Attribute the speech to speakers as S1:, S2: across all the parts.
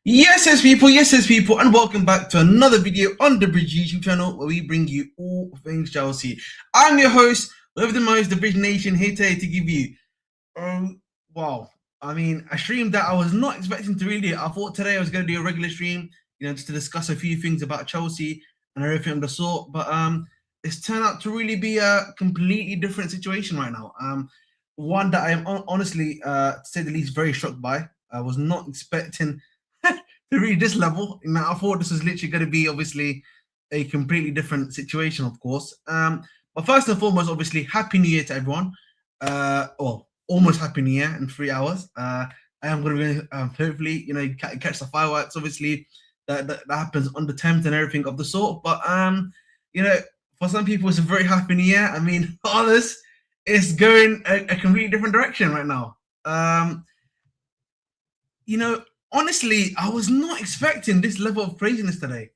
S1: Yes, people, and welcome back to another video on the Bridge YouTube channel where we bring you all things Chelsea. I'm your host, with the most, the Bridge Nation, here today to give you, wow, I mean, a stream that I was not expecting to really. I thought today I was going to do a regular stream, just to discuss a few things about Chelsea and everything of the sort, but it's turned out to really be a completely different situation right now. One that I am honestly, to say the least, very shocked by. I was not expecting to reach this level. I thought this was literally going to be obviously a completely different situation, of course. But first and foremost, obviously, Happy New Year to everyone. Well, almost Happy New Year in 3 hours. I am going to hopefully, catch the fireworks. Obviously, that happens on the 10th and everything of the sort. But for some people, it's a very Happy New Year. I mean, honest, it's going a completely different direction right now. Honestly, I was not expecting this level of craziness today.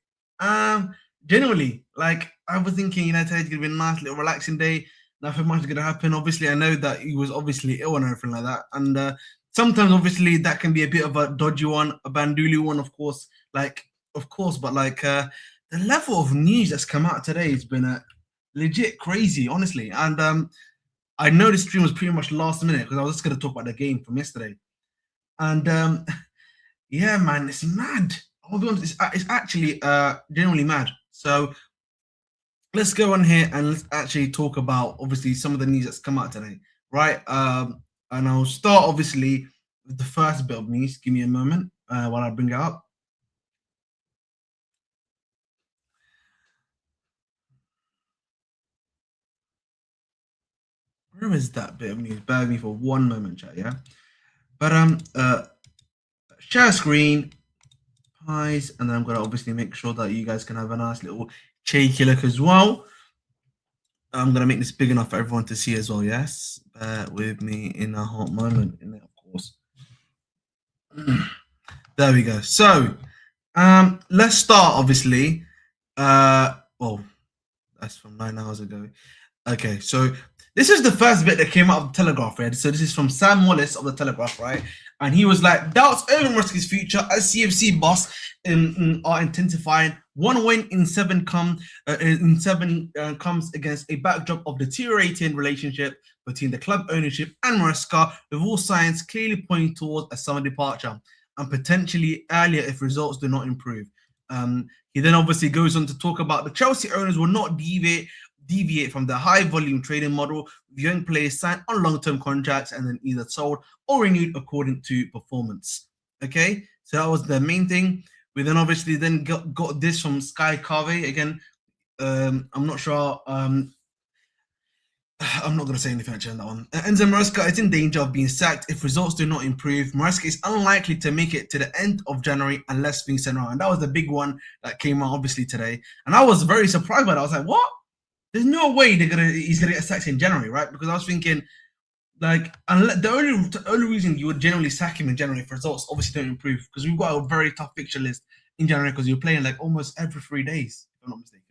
S1: Genuinely, like I was thinking, today's gonna be a nice little relaxing day. Nothing much is gonna happen. Obviously, I know that he was obviously ill and everything like that, and sometimes obviously that can be a bit of a dodgy one, a bandulu one, of course. But the level of news that's come out today has been legit crazy, honestly. And I know this stream was pretty much last minute because I was just gonna talk about the game from yesterday, and yeah, man, it's mad. I'll be honest, it's actually genuinely mad. So let's go on here and let's actually talk about obviously some of the news that's come out today, right? And I'll start obviously with the first bit of news. Give me a moment while I bring it up. Where is that bit of news? Bear with me for one moment, chat. Yeah, but share screen, pies, and then I'm gonna obviously make sure that you guys can have a nice little cheeky look as well. I'm gonna make this big enough for everyone to see as well. Yes, bear with me in a hot moment. In it, of course. There we go. So, let's start. Obviously, well, that's from 9 hours ago. Okay, so this is the first bit that came out of the Telegraph, right? So this is from Sam Wallace of the Telegraph, right? And he was like, doubts over Maresca's future as CFC boss are intensifying. One win in seven comes against a backdrop of deteriorating relationship between the club ownership and Maresca, with all signs clearly pointing towards a summer departure and potentially earlier if results do not improve. He then obviously goes on to talk about the Chelsea owners will not deviate from the high volume trading model, with young players signed on long-term contracts and then either sold or renewed according to performance. Okay, so that was the main thing. We then obviously then got this from Sky Carvey again. I'm not sure. I'm not going to say anything actually on that one. Enzo Maresca is in danger of being sacked if results do not improve. Maresca is unlikely to make it to the end of January unless things turn around. And that was the big one that came out obviously today. And I was very surprised by that. I was like, what? There's no way he's gonna get sacked in January, right? Because I was thinking, like, the only reason you would generally sack him in January if results obviously don't improve, because we've got a very tough fixture list in January because you're playing like almost every 3 days, if I'm not mistaken.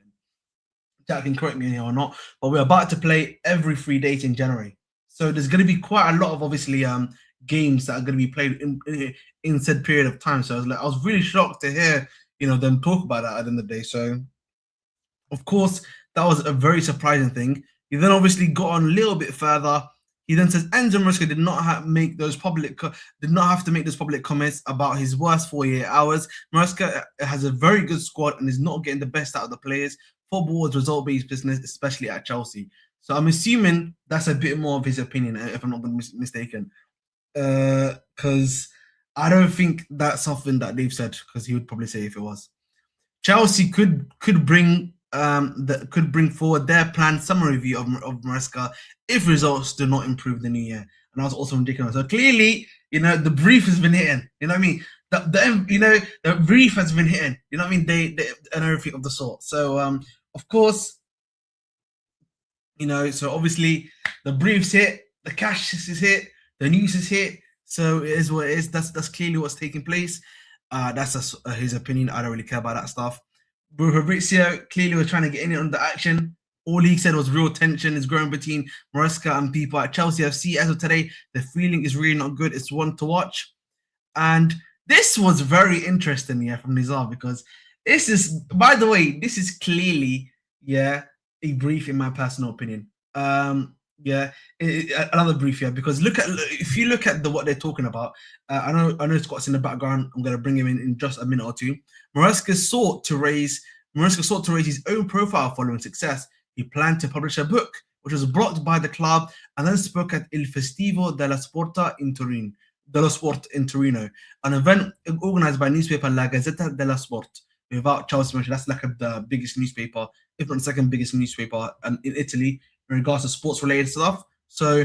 S1: Jack can correct me here or not, but we're about to play every 3 days in January. So there's going to be quite a lot of obviously games that are going to be played in said period of time. So I was really shocked to hear them talk about that at the end of the day. So of course that was a very surprising thing. He then obviously got on a little bit further He then says Enzo Maresca did not have to make those public comments about his worst 48 hours. Maresca has a very good squad and is not getting the best out of the players. Football is result-based business, especially at Chelsea. So I'm assuming that's a bit more of his opinion, if I'm not mistaken. Because I don't think that's something that they've said, because he would probably say if it was. Chelsea could bring forward their planned summer review of Maresca if results do not improve the new year. And that was also ridiculous. So clearly, the brief has been hitting. You know what I mean? The brief has been hitting. You know what I mean? They and everything of the sort. So of course, so obviously the brief's hit, the cash is hit, the news is hit. So it is what it is. That's clearly what's taking place. That's his opinion. I don't really care about that stuff. But Fabrizio clearly was trying to get in on the action. All he said was real tension is growing between Maresca and people at Chelsea FC. As of today, the feeling is really not good. It's one to watch. And this was very interesting, from Nizar, because this is, by the way, this is clearly, a brief in my personal opinion. Another brief here, because if you look at what they're talking about, I know Scott's in the background. I'm going to bring him in just a minute or two. Maresca sought to raise his own profile following success. He planned to publish a book, which was blocked by the club, and then spoke at Il Festivo della Sport in Torino, an event organized by newspaper La Gazzetta dello Sport. Without Chelsea mention, that's like the biggest newspaper, if not the second biggest newspaper in Italy in regards to sports related stuff. So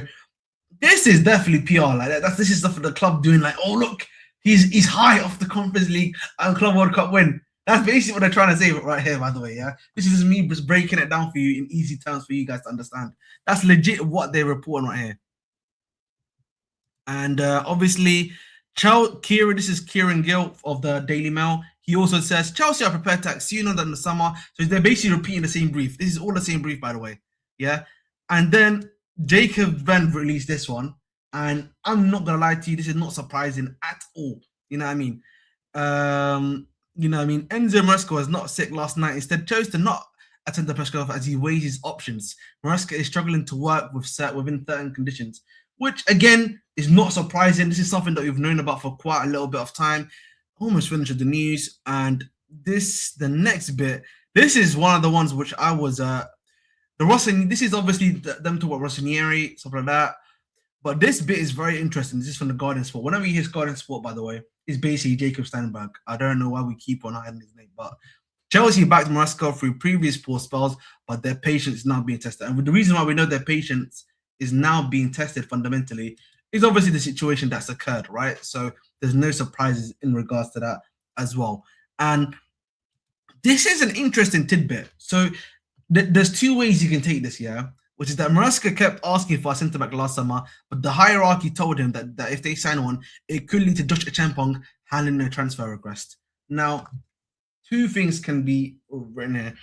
S1: this is definitely PR. Like this is stuff for the club doing. Like, oh look, he's high off the Conference League and Club World Cup win. That's basically what they're trying to say right here, by the way. Yeah, this is just me just breaking it down for you in easy terms for you guys to understand. That's legit what they're reporting right here. And obviously, this is Kieran Gill of the Daily Mail. He also says Chelsea are prepared to act sooner than the summer. So they're basically repeating the same brief. This is all the same brief, by the way. Yeah. And then Jacob then released this one. And I'm not going to lie to you, this is not surprising at all. You know what I mean? Enzo Maresca was not sick last night. Instead, chose to not attend the press conference as he weighs his options. Maresca is struggling to work within certain conditions, which again is not surprising. This is something that we've known about for quite a little bit of time. Almost finished with the news, and the next bit. This is one of the ones which I was this is obviously them talk about Rossinieri, stuff like that. But this bit is very interesting. This is from the Guardian Sport. Whenever you hear Guardian Sport, by the way, is basically Jacob Steinberg. I don't know why we keep on hiding his name, but Chelsea backed Maresca through previous poor spells, but their patience is now being tested. And the reason why we know their patience is now being tested fundamentally is obviously the situation that's occurred, right? So there's no surprises in regards to that as well. And this is an interesting tidbit. So there's two ways you can take this, which is that Maresca kept asking for a centre-back last summer, but the hierarchy told him that if they sign one, it could lead to Josh Achampong handling a transfer request. Now, two things can be written here.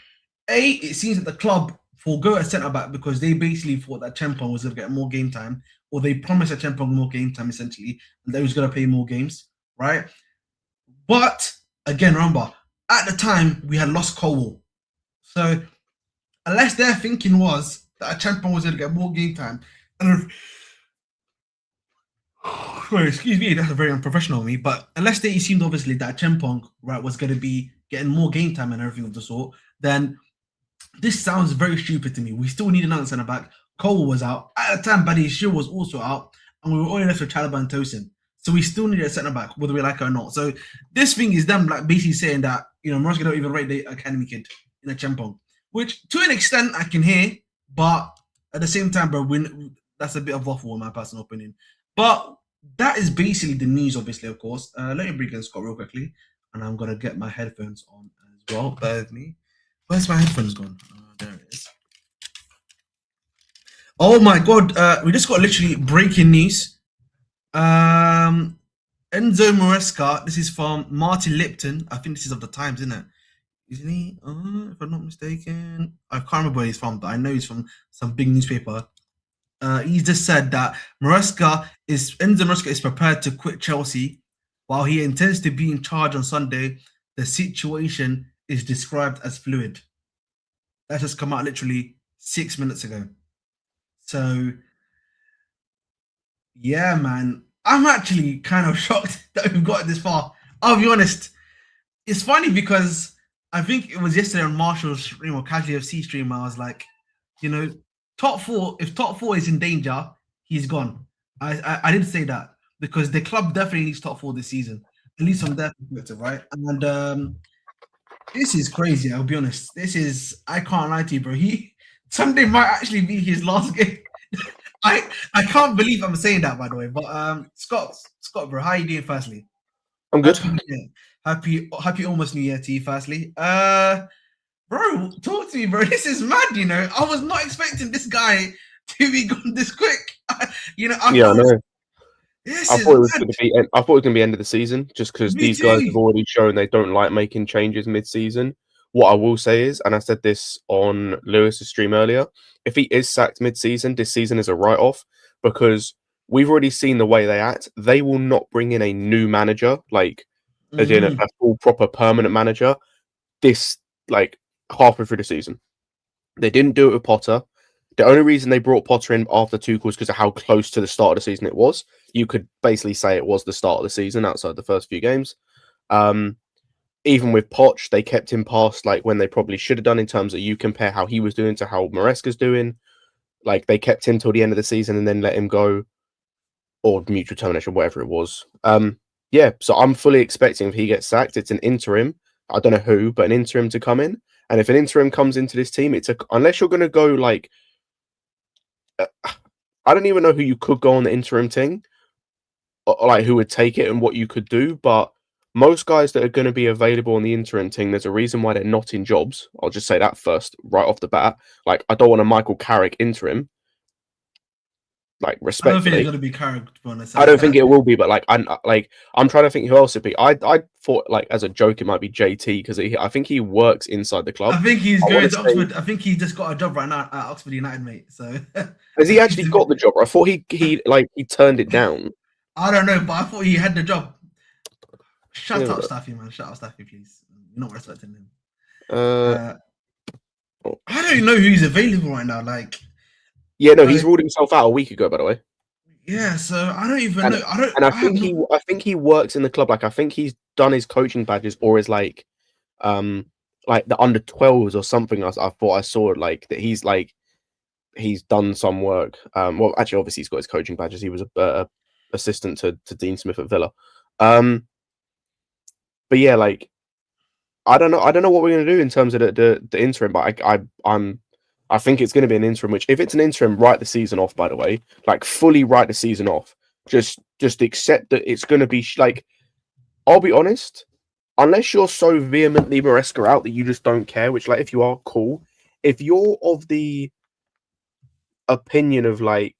S1: A, it seems that the club forego a centre-back because they basically thought that Achampong was going to get more game time, or they promised Achampong more game time, essentially, and they was going to play more games, right? But, again, remember, at the time, we had lost Cole. So, unless their thinking was that Achampong was going to get more game time, and sorry, excuse me, that's very unprofessional of me, but unless they assumed, obviously, that Achampong, right, was going to be getting more game time and everything of the sort, then this sounds very stupid to me. We still need another centre back. Cole was out. At the time, Buddy Shield was also out, and we were only left with Chalobah and Tosin. So we still need a centre back, whether we like it or not. So this thing is them like basically saying that, Maresca don't even rate the academy kid in Achampong, which to an extent I can hear, but at the same time, bro, that's a bit of waffle in my personal opinion. But that is basically the news, obviously, of course. Let me bring in Scott real quickly, and I'm gonna get my headphones on as well. Bear with me. Where's my headphones gone? There it is. Oh my god, we just got literally breaking news. Enzo Maresca, this is from Martin Lipton. I think this is of the Times, isn't it? Isn't he? If I'm not mistaken. I can't remember where he's from, but I know he's from some big newspaper. He just said that Enzo Maresca is prepared to quit Chelsea while he intends to be in charge on Sunday. The situation is described as fluid. That just come out literally 6 minutes ago. So Yeah, man. I'm actually kind of shocked that we've got this far. I'll be honest. It's funny because I think it was yesterday on Marshall's stream or Casual FC stream. I was like, you know, top four. If top four is in danger, he's gone. I didn't say that because the club definitely needs top four this season, at least from their perspective, right? And this is crazy. I'll be honest. This is I can't lie to you, bro. He Sunday might actually be his last game. I can't believe I'm saying that, by the way. But Scott, bro, how are you doing? Firstly,
S2: I'm good.
S1: happy New Year. Happy almost New Year to you. Firstly, bro, talk to me, bro. This is mad. I was not expecting this guy to be gone this quick. I
S2: Yeah, I
S1: thought
S2: know.
S1: this
S2: I
S1: is
S2: thought it was
S1: mad.
S2: going to be. I thought it was going to be end of the season, just because
S1: Me
S2: these guys
S1: too.
S2: have already shown they don't like making changes mid-season. What I will say is, and I said this on Lewis's stream earlier, if he is sacked mid-season, this season is a write-off because we've already seen the way they act. They will not bring in a new manager, like as in a
S1: Mhm.
S2: full proper permanent manager. This like halfway through the season, they didn't do it with Potter. The only reason they brought Potter in after Tuchel was because of how close to the start of the season it was. You could basically say it was the start of the season outside the first few games. Um, Even with Poch, they kept him past like when they probably should have done in terms of you compare how he was doing to how Maresca's doing. Like they kept him till the end of the season and then let him go or mutual termination, whatever it was. Yeah, so I'm fully expecting if he gets sacked, it's an interim. I don't know who, but an interim to come in. And if an interim comes into this team, unless you're going to go like I don't even know who you could go on the interim thing, or like who would take it and what you could do. But most guys that are going to be available on the interim team, there's a reason why they're not in jobs. I'll just say that first, right off the bat. Like I don't want a Michael Carrick interim. Like
S1: I don't think it's
S2: respectfully,
S1: gonna be Carrick, to be honest.
S2: I don't think it will be. But I'm trying to think who else it'd be. I thought like as a joke it might be JT because I think he works inside the
S1: I
S2: club.
S1: think he's
S2: I want
S1: going
S2: to
S1: to
S2: say
S1: Oxford. I think he just got a job right now at Oxford United, mate. So
S2: has he actually got the job? I thought he turned it down.
S1: I don't know, but I thought he had the job. Shut
S2: Yeah,
S1: up, Staffy, man. Shut up, Staffy, please. You're not respecting him.
S2: uh,
S1: Uh, I don't know who's available right now.
S2: yeah, no, he's
S1: Like,
S2: ruled himself out a week ago, by the way.
S1: yeah. So I don't even
S2: And
S1: know. I don't.
S2: and
S1: I have no.
S2: I think he works in the club. Like I think he's done his coaching badges or is like the under 12s or something. I thought I saw it like that he's done some work. Well, actually, obviously he's got his coaching badges. He was a assistant to Dean Smith at Villa. But yeah, like I don't know what we're gonna do in terms of the interim. But I think it's gonna be an interim. Which if it's an interim, write the season off. By the way, like fully write the season off. Just accept that it's gonna be like. I'll be honest. Unless you're so vehemently Maresca out that you just don't care, which like if you are cool, if you're of the opinion of like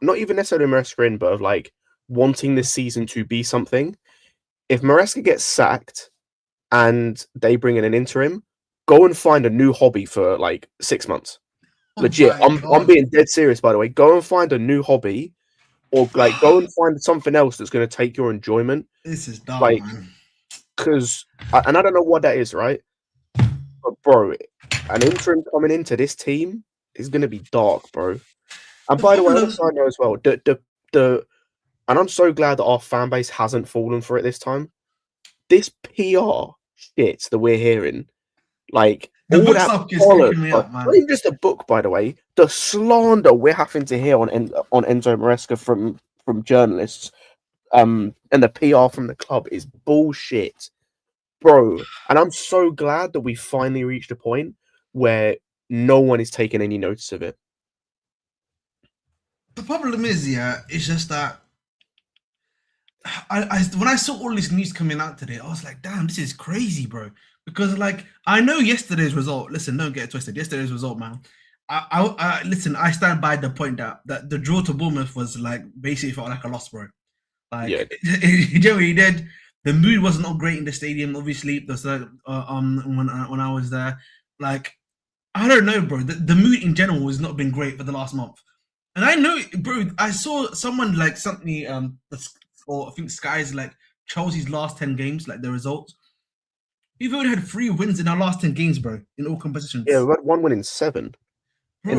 S2: not even necessarily Maresca in, but of like wanting this season to be something, if Maresca gets sacked and they bring in an interim, go and find a new hobby for like 6 months.
S1: Oh
S2: Legit,
S1: my
S2: I'm
S1: god,
S2: being dead serious by the way. Go and find a new hobby or like go and find something else that's going to take your enjoyment.
S1: this is dark,
S2: Like
S1: man.
S2: because and I don't know what that is, right? But bro, an interim coming into this team is going to be dark, bro. And
S1: The
S2: by the way, on a
S1: problem,
S2: side note as well, the and I'm so glad that our fan base hasn't fallen for it this time. This PR shit that we're hearing, like
S1: the
S2: all
S1: book
S2: that
S1: stuff is
S2: bollocks,
S1: cracking me
S2: bro.
S1: up,
S2: Not
S1: man.
S2: even just a book, by the way. The slander we're having to hear on Enzo Maresca from journalists, and the PR from the club is bullshit, bro. And I'm so glad that we finally reached a point where no one is taking any notice of it.
S1: The problem is, yeah, it's just that when I saw all this news coming out today, I was like, damn, this is crazy, bro. Because like I know yesterday's result. Listen, don't get it twisted. Yesterday's result, man. Listen. I stand by the point that the draw to Bournemouth was like basically felt like a loss, bro.
S2: Yeah,
S1: Like you know what he did. The mood was not great in the stadium. Obviously, there's when I was there, like I don't know, bro. The mood in general has not been great for the last month. And I know, bro. I saw someone like something or I think Sky's like Chelsea's last 10 games, like the results. We've only had 3 wins in our last 10 games, bro, in all
S2: yeah,
S1: competitions.
S2: we had 1 win in 7 in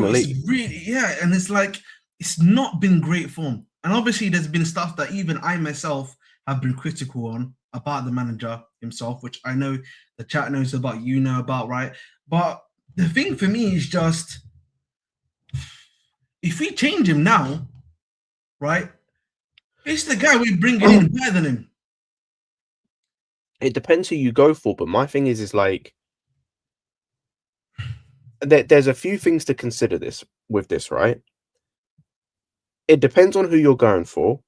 S1: Bro,
S2: the
S1: it's
S2: league.
S1: really and it's like it's not been great form. And obviously, there's been stuff that even I myself have been critical on about the manager himself, which I know the chat knows about, you know about, right? But the thing for me is just if we change him now, right? It's the guy we're bringing in better than him.
S2: It depends who you go for, but my thing is like there's a few things to consider with this, right? It depends on who you're going for,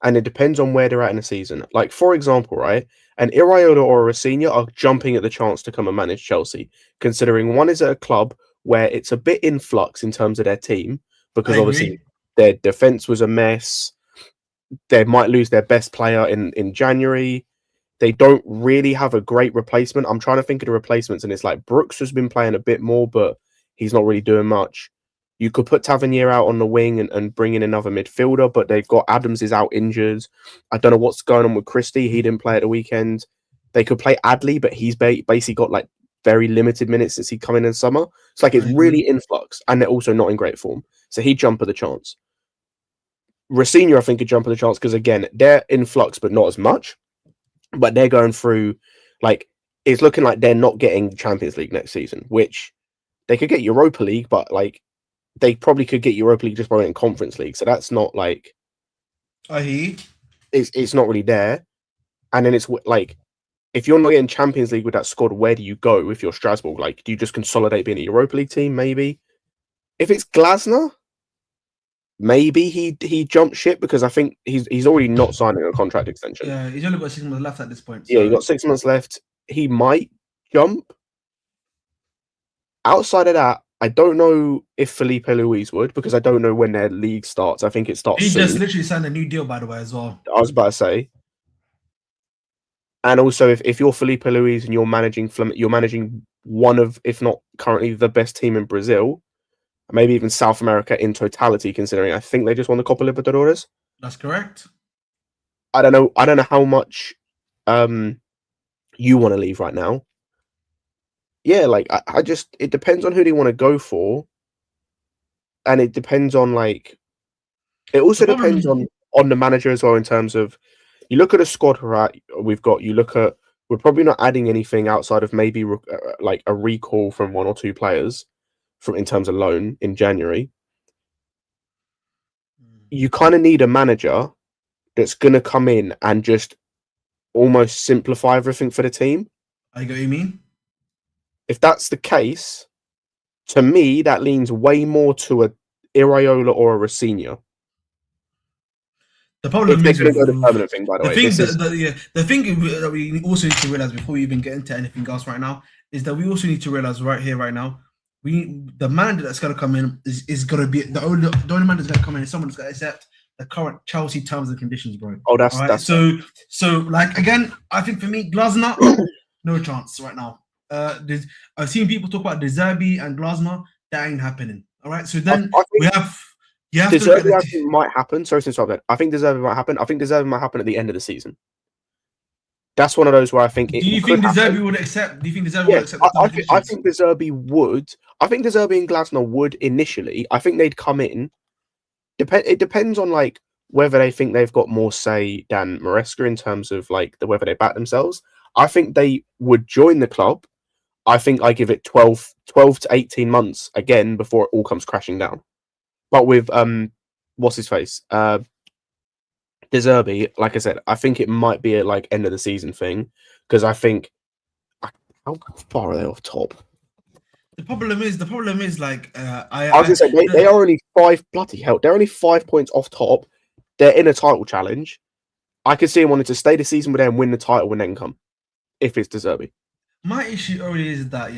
S2: and it depends on where they're at in the season. Like, for example, right, an Iraola or a senior are jumping at the chance to come and manage Chelsea, considering one is at a club where it's a bit in flux in terms of their team, because obviously their defense was a mess. They might lose their best player in January. They don't really have a great replacement. I'm trying to think of the replacements, and it's like Brooks has been playing a bit more, but he's not really doing much. You could put Tavernier out on the wing and bring in another midfielder, but they've got Adams is out injured. I don't know what's going on with Christie. He didn't play at the weekend. They could play Adley, but he's basically got like very limited minutes since he come in summer. It's like it's really in flux, and they're also not in great form. So he'd jump at the chance. Rosenior, I think, could jump at the chance because, again, they're in flux, but not as much. But they're going through, like, it's looking like they're not getting Champions League next season, which they could get Europa League, but, like, they probably could get Europa League just by in Conference League. So that's not, like... It's not really there. And then it's, like, if you're not getting Champions League with that squad, where do you go if you're Strasbourg? Like, do you just consolidate being a Europa League team, maybe? If it's Glasner... Maybe he jumped ship because I think he's already not signing a contract extension.
S1: Yeah, he's only got 6 months left at this point.
S2: So. Yeah, he got 6 months left. He might jump. Outside of that, I don't know if Felipe Luis would because I don't know when their league starts. I think it starts.
S1: He
S2: soon.
S1: just literally signed a new deal, by the way, as well.
S2: I was about to say. And also, if you're Felipe Luis and you're managing one of, if not currently, the best team in Brazil. Maybe even South America in totality, considering I think they just won the Copa Libertadores.
S1: That's correct.
S2: I don't know how much you want to leave right now. Yeah, like I just it depends on who they want to go for, and it depends on like it also depends on the manager as well in terms of you look at a squad we've got. You look at we're probably not adding anything outside of maybe like a recall from one or two players. In terms of loan in January, you kind of need a manager that's going to come in and just almost simplify everything for the team.
S1: I get what you mean.
S2: If that's the case, to me, that leans way more to a Iraola or a Rosenior.
S1: The problem is
S2: going to go the permanent thing, by the way.
S1: The thing that we also need to realize before we even get into anything else right now is that we also need to realize right here, right now, the manager that's going to come in is going to be the only manager that's going to come in is someone that's going to accept the current Chelsea terms and conditions, bro.
S2: Oh, that's
S1: right?
S2: that's
S1: so like again, I think for me, Glasner, no chance right now. I've seen people talk about De Zerbi and Glasner. That ain't happening. All right, so then we have. Yeah,
S2: De Zerbi might happen. Sorry to interrupt that. I think De Zerbi might happen. I think De Zerbi might happen at the end of the season. That's one of those where I think.
S1: Do you think De Zerbi would accept? Do you think De Zerbi would accept?
S2: I think De Zerbi would. I think De Zerbi and Glasner would initially. I think they'd come in. It depends on like whether they think they've got more say than Maresca in terms of like whether they back themselves. I think they would join the club. I think I give it 12 to 18 months again before it all comes crashing down. But with what's his face? De Zerbi, like I said, I think it might be a like end of the season thing because I think how far are they off top?
S1: The problem is like
S2: I was gonna say they are only 5 bloody hell. They're only 5 points off top. They're in a title challenge. I could see them wanting to stay the season with them, win the title, and then come if it's De Zerbi.
S1: My issue already is that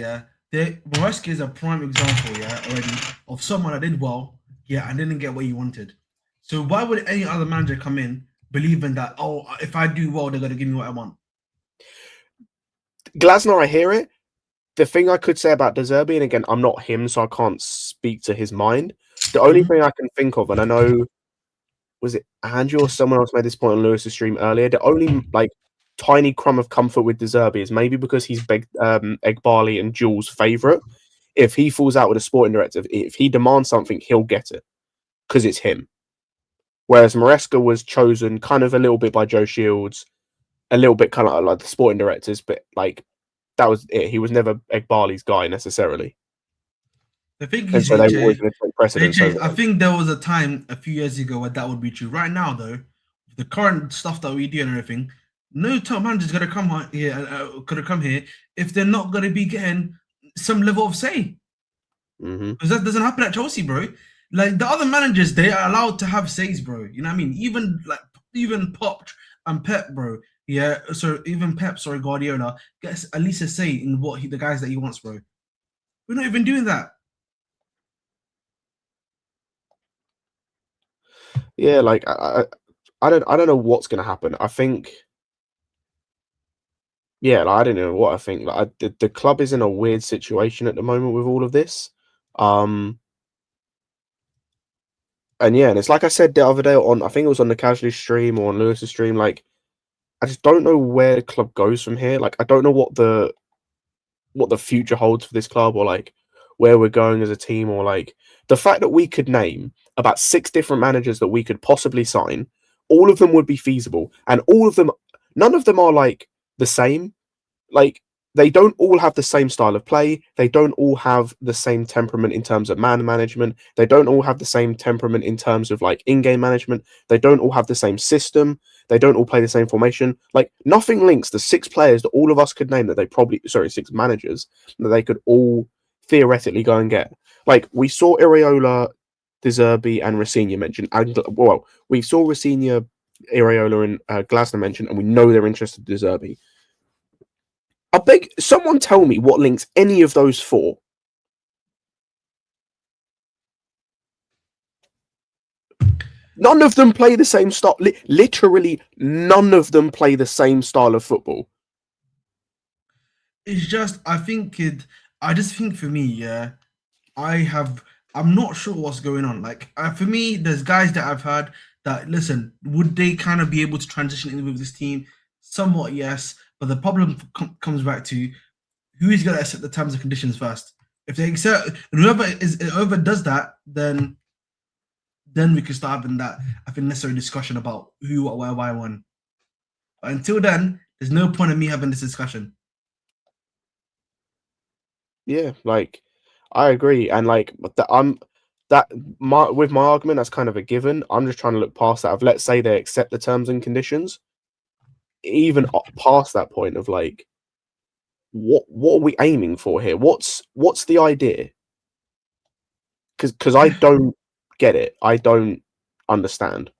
S1: Maresca is a prime example already of someone that did well and didn't get what he wanted. So why would any other manager come in believing that if I do well they're gonna give me what I want?
S2: Glasner, I hear it. The thing I could say about De Zerbi, and again, I'm not him, so I can't speak to his mind. The only thing I can think of, and I know, was it Andrew or someone else made this point on Lewis's stream earlier? The only like tiny crumb of comfort with De Zerbi is maybe because he's Eghbali and Jules' favourite. If he falls out with a sporting director, if he demands something, he'll get it because it's him. Whereas Maresca was chosen kind of a little bit by Joe Shields, a little bit kind of like the sporting directors, but like that was it. He was never Egbali's guy necessarily.
S1: The thing
S2: And
S1: is,
S2: so they were always going to take precedence over
S1: I
S2: him.
S1: think there was a time a few years ago where that would be true. Right now, though, the current stuff that we do and everything, no top manager's gonna come here. Gonna come here if they're not gonna be getting some level of say. Because that doesn't happen at Chelsea, bro. Like the other managers, they are allowed to have says, bro. You know what I mean? Even Pop and Pep, bro. Yeah, so even Pep, sorry, Guardiola gets at least a say in what the guys that he wants, bro. We're not even doing that.
S2: Yeah, like I don't know what's going to happen. I think, yeah, like, I don't know what I think. Like the club is in a weird situation at the moment with all of this. And yeah, and it's like I said the other day on, I think it was on the Casually stream or on Lewis's stream. Like, I just don't know where the club goes from here. Like, I don't know what the future holds for this club, or like where we're going as a team, or like the fact that we could name about 6 different managers that we could possibly sign. All of them would be feasible, and none of them are like the same. Like, they don't all have the same style of play. They don't all have the same temperament in terms of man management. They don't all have the same temperament in terms of like in-game management. They don't all have the same system. They don't all play the same formation. Like, nothing links the 6 players that all of us could name that they probably, 6 managers that they could all theoretically go and get. Like, we saw Iraola, De Zerbi, and Rossigna mentioned. And, well, we saw Rossigna, Iraola, and Glasner mentioned, and we know they're interested in De Zerbi. I beg someone tell me what links any of those 4. None of them play the same style. Literally, none of them play the same style of football.
S1: It's just, I just think for me, yeah, I'm not sure what's going on. Like, for me, there's guys that I've heard that, listen, would they kind of be able to transition in with this team? Somewhat, yes. But the problem comes back to who is going to accept the terms and conditions first. If they accept, whoever does that, then we can start having that, I think, necessary discussion about who, what, where, why, when. But until then, there's no point in me having this discussion.
S2: Yeah, like, I agree, and like with my argument, that's kind of a given. I'm just trying to look past that. Of, let's say they accept the terms and conditions, even past that point of like, what are we aiming for here? What's the idea? Because I don't get it. I don't understand.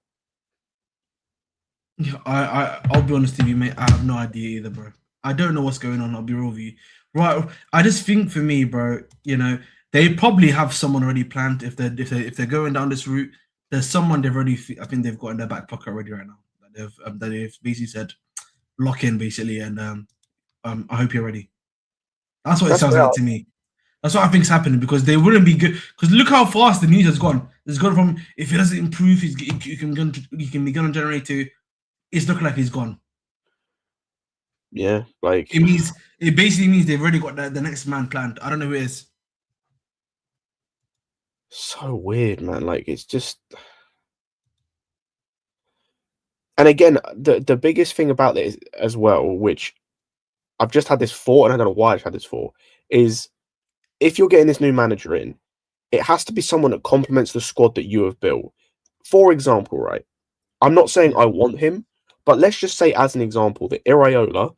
S1: Yeah, I'll be honest with you, mate. I have no idea either, bro. I don't know what's going on. I'll be real with you. Right, I just think for me, bro, they probably have someone already planned. If they're going down this route, there's someone they've already. I think they've got in their back pocket already right now. That they've basically said lock in basically, and I hope you're ready. That's what it sounds like to me. That's what I think is happening, because they wouldn't be good. Because look how fast the news has gone. It's gone from, if he doesn't improve, he can be gonna generate to, it's looking like he's gone.
S2: Yeah, like,
S1: It basically means they've already got the next man planned. I don't know who it is.
S2: so weird, man. Like, it's just, and again, the biggest thing about this as well, which I've just had this for, and I don't know why I've had this for, is if you're getting this new manager in, it has to be someone that complements the squad that you have built. For example, right? I'm not saying I want him, but let's just say, as an example, that Iraola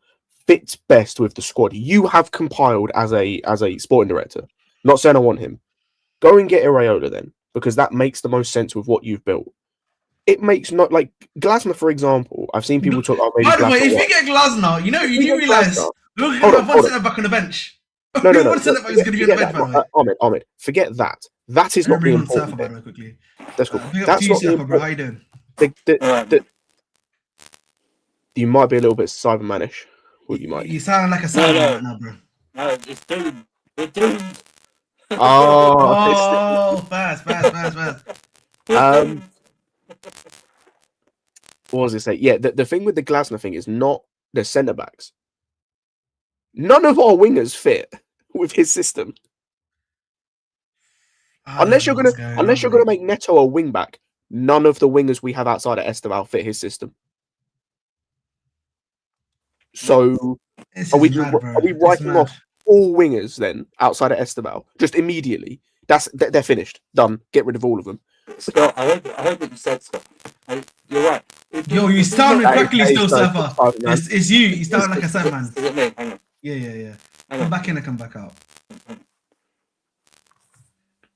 S2: fits best with the squad you have compiled as a sporting director. Not saying I want him. Go and get Iraola then, because that makes the most sense with what you've built. It makes not like Glasner, for example. I've seen people talk. Oh, maybe
S1: By the way,
S2: Glasner.
S1: if you get Glasner, you do realize we're gonna have one centre back on the bench.
S2: No.
S1: One centre back is gonna be on the bench, by the way.
S2: Ahmed, forget that. That is not the important
S1: bring on Surfer, by the way, quickly.
S2: That's cool.
S1: Big up
S2: That's
S1: to you,
S2: not the
S1: Surfer, bro. How
S2: important.
S1: you doing?
S2: You might be a little bit cybermanish. Well, you might.
S1: You sound like a cyberman right now, bro.
S3: No, it's doomed. We're doomed.
S1: Oh, fast.
S2: What was it say? Yeah, the thing with the Glasner thing is not the centre backs. None of our wingers fit with his system. Unless you're gonna make Neto a wing back, none of the wingers we have outside of Esteval fit his system. So
S1: This
S2: are
S1: is
S2: we
S1: mad, bro.
S2: are we
S1: It's
S2: writing
S1: mad.
S2: off all wingers then outside of Esteval just immediately? They're finished, done. Get rid of all of them.
S3: Scott, I heard what you said, Scott. You're right.
S1: Yo, you sound
S2: That is-
S1: crackly
S2: that is
S1: still,
S2: so
S1: Surfer.
S2: exciting, man.
S1: It's you. You sound like a Sandman.
S3: Is it me? Hang on.
S1: Yeah.
S3: Hang
S1: Come
S3: on.
S1: back in and come back out.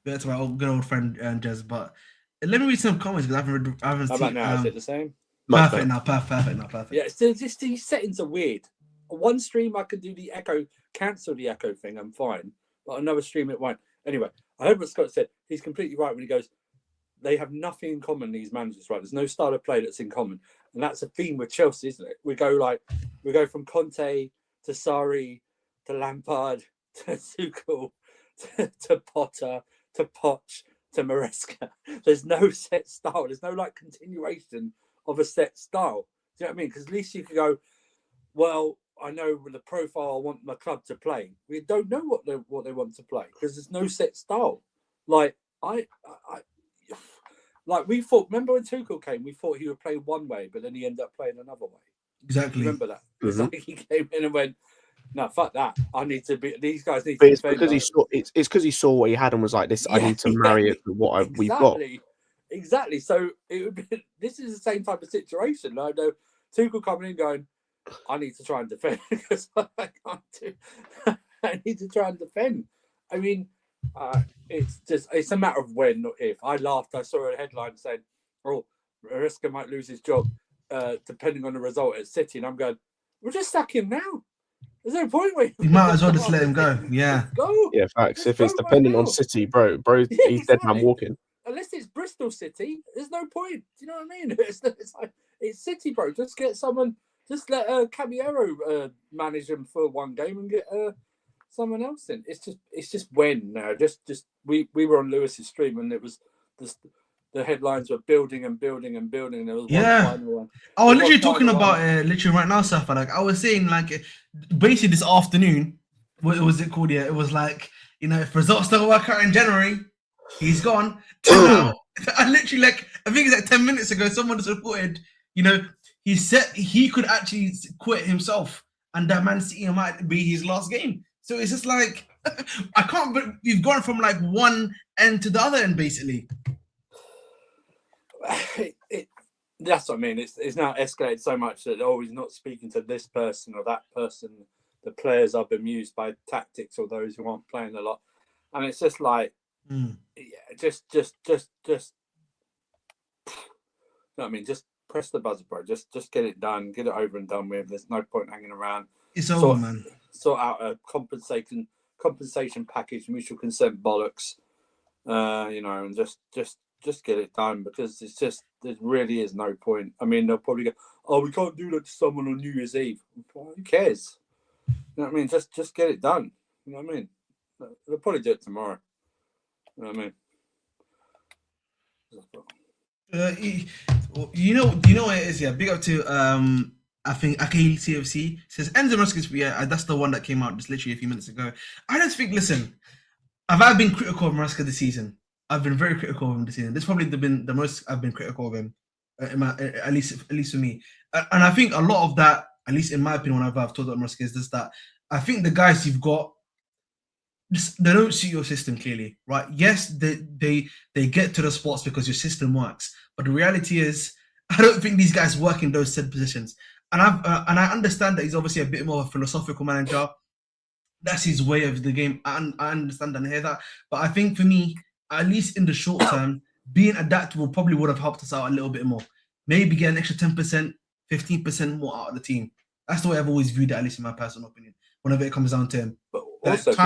S1: That's my good old friend Jez. But let me read some comments because I haven't
S3: How
S1: seen.
S3: about now? Is it the same?
S2: Much
S1: Perfect
S2: better.
S1: now. Perfect.
S3: Yeah, so just these settings are weird. One stream I could do the echo, cancel the echo thing, I'm fine. But another stream it won't. Anyway, I heard what Scott said. He's completely right when he goes, they have nothing in common, these managers, right? There's no style of play that's in common. And that's a theme with Chelsea, isn't it? We go from Conte to Sarri to Lampard to Tuchel to Potter to Poch to Maresca. There's no set style. There's no like continuation of a set style. Do you know what I mean? Because at least you could go, well, I know the profile I want my club to play. We don't know what they want to play because there's no set style. Like like we thought. Remember when Tuchel came? We thought he would play one way, but then he ended up playing another way.
S1: Exactly.
S3: Remember that? It's like he came in and went, "No, fuck that. I need to be. These guys need
S2: But
S3: to."
S2: it's because he saw it's because he saw what he had and was like, "This, I need to marry it to what we've got."
S3: Exactly. So it would be. This is the same type of situation. I know Tuchel coming in going, I need to try and defend because I can't do. I need to try and defend. I mean, it's a matter of when, not if. I laughed. I saw a headline saying, "Oh, Maresca might lose his job, depending on the result at City," and I'm going, "We'll just sack him now. There's no point where
S1: You might as well just let him go. Yeah.
S3: Go.
S2: Yeah, facts.
S3: Let's
S2: If it's
S3: go right
S2: dependent on
S3: now.
S2: City, bro,
S3: Yeah,
S2: he's dead man
S3: exactly.
S2: walking.
S3: Unless it's Bristol City, there's no point. Do you know what I mean? It's like it's City, bro. Just get someone. Just let Caballero manage them for one game and get someone else in. It's just when now. Just we were on Lewis's stream and it was just the headlines were building and building and building. And there was one final one.
S1: I was literally talking about literally right now, Safa. Like I was saying, like basically this afternoon. What was it called? Yeah, it was like if results don't work out in January, he's gone. Now, I literally I think it's like 10 minutes ago. Someone just reported. He said he could actually quit himself, and that Man City might be his last game. So it's just like I can't. But we've gone from like one end to the other end, basically.
S3: That's what I mean. It's now escalated so much that he's not speaking to this person or that person. The players are bemused by tactics or those who aren't playing a lot, and it's just like, just. You know what I mean? Just press the buzzer, bro. Just get it done, get it over and done with. There's no point hanging around.
S1: It's over, man.
S3: Sort out a compensation package, mutual consent bollocks. And just get it done because it's just there really is no point. I mean, they'll probably go, "Oh, we can't do that to someone on New Year's Eve." Well, who cares? You know what I mean? Just get it done. You know what I mean? They'll probably do it tomorrow. You know what I mean?
S1: You know what it is, yeah. Big up to I think Akil CFC says Enzo Maresca's, yeah, that's the one that came out just literally a few minutes ago. I don't think. Listen, I've been critical of Maresca this season. I've been very critical of him this season. This probably been the most I've been critical of him, at least for me. And I think a lot of that, at least in my opinion, when I've talked about Maresca, is just that I think the guys you've got, they don't suit your system clearly, right? Yes, they get to the spots because your system works, but the reality is, I don't think these guys work in those said positions. And I understand that he's obviously a bit more of a philosophical manager. That's his way of the game. I understand and hear that, but I think for me, at least in the short term, being adaptable probably would have helped us out a little bit more. Maybe get an extra 10%, 15% more out of the team. That's the way I've always viewed it, at least in my personal opinion. Whenever it comes down to him,
S3: but also if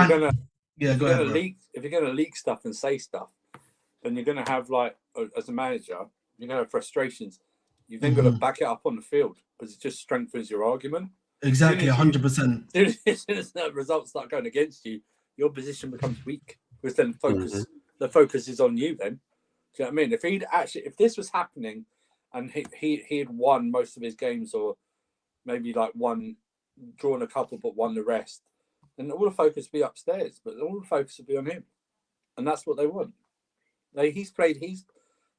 S3: you're gonna leak stuff and say stuff, then you're gonna have as a manager, you're gonna have frustrations. You've then got to back it up on the field because it just strengthens your argument.
S1: Exactly, 100%.
S3: As soon as the results start going against you, your position becomes weak because then the focus is on you. Then, do you know what I mean? If this was happening, and he had won most of his games, or maybe drawn a couple but won the rest, then all the focus would be upstairs, but all the focus would be on him, and that's what they want. He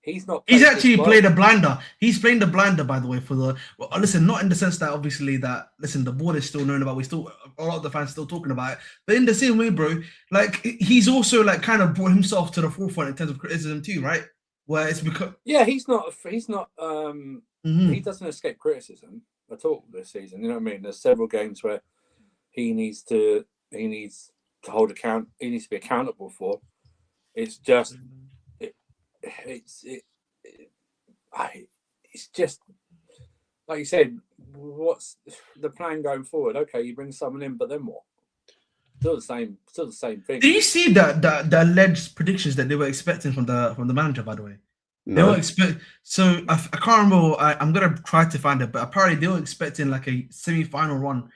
S3: He's not.
S1: He's
S3: played
S1: actually
S3: this well.
S1: played a blinder. He's playing the blinder, by the way, for the. Well, listen, not in the sense that obviously that the board is still known about. We still a lot of the fans still talking about it, but in the same way, bro, like he's also like kind of brought himself to the forefront in terms of criticism too, right? Where it's because
S3: he's not. He doesn't escape criticism at all this season. You know what I mean? There's several games where he needs to hold account. He needs to be accountable for. It's just. It's just like you said. What's the plan going forward? Okay, you bring someone in, but then what? Still the same thing.
S1: Do you see the alleged predictions that they were expecting from the manager? By the way,
S2: No.
S1: they were expect. So I can't remember. I'm gonna try to find it, but apparently they were expecting like a semi-final run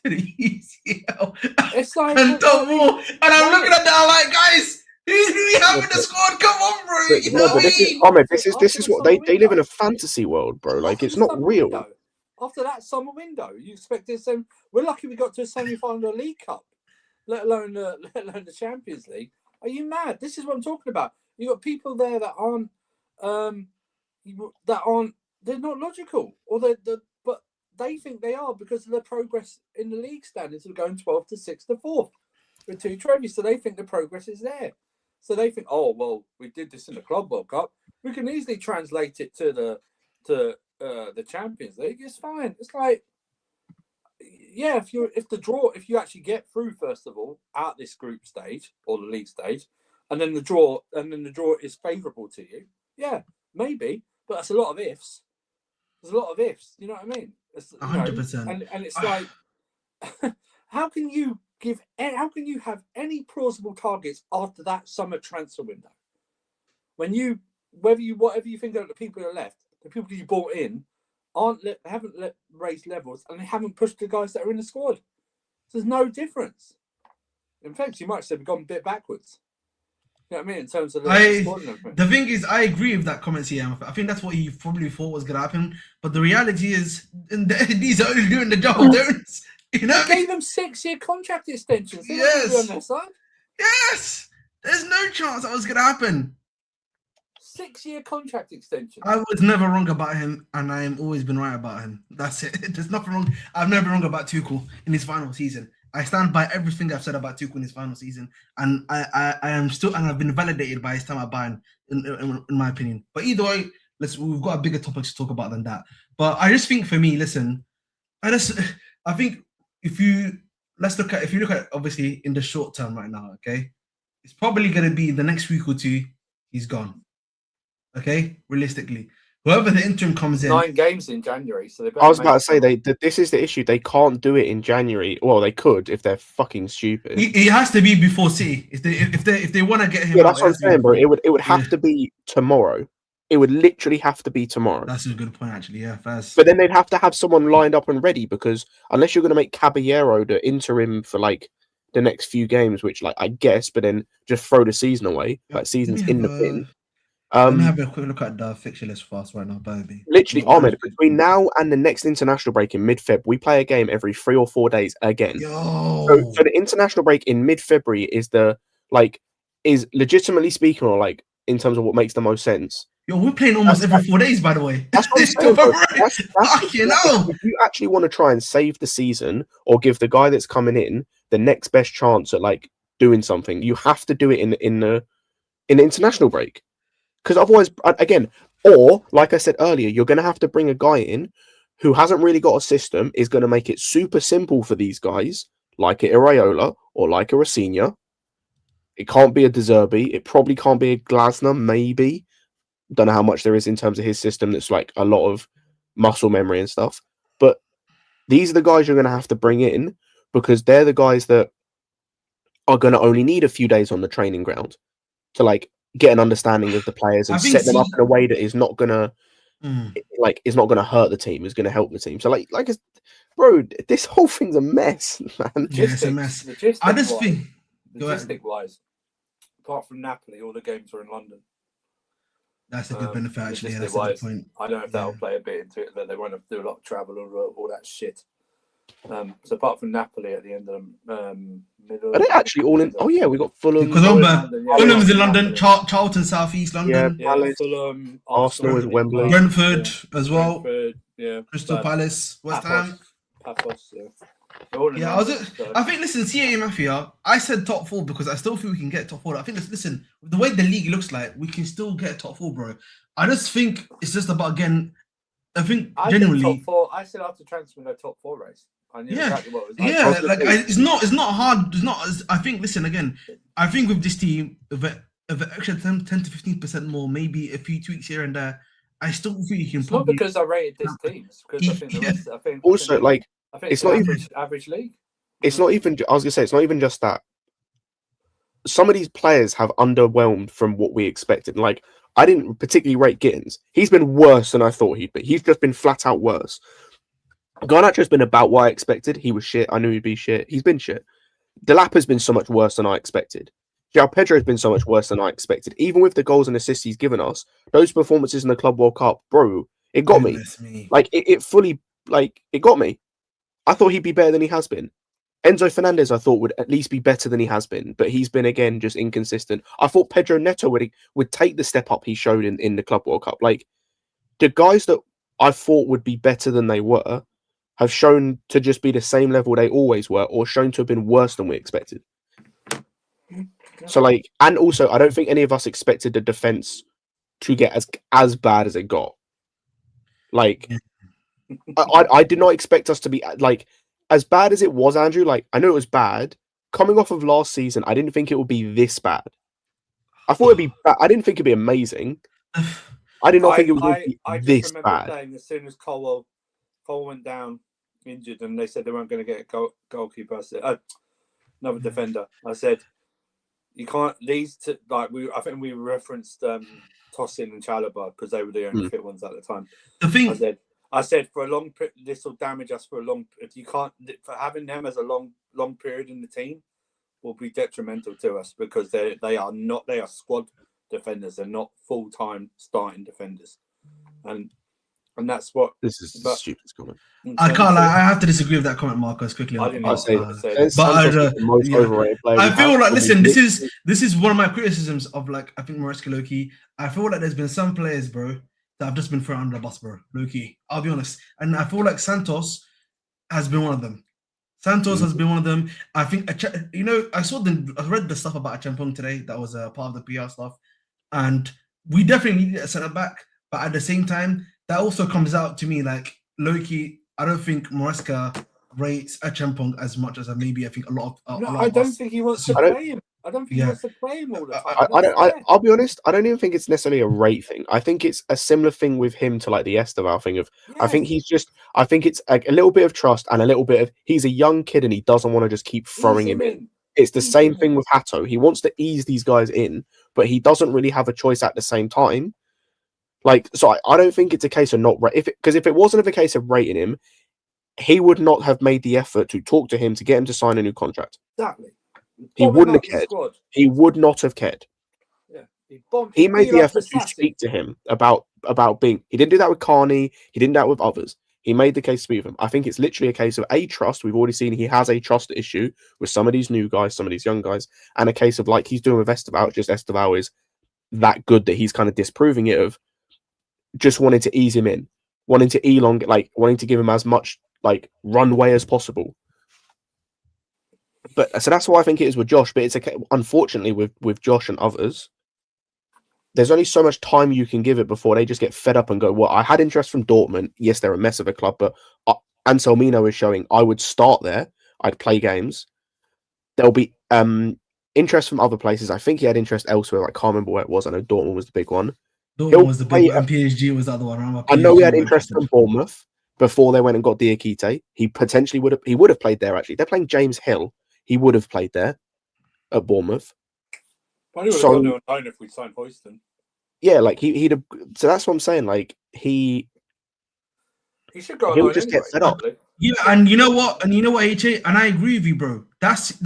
S1: to the ECL.
S3: It's like
S1: and more. And I'm looking at that, I'm like, guys. Who we have in the squad? Come on, bro.
S2: But, no, but this is Ahmed. This is what they live in a fantasy world, bro. Like it's not real.
S3: Window, after that summer window, you expect this. We're lucky we got to a semi-final of the League Cup, let alone the Champions League. Are you mad? This is what I'm talking about. You got people there that aren't they're not logical, or but they think they are because of their progress in the league standings of going 12th to 6th to 4th with 2 trophies. So they think the progress is there. So they think, oh well, we did this in the Club World Cup. We can easily translate it to the Champions League. It's fine. It's like, yeah, if you actually get through first of all at this group stage or the league stage, and then the draw is favourable to you, yeah, maybe. But that's a lot of ifs. There's a lot of ifs. You know what I mean?
S1: 100%.
S3: And it's like, how can you have any plausible targets after that summer transfer window? When whatever you think of the people who are left, the people you brought in haven't raised levels, and they haven't pushed the guys that are in the squad. So there's no difference. In fact, you might say we've gone a bit backwards. You know what I mean? In terms of the squad and everything.
S1: The thing is, I agree with that comment here. I think that's what he probably thought was going to happen. But the reality is, these are only doing the job. You know,
S3: they gave them 6-year contract extensions.
S1: Yes.
S3: On their side.
S1: Yes. There's no chance that was going to happen.
S3: 6-year contract extension.
S1: I was never wrong about him, and I've always been right about him. That's it. There's nothing wrong. I'm never wrong about Tuchel in his final season. I stand by everything I've said about Tuchel in his final season, and I am still, and I've been validated by his time at Bayern, in my opinion. But either way, we've got a bigger topic to talk about than that. But I just think for me, listen, I think if you look at obviously in the short term right now, okay, it's probably going to be the next week or two, he's gone. Okay, realistically, whoever the interim comes in,
S3: 9 games in January. So
S2: I was about to say this is the issue. They can't do it in January. Well, they could if they're fucking stupid.
S1: It has to be before City. If they want to get him,
S2: yeah, that's what I'm saying, bro. It would have to be tomorrow. It would literally have to be tomorrow.
S1: That's a good point, actually. Yeah, first.
S2: But then they'd have to have someone lined up and ready, because unless you're going to make Caballero the interim for like the next few games, which like I guess, but then just throw the season away. Like season's in the bin.
S1: Let me have a quick look at the fixture list fast right now, baby.
S2: Literally, Ahmed, between now and the next international break in mid-Feb, we play a game every 3 or 4 days again. So the international break in mid-February is legitimately speaking, or like in terms of what makes the most sense.
S1: Yo, we're playing almost every 4 days, by the way.
S2: That's what I'm saying, bro. If you actually want to try and save the season or give the guy that's coming in the next best chance at like doing something, you have to do it in the international break. Because otherwise, again, or like I said earlier, you're going to have to bring a guy in who hasn't really got a system, is going to make it super simple for these guys, like a Iraola or like a Rafinha. It can't be a De Zerbi. It probably can't be a Glasner, maybe. Don't know how much there is in terms of his system that's like a lot of muscle memory and stuff. But these are the guys you're going to have to bring in, because they're the guys that are going to only need a few days on the training ground to like get an understanding of the players and set them up in a way that is not gonna is not gonna hurt the team, is gonna help the team. So bro, this whole thing's a mess, man.
S1: Yeah, it's a mess. I just think
S3: logistic-wise, apart from Napoli, all the games are in London.
S1: That's a good benefit, actually. That's a good point.
S3: I don't know if that'll play a bit into it, that they won't have to do a lot of travel or all that shit. So apart from Napoli at the end of the middle,
S2: Are they actually all in? Oh yeah, we got Fulham.
S1: Because remember,
S3: yeah,
S1: Fulham's in
S3: Napoli.
S1: London, Charlton, South East London,
S2: Yeah, Palace.
S3: Fulham,
S2: Arsenal is Wembley.
S1: Brentford as well,
S3: Brentford,
S1: Crystal Palace, West Ham.
S3: Paphos, yeah.
S1: Yeah, I think. Listen, CA Mafia. I said top 4 because I still feel we can get top 4. I think. Listen, the way the league looks like, we can still get top 4, bro. I just think it's just about again. I think genuinely.
S3: Top 4. I said after transfer no top 4 race. I knew exactly what it was.
S1: Yeah, it's not hard. It's not. I think. Listen again. I think with this team, if an extra 10 to 15% more, maybe a few tweaks here and there, I still think you can.
S3: It's not because I rated this team. It's because I think the rest. I think
S2: also
S3: I think it's not even average league.
S2: It's not even. I was gonna say it's not even just that. Some of these players have underwhelmed from what we expected. Like I didn't particularly rate Gittins. He's been worse than I thought he'd be. He's just been flat out worse. Garnacho's been about what I expected. He was shit. I knew he'd be shit. He's been shit. Delap has been so much worse than I expected. João Pedro has been so much worse than I expected. Even with the goals and assists he's given us, those performances in the Club World Cup, bro, it got me. Like it fully, like it got me. I thought he'd be better than he has been. Enzo Fernandez, I thought would at least be better than he has been, but he's been again just inconsistent. I thought Pedro Neto would take the step up he showed in the Club World Cup. Like the guys that I thought would be better than they were have shown to just be the same level they always were, or shown to have been worse than we expected. So, like, and also, I don't think any of us expected the defense to get as bad as it got. Like, I did not expect us to be like as bad as it was, Andrew. Like, I know it was bad. Coming off of last season, I didn't think it would be this bad. I thought it'd be. I didn't think it'd be amazing. I did not think it was going to be this bad.
S3: Saying as soon as Cole went down injured, and they said they weren't going to get a goalkeeper. I said, another defender. I said, you can't. These two, like I think we referenced Tosin and Chalobah because they were the only fit ones at the time.
S1: The thing
S3: I said for a long, this will damage us for a long. If you can't, for having them as a long period in the team, will be detrimental to us because they are squad defenders. They're not full-time starting defenders, and that's what.
S2: This is the stupidest comment.
S1: I can't. I have to disagree with that comment, Marcus. Quickly,
S3: I didn't
S2: most overrated player.
S1: I feel like listen. This is one of my criticisms of like I think Maresca low-key. I feel like there's been some players, bro, that have just been thrown under the bus, bro. Low-key. I'll be honest, and I feel like Santos has been one of them. Has been one of them. I think I read the stuff about Achampong today. That was a part of the PR stuff, and we definitely needed a centre back. But at the same time, that also comes out to me like low-key. I don't think Maresca rates Achampong as much as maybe I think a lot of.
S3: I don't think he wants to play him. I don't think he wants to play him all the time.
S2: I'll be honest. I don't even think it's necessarily a rate thing. I think it's a similar thing with him to like the Esteval thing of. Yeah. I think it's a little bit of trust and a little bit of he's a young kid and he doesn't want to just keep throwing him in. It's the same thing with Hato. He wants to ease these guys in, but he doesn't really have a choice at the same time. Like, so I don't think it's a case of not because if it wasn't a case of rating him, he would not have made the effort to talk to him to get him to sign a new contract.
S3: Exactly.
S2: He wouldn't have cared. He would not have cared.
S3: Yeah.
S2: He made the effort to speak to him about being. He didn't do that with Carney. He didn't do that with others. He made the case to speak with him. I think it's literally a case of trust. We've already seen he has a trust issue with some of these new guys, some of these young guys, and a case of like he's doing with Esteval. Just Esteval is that good that he's kind of disproving it of. Just wanting to ease him in, wanting to wanting to give him as much like runway as possible. But so that's why I think it is with Josh. But it's unfortunately with Josh and others, there's only so much time you can give it before they just get fed up and go, well, I had interest from Dortmund. Yes, they're a mess of a club, but Anselmino is showing I would start there. I'd play games. There'll be interest from other places. I think he had interest elsewhere. Like, I can't remember where it was. I know Dortmund was the big one.
S1: Dortmund was the big one, and PSG was the other one.
S2: I know he had interest from Bournemouth before they went and got Diakite. He potentially would have played there, actually. They're playing James Hill. He would have played there at Bournemouth.
S3: Well, he would have gone on if we signed Hoyston.
S2: Yeah, like he'd have. So that's what I'm saying. Like he
S3: should go.
S2: He would just get fed up.
S1: Yeah, and you know what? HA, and I agree with you, bro. That's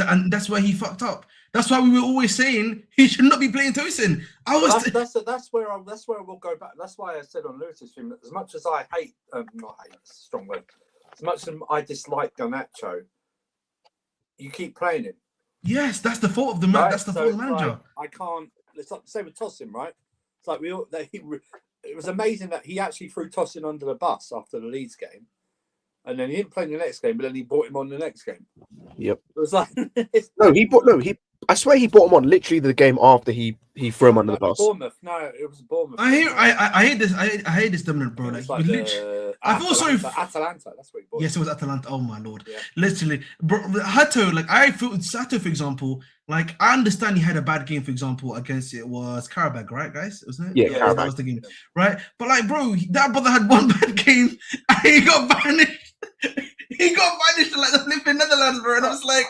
S1: where he fucked up. That's why we were always saying he should not be playing Tosin.
S3: That's where we'll go back. That's why I said on Lewis's stream, as much as I hate, not hate, that's a strong word. as much as I dislike Garnacho, you keep playing him.
S1: Yes, that's the fault of the man.
S3: Right?
S1: That's the
S3: So
S1: fault of the
S3: it's
S1: manager.
S3: like, I can't. It's like the same with Tosin, right? It's like it was amazing that he actually threw Tosin under the bus after the Leeds game, and then he didn't play in the next game, but then he brought him on the next game.
S2: Yep.
S3: It was like
S2: I swear he brought him on literally the game after he threw him under the bus.
S3: Bournemouth. No, it was Bournemouth.
S1: I hate this. I hate this dominant, bro. Like,
S3: like
S1: literally, I feel sorry.
S3: Atalanta. That's what he bought.
S1: Yes, it was Atalanta. Oh my lord!
S3: Yeah.
S1: Literally, bro. Hato, like I feel Sato, for example. Like I understand he had a bad game, for example, against it was Karabakh, right, guys? Wasn't it?
S2: Yeah,
S1: That was the game, right? But like, bro, that brother had one bad game and he got banished. He got banished to like the flipping Netherlands, bro. And I was like,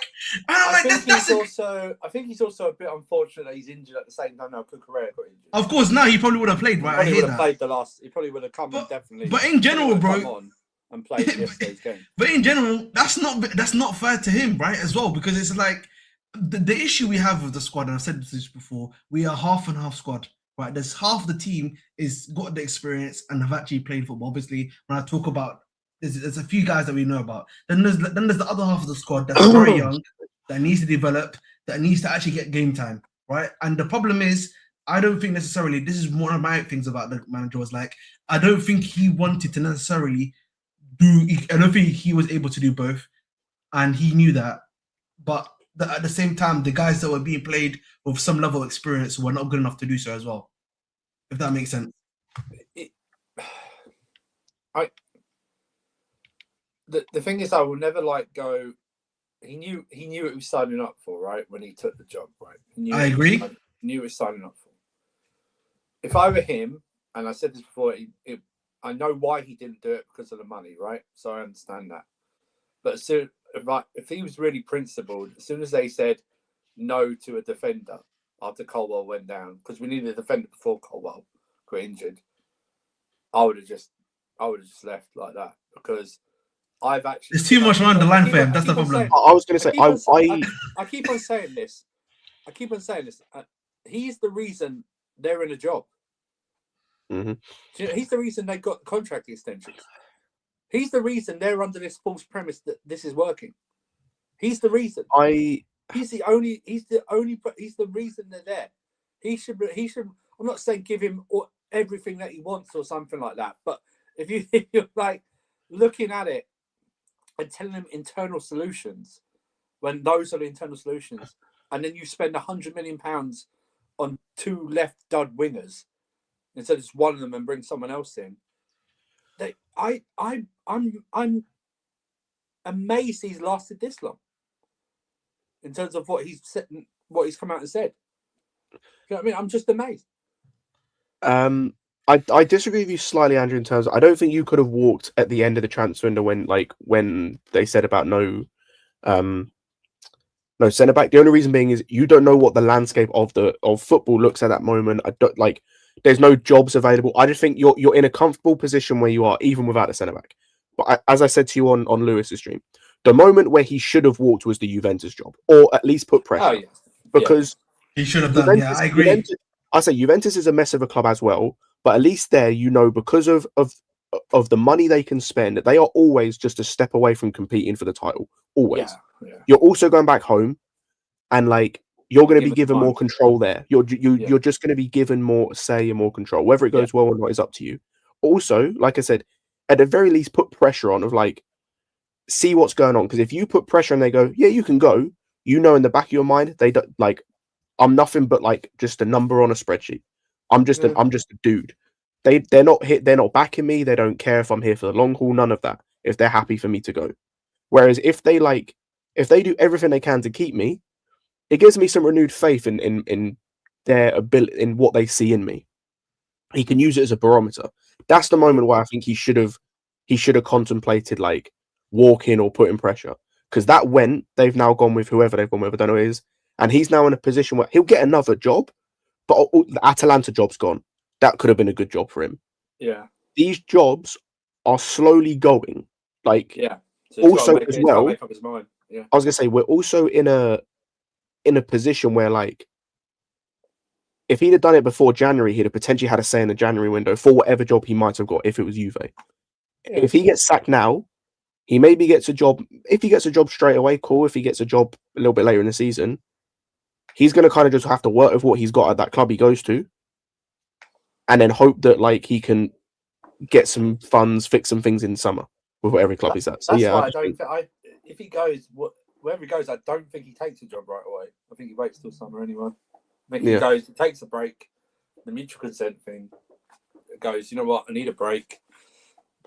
S3: I think he's also a bit unfortunate that he's injured at the same time now. Cucurella got injured.
S1: Of course, now he probably would have played, right?
S3: He probably would have come in definitely.
S1: But in general, bro,
S3: on and played yesterday's game.
S1: But in general, that's not fair to him, right? As well, because it's like the issue we have with the squad, and I've said this before, we are half and half squad, right? There's half the team is got the experience and have actually played football. Obviously, when I talk about there's a few guys that we know about. Then there's the other half of the squad that's very young, that needs to develop, that needs to actually get game time, right? And the problem is, I don't think necessarily, this is one of my things about the manager, was like, I don't think he wanted to necessarily I don't think he was able to do both, and he knew that. But at the same time, the guys that were being played with some level of experience were not good enough to do so as well. If that makes sense.
S3: The thing is, I will never go. He knew what he was signing up for, right? When he took the job, right?
S1: I agree.
S3: He knew what he was signing up for. If I were him, and I said this before, I know why he didn't do it, because of the money, right? So I understand that. But if he was really principled, as soon as they said no to a defender after Colwell went down, because we needed a defender before Colwell got injured, I would have just left like that, because I've actually.
S1: There's too much around the line for him. That's the problem.
S2: I was going to say,
S3: I keep on saying this. He's the reason they're in a job.
S2: Mm-hmm.
S3: He's the reason they got contract extensions. He's the reason they're under this false premise that this is working. He's the reason. He's the reason they're there. He should. I'm not saying give him everything that he wants or something like that. But if you're like looking at it and telling them internal solutions, when those are the internal solutions, and then you spend £100 million on 2 left dud wingers instead of just one of them and bring someone else in. I'm amazed he's lasted this long in terms of what he's said, what he's come out and said. You know what I mean? I'm just amazed.
S2: I disagree with you slightly, Andrew, in terms of, I don't think you could have walked at the end of the transfer window when they said about no centre back. The only reason being is you don't know what the landscape of football looks at that moment. I don't like. There's no jobs available. I just think you're in a comfortable position where you are, even without a centre back. But as I said to you on Lewis's stream, the moment where he should have walked was the Juventus job, or at least put pressure.
S3: Oh, yeah.
S2: Because
S1: he should have done. Yeah, I agree.
S2: I say Juventus is a mess of a club as well, but at least there, because of the money they can spend, they are always just a step away from competing for the title. Always.
S3: Yeah.
S2: You're also going back home, and you're going to be given more control there. You're just going to be given more say and more control. Whether it goes well or not is up to you. Also, like I said, at the very least, put pressure on see what's going on. Because if you put pressure and they go, yeah, you can go, in the back of your mind, they don't I'm nothing but just a number on a spreadsheet. I'm just a dude. They're not backing me. They don't care if I'm here for the long haul. None of that. If they're happy for me to go. Whereas if they do everything they can to keep me, it gives me some renewed faith in their ability, in what they see in me. He can use it as a barometer. That's the moment where I think he should have contemplated walking or putting pressure, because they've now gone with whoever they've gone with. I don't know who it is, and he's now in a position where he'll get another job, but the Atalanta job's gone. That could have been a good job for him.
S3: Yeah,
S2: these jobs are slowly going.
S3: So
S2: also as well,
S3: make up his mind. Yeah,
S2: I was gonna say we're also in a position where if he'd have done it before January, he'd have potentially had a say in the January window for whatever job he might have got if it was Juve. Yeah. If he gets sacked now, He maybe gets a job. If he gets a job straight away, cool. If he gets a job a little bit later in the season, he's going to kind of just have to work with what he's got at that club he goes to, and then hope that like he can get some funds, fix some things in summer with whatever club he's at. So
S3: That's
S2: yeah,
S3: why I don't think if he goes wherever he goes, I don't think he takes a job right away. I think he waits till summer anyway. I think he goes, he takes a break, the mutual consent thing, goes, you know what, I need a break,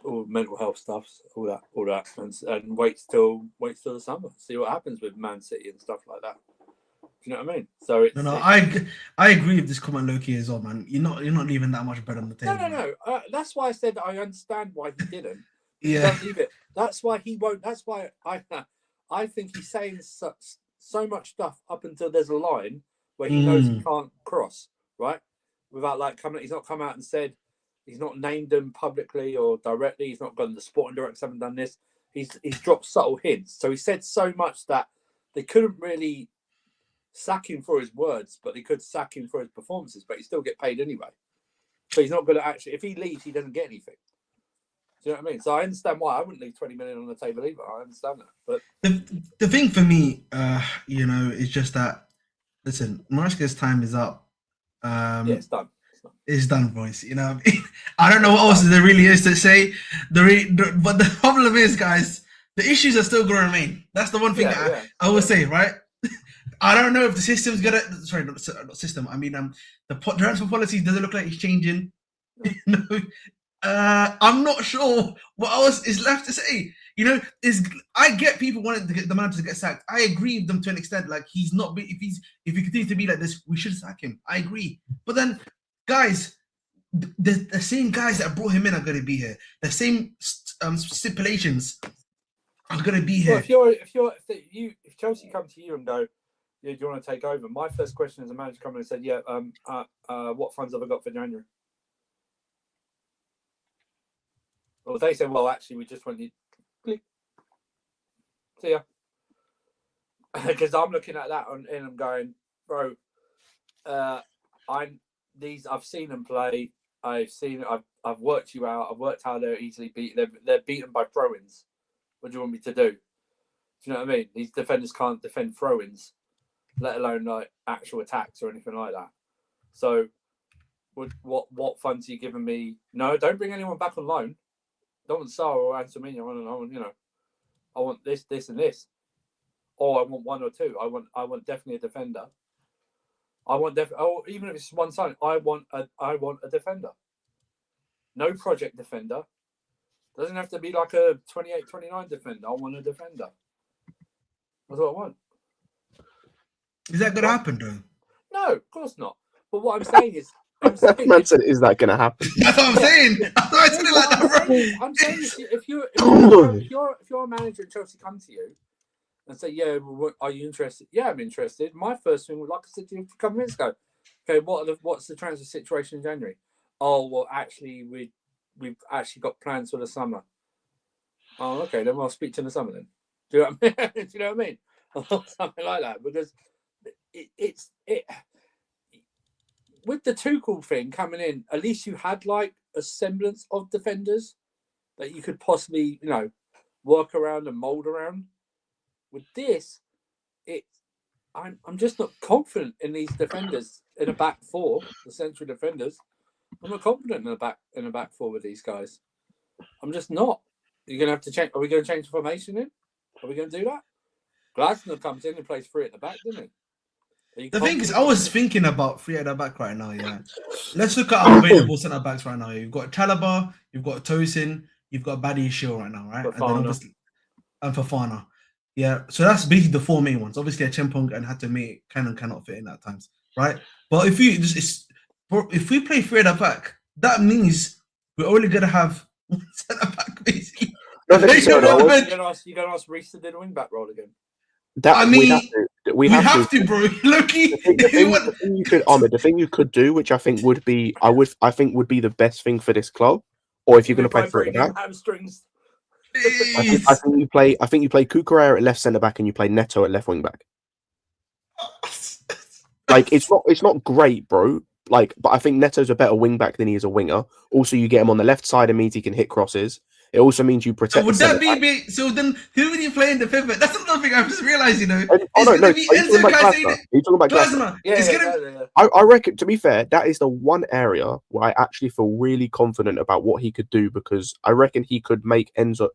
S3: all mental health stuff, all that, and waits till the summer, see what happens with Man City and stuff like that. Do you know what I mean? So it's
S1: I agree with this comment, Loki, as well, man. You're not leaving that much bread on the table.
S3: No. That's why I said I understand why he didn't.
S1: Yeah.
S3: Don't leave it. That's why he won't. That's why I think he's saying so much stuff up until there's a line where he knows he can't cross, right? Without like he's not come out and said, he's not named them publicly or directly. He's not gone, the sporting directors haven't done this. He's dropped subtle hints. So he said so much that they couldn't really sack him for his words, but they could sack him for his performances, but he still get paid anyway. So he's not going to actually, if he leaves, he doesn't get anything. Do you know what I mean? So I understand why I wouldn't leave 20 million on the table either. I understand that. But
S1: the thing for me, is just that, listen, Maresca's time is up.
S3: it's done.
S1: It's done, boys. You know, I don't know what else there really is to say. But the problem is, guys, the issues are still going to remain. That's the one thing I will say, right? I don't know if the system's gonna. Sorry, not system. I mean, the transfer policy doesn't look like it's changing. I'm not sure what else is left to say. You know, I get people wanting to get the manager to get sacked. I agree with them to an extent. Like he's not. If he continues to be like this, we should sack him. I agree. But then, guys, the same guys that brought him in are going to be here. The same stipulations are going to be here.
S3: Well, if Chelsea come to you and go, yeah, do you want to take over? My first question as a manager come in and said, yeah, what funds have I got for January? Well, they said, well, actually, we just want you. Click. See ya. Because I'm looking at that and I'm going, bro. I've seen them play. I've worked you out. I've worked how they're easily beaten. They're beaten by throw-ins. What do you want me to do? Do you know what I mean? These defenders can't defend throw-ins, let alone like actual attacks or anything like that. So, what funds are you giving me? No, don't bring anyone back on loan. Don't want Sarr or Antonio. I want this, and this. Or I want one or two. I want definitely a defender. Even if it's one sign, I want a defender. No project defender. Doesn't have to be like a 28, 29 defender. I want a defender. That's what I want.
S1: Is that going to happen, though?
S3: No, of course not. But what I'm saying is,
S2: Man said, "Is that going to happen?"
S1: That's what I'm saying. I said it like that, bro.
S3: I'm saying if you're a manager and Chelsea come to you and say, "Yeah, well, are you interested?" Yeah, I'm interested. My first thing, like I said to you a couple minutes ago, okay, what's the transfer situation in January? Oh, well, actually, we've actually got plans for the summer. Oh, okay, then I'll speak to you in the summer then. Do you know what I mean? Do you know what I mean? Or something like that, because it's with the Tuchel thing coming in, at least you had like a semblance of defenders that you could possibly, work around and mold around. With this, I'm just not confident in these defenders in a back four, the central defenders. I'm not confident in a back four with these guys. I'm just not. You're gonna have to change. Are we going to change the formation in? Are we going to do that? Glasner comes in and plays three at the back, didn't he?
S1: The thing is, I was thinking about three at the back right now. Yeah, let's look at our available centre backs right now. You've got Chalobah, you've got Tosin, you've got Badi Shield right now, right? And Fofana. Yeah, so that's basically the four main ones. Obviously, Chempong and Hatame cannot fit in at times, right? But if we play three at the back, that means we're only gonna have one centre back basically.
S3: You're going to ask Reece to do the wing back role again.
S2: We have to,
S1: bro. Loki.
S2: The thing you could do, which I think would be the best thing for this club, or if you're going to play three at the back,
S3: hamstrings.
S2: I think you play Cucurella at left centre back and you play Neto at left wing back. Like it's not great, bro. Like, but I think Neto's a better wing back than he is a winger. Also, you get him on the left side, and means he can hit crosses. It also means you
S1: So
S2: protect.
S1: would
S2: the
S1: that
S2: centre
S1: be? So then, who would you play in the pivot? That's another thing I've just realised. You know,
S2: back.
S1: it's
S2: Oh no,
S1: gonna
S2: no.
S1: be
S2: Are you talking
S1: Enzo
S2: about Glasner?
S1: Caicedo.
S2: Are you talking about Glasner?
S1: Glasner.
S3: Yeah,
S1: It's
S3: yeah,
S1: gonna.
S2: I reckon, to be fair, that is the one area where I actually feel really confident about what he could do, because I reckon he could make Enzo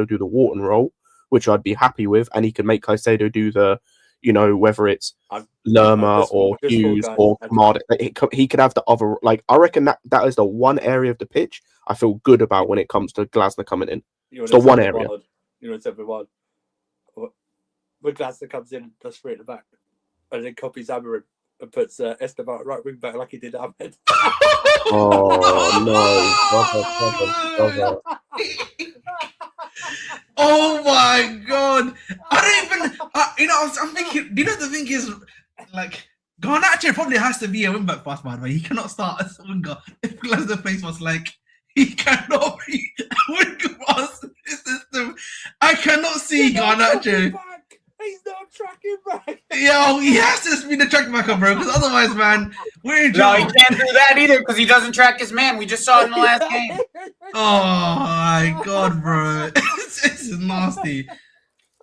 S2: do the Wharton role, which I'd be happy with, and he could make Caicedo do the, whether it's Lerma or Hughes or Kamada. He could have the other. Like, I reckon that is the one area of the pitch I feel good about when it comes to Glasner coming in. It's the one area.
S3: You know, it's everyone. When Glasner comes in, does three at the back, and then copies Amarin and puts Esteban right wing back like he did Ahmed.
S2: Oh no!
S1: Oh my god! I don't even. I'm thinking. You know, the thing is, like, Garnacho probably has to be a wing back pass, by the way. He cannot start as a winger. If Glasner plays was like, he cannot be a winger pass in this system. I cannot see Garnacho.
S3: He's not tracking back.
S1: Yo, he has to be the track back up, bro. Because otherwise, man, we're in
S4: No,
S1: trouble.
S4: he can't do that either because he doesn't track his man. We just saw it in the last game.
S1: Oh my god, bro. This is nasty.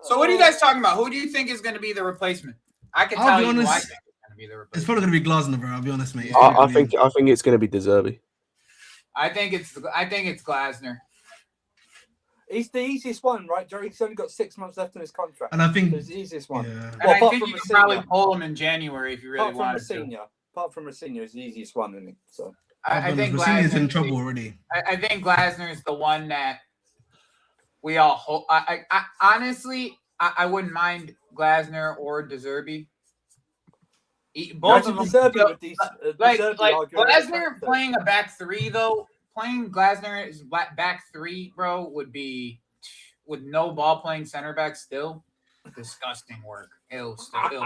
S4: So what are you guys talking about? Who do you think is going to be the replacement? I can
S1: I'll
S4: tell
S1: be
S4: you who I
S1: honest,
S4: think is going to be the
S1: It's
S4: replacement.
S1: probably gonna be Glasner, bro. I'll be honest, mate.
S2: I think it's going to be De Zerbi.
S4: I think it's Glasner.
S3: He's the easiest one, right, Jerry? He's only got 6 months left in his contract.
S1: And I think
S3: He's the easiest one.
S1: yeah.
S4: And
S3: Well,
S4: I
S3: apart
S4: think
S3: from
S4: you can probably
S3: Rosenior.
S4: pull him in January if you really wanted to.
S3: Apart from Rosenior, is the easiest one, isn't he? So
S4: I think
S1: Rosini's in
S4: Glasner's
S1: trouble
S4: the-
S1: already.
S4: I think Glasner is the one that we all hope. I honestly, I wouldn't mind Glasner or De Zerbi. Both of them. Like Glasner playing a back three though. Playing Glasner as back three, bro, would be with no ball playing center back still. Disgusting work. It'll disgusting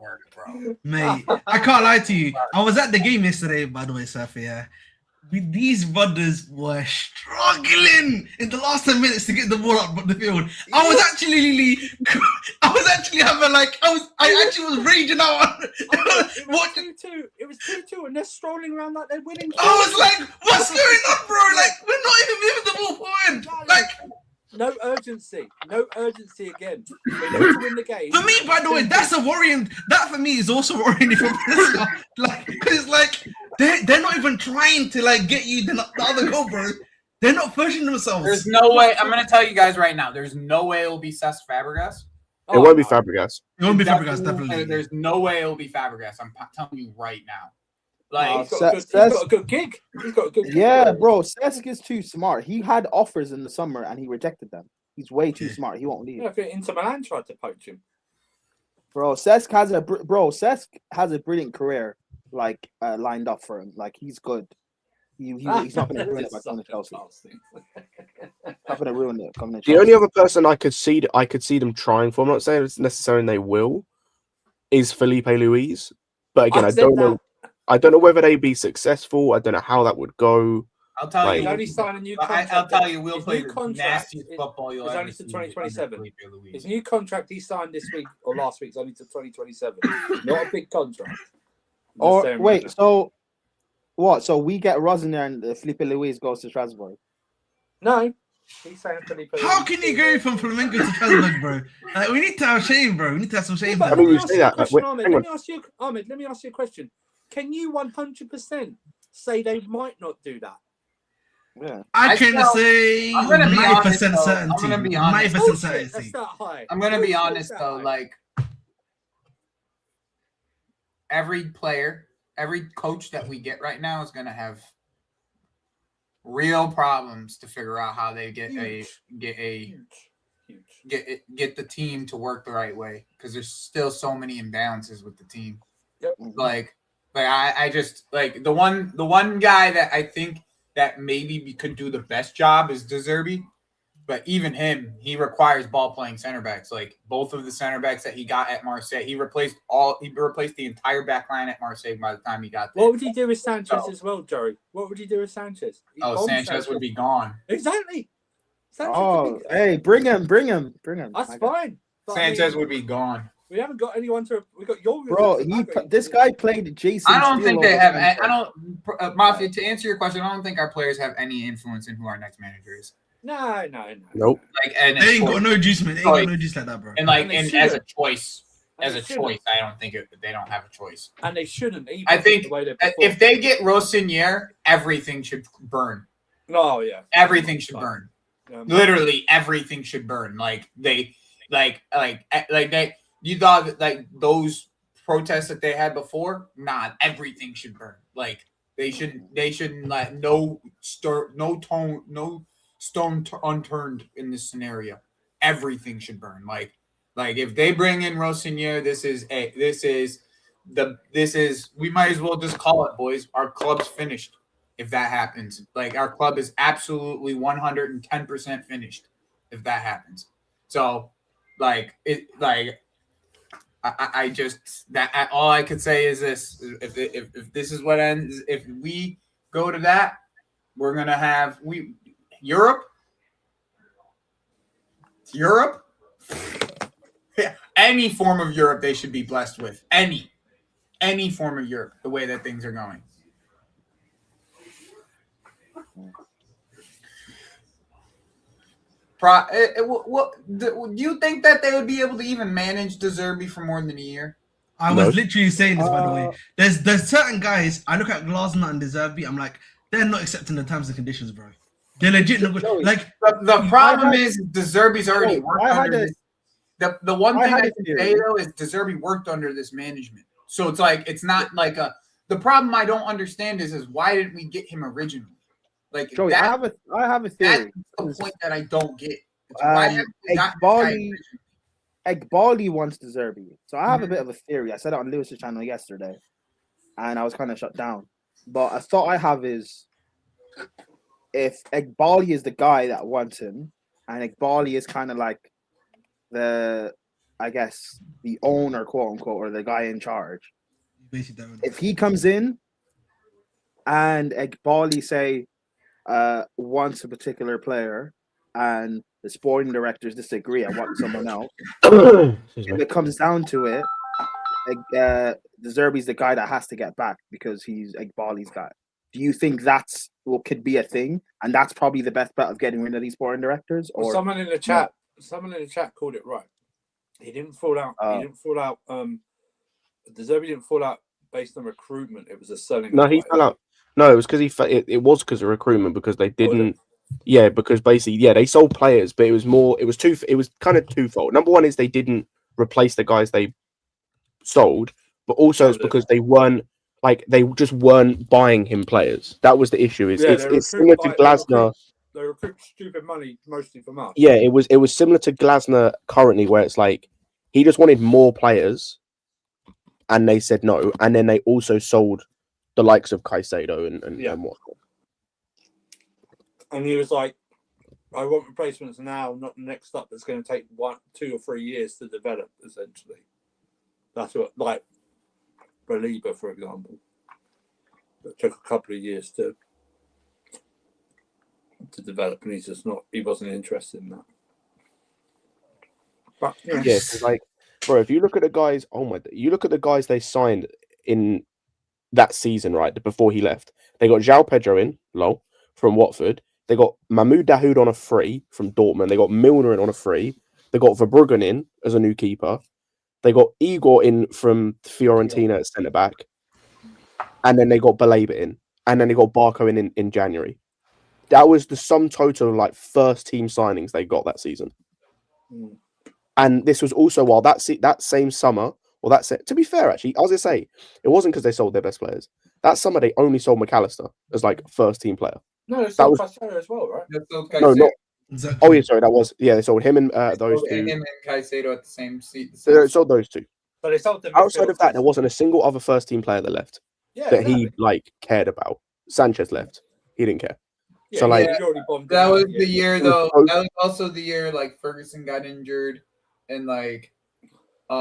S4: work, bro.
S1: Mate, I can't lie to you. I was at the game yesterday, by the way, Saf, yeah. These brothers were struggling in the last 10 minutes to get the ball up the field. I was actually having like I actually was raging out. What?
S3: It was 2-2, and they're strolling around like they're winning.
S1: I was like, what's going on, bro? Like, we're not even moving the ball forward. Like,
S3: no urgency again. They need to win the game.
S1: for me, by the way, that's a worrying. That for me is also worrying for Maresca. Like, because like they're not even trying to like get you the other goal, bro. They're not pushing themselves.
S4: There's no way. I'm gonna tell you guys right now. There's no way it'll be Cesc Fabregas.
S2: It won't be Fabregas.
S1: It won't be Fabregas, definitely.
S4: There's no way it'll be Fabregas. I'm telling you right now. Like
S3: He's got a good gig. He's got a good gig.
S5: Yeah, bro. Cesc is too smart. He had offers in the summer and he rejected them. He's way too smart. He won't leave.
S3: Yeah, I think Inter Milan tried to poach him.
S5: Bro, Cesc has a brilliant career like lined up for him. Like he's good. He's not going to ruin it by coming to Chelsea. Not going to ruin it coming to Chelsea.
S2: The only other person I could see them trying for, I'm not saying it's necessarily they will, is Felipe Luis. But again, I don't know. I don't know whether they'd be successful. I don't know how that would go.
S4: I'll tell
S2: Like-
S4: you.
S3: He'll only sign a new contract.
S4: I'll tell you, we'll
S3: His
S4: play
S3: new
S4: the
S3: contract
S4: nastiest
S3: is-
S4: football you'll
S3: is
S4: ever
S3: only to
S4: see
S3: 2027.
S4: under Felipe Luis.
S3: His new contract he signed this week or last week is only to 2027. Not a big contract.
S5: Or
S3: Just saying
S5: wait,
S3: right
S5: so what? So we get Rosenior and Felipe Luis goes to Strasbourg.
S3: now. No, he's saying Felipe.
S1: How can you go from Flamengo to Strasbourg, bro? Like, we need to have shame, bro. We need to have some shame.
S3: But
S2: I
S1: Bro.
S2: mean,
S3: let me
S2: you
S3: ask
S2: say
S3: you a
S2: that,
S3: question,
S2: wait,
S3: Ahmed.
S2: hang
S3: Let me ask you a question. Can you 100% say they might not do that?
S5: Yeah.
S1: I
S4: I
S1: can
S4: still-
S1: say
S4: I'm gonna be
S1: 90%
S4: honest, though.
S1: certainty.
S4: I'm gonna be honest.
S1: 90%
S3: Bullshit,
S1: certainty.
S3: that's that high.
S4: I'm gonna be
S3: Bullshit,
S4: honest
S3: that's
S4: though,
S3: that high.
S4: like every player, every coach that we get right now is gonna have real problems to figure out how they get
S3: Huge.
S4: get the team to work the right way because there's still so many imbalances with the team.
S3: Yep.
S4: Like I just like the one guy that I think that maybe could do the best job is De Zerbi. But even him, he requires ball playing center backs. Like both of the center backs that he got at Marseille, he replaced the entire back line at Marseille by the time he got there.
S3: What would he do with Sanchez as well, Joey? What would he do with Sanchez? He bombed
S4: Sanchez would be gone.
S3: Exactly. Sanchez
S5: Oh,
S3: would be,
S5: hey, bring him.
S3: that's fine. But I
S4: Sanchez
S3: mean,
S4: would be gone.
S3: we haven't got anyone to. We got your
S5: Bro, this guy played Jason.
S4: I don't
S5: Steele
S4: think they
S5: over
S4: have.
S5: him.
S4: I don't, Mafia. To answer your question, I don't think our players have any influence in who our next manager is.
S3: No.
S2: Nope.
S4: Like, and
S1: They ain't got no juice, man. They ain't got no juice like that, bro.
S4: and like,
S3: And they
S4: and as a
S3: shouldn't.
S4: choice,
S3: And they shouldn't.
S4: I don't think they don't have a choice.
S3: And they shouldn't either.
S4: I think
S3: the way they
S4: if they get Rossinier, everything should burn.
S3: Oh yeah,
S4: Everything should burn. Literally everything should burn. Like they, you thought like those protests that they had before. Nah, everything should burn. Like they shouldn't let no stone unturned in this scenario. Everything should burn. Like if they bring in Rossinier, we might as well just call it, boys. Our club's finished. If that happens, like our club is absolutely 110% finished. If that happens, so I just that all I could say is this: if this is what ends, if we go to that, we're gonna have Europe. Any form of Europe they should be blessed with. Any form of Europe, the way that things are going. Do you think that they would be able to even manage De Zerbi for more than a year?
S1: I was literally saying this, by the way. There's certain guys, I look at Glasner and De Zerbi, I'm like, they're not accepting the terms and conditions, bro. They're legit. Like
S4: the problem is De Zerbi's already worked under this. The one thing I can say though is De Zerbi worked under this management. So it's like it's not like the problem I don't understand is why didn't we get him originally? Like
S5: Joey, I have a theory.
S4: That's the point that I don't get.
S5: Egbali wants De Zerbi. So I have a bit of a theory. I said it on Lewis's channel yesterday, and I was kind of shut down. But a thought I have is, if Egbali is the guy that wants him, and Egbali is kind of like the owner, quote unquote, or the guy in charge. If he comes in and Egbali say wants a particular player and the sporting directors disagree and want someone else, if it comes down to it, De Zerbi's the guy that has to get back because he's Egbali's guy. Do you think that's what could be a thing, and that's probably the best bet of getting rid of these sporting directors? Or
S3: someone in the chat called it right. He didn't fall out. He didn't fall out. De Zerbi didn't fall out based on recruitment. It was a selling.
S2: No, he fell out. No, it was because it was because of recruitment, because they didn't. Yeah, because basically, they sold players, but it was kind of twofold. Number one is they didn't replace the guys they sold, but also it's because they just weren't buying him players. That was the issue. It's similar to Glasner.
S3: They recruit stupid money mostly from us.
S2: Yeah, it was similar to Glasner currently, where it's like he just wanted more players, and they said no, and then they also sold the likes of Caicedo and whatnot.
S3: And he was like, I want replacements now, not the next up. That's going to take 1, 2, or 3 years to develop, essentially. That's what, like, Belieber, for example. It took a couple of years to develop, and he wasn't interested in that. But
S2: bro, if you look at the guys, you look at the guys they signed in that season, right, before he left. They got João Pedro in, from Watford. They got Mahmoud Dahoud on a free from Dortmund. They got Milner in on a free. They got Verbruggen in as a new keeper. They got Igor in from Fiorentina at centre back. And then they got Belieber in. And then they got Barco in January. That was the sum total of like first team signings they got that season.
S3: Mm.
S2: And this was also while that same summer, to be fair, actually, I was going to say, it wasn't because they sold their best players. That summer, they only sold McAllister as like first team player.
S3: No, they sold Caicedo as well, right?
S2: No, not. Exactly. Oh, yeah, sorry, that was. Yeah, they sold him and those two.
S4: Him and Caicedo at the same seat.
S2: They sold those two.
S3: But they sold them.
S2: Outside of that, there wasn't a single other first team player that left he cared about. Sanchez left. He didn't care.
S3: Yeah,
S2: so like
S4: that was the year though. That was also the year like Ferguson got injured and like
S3: they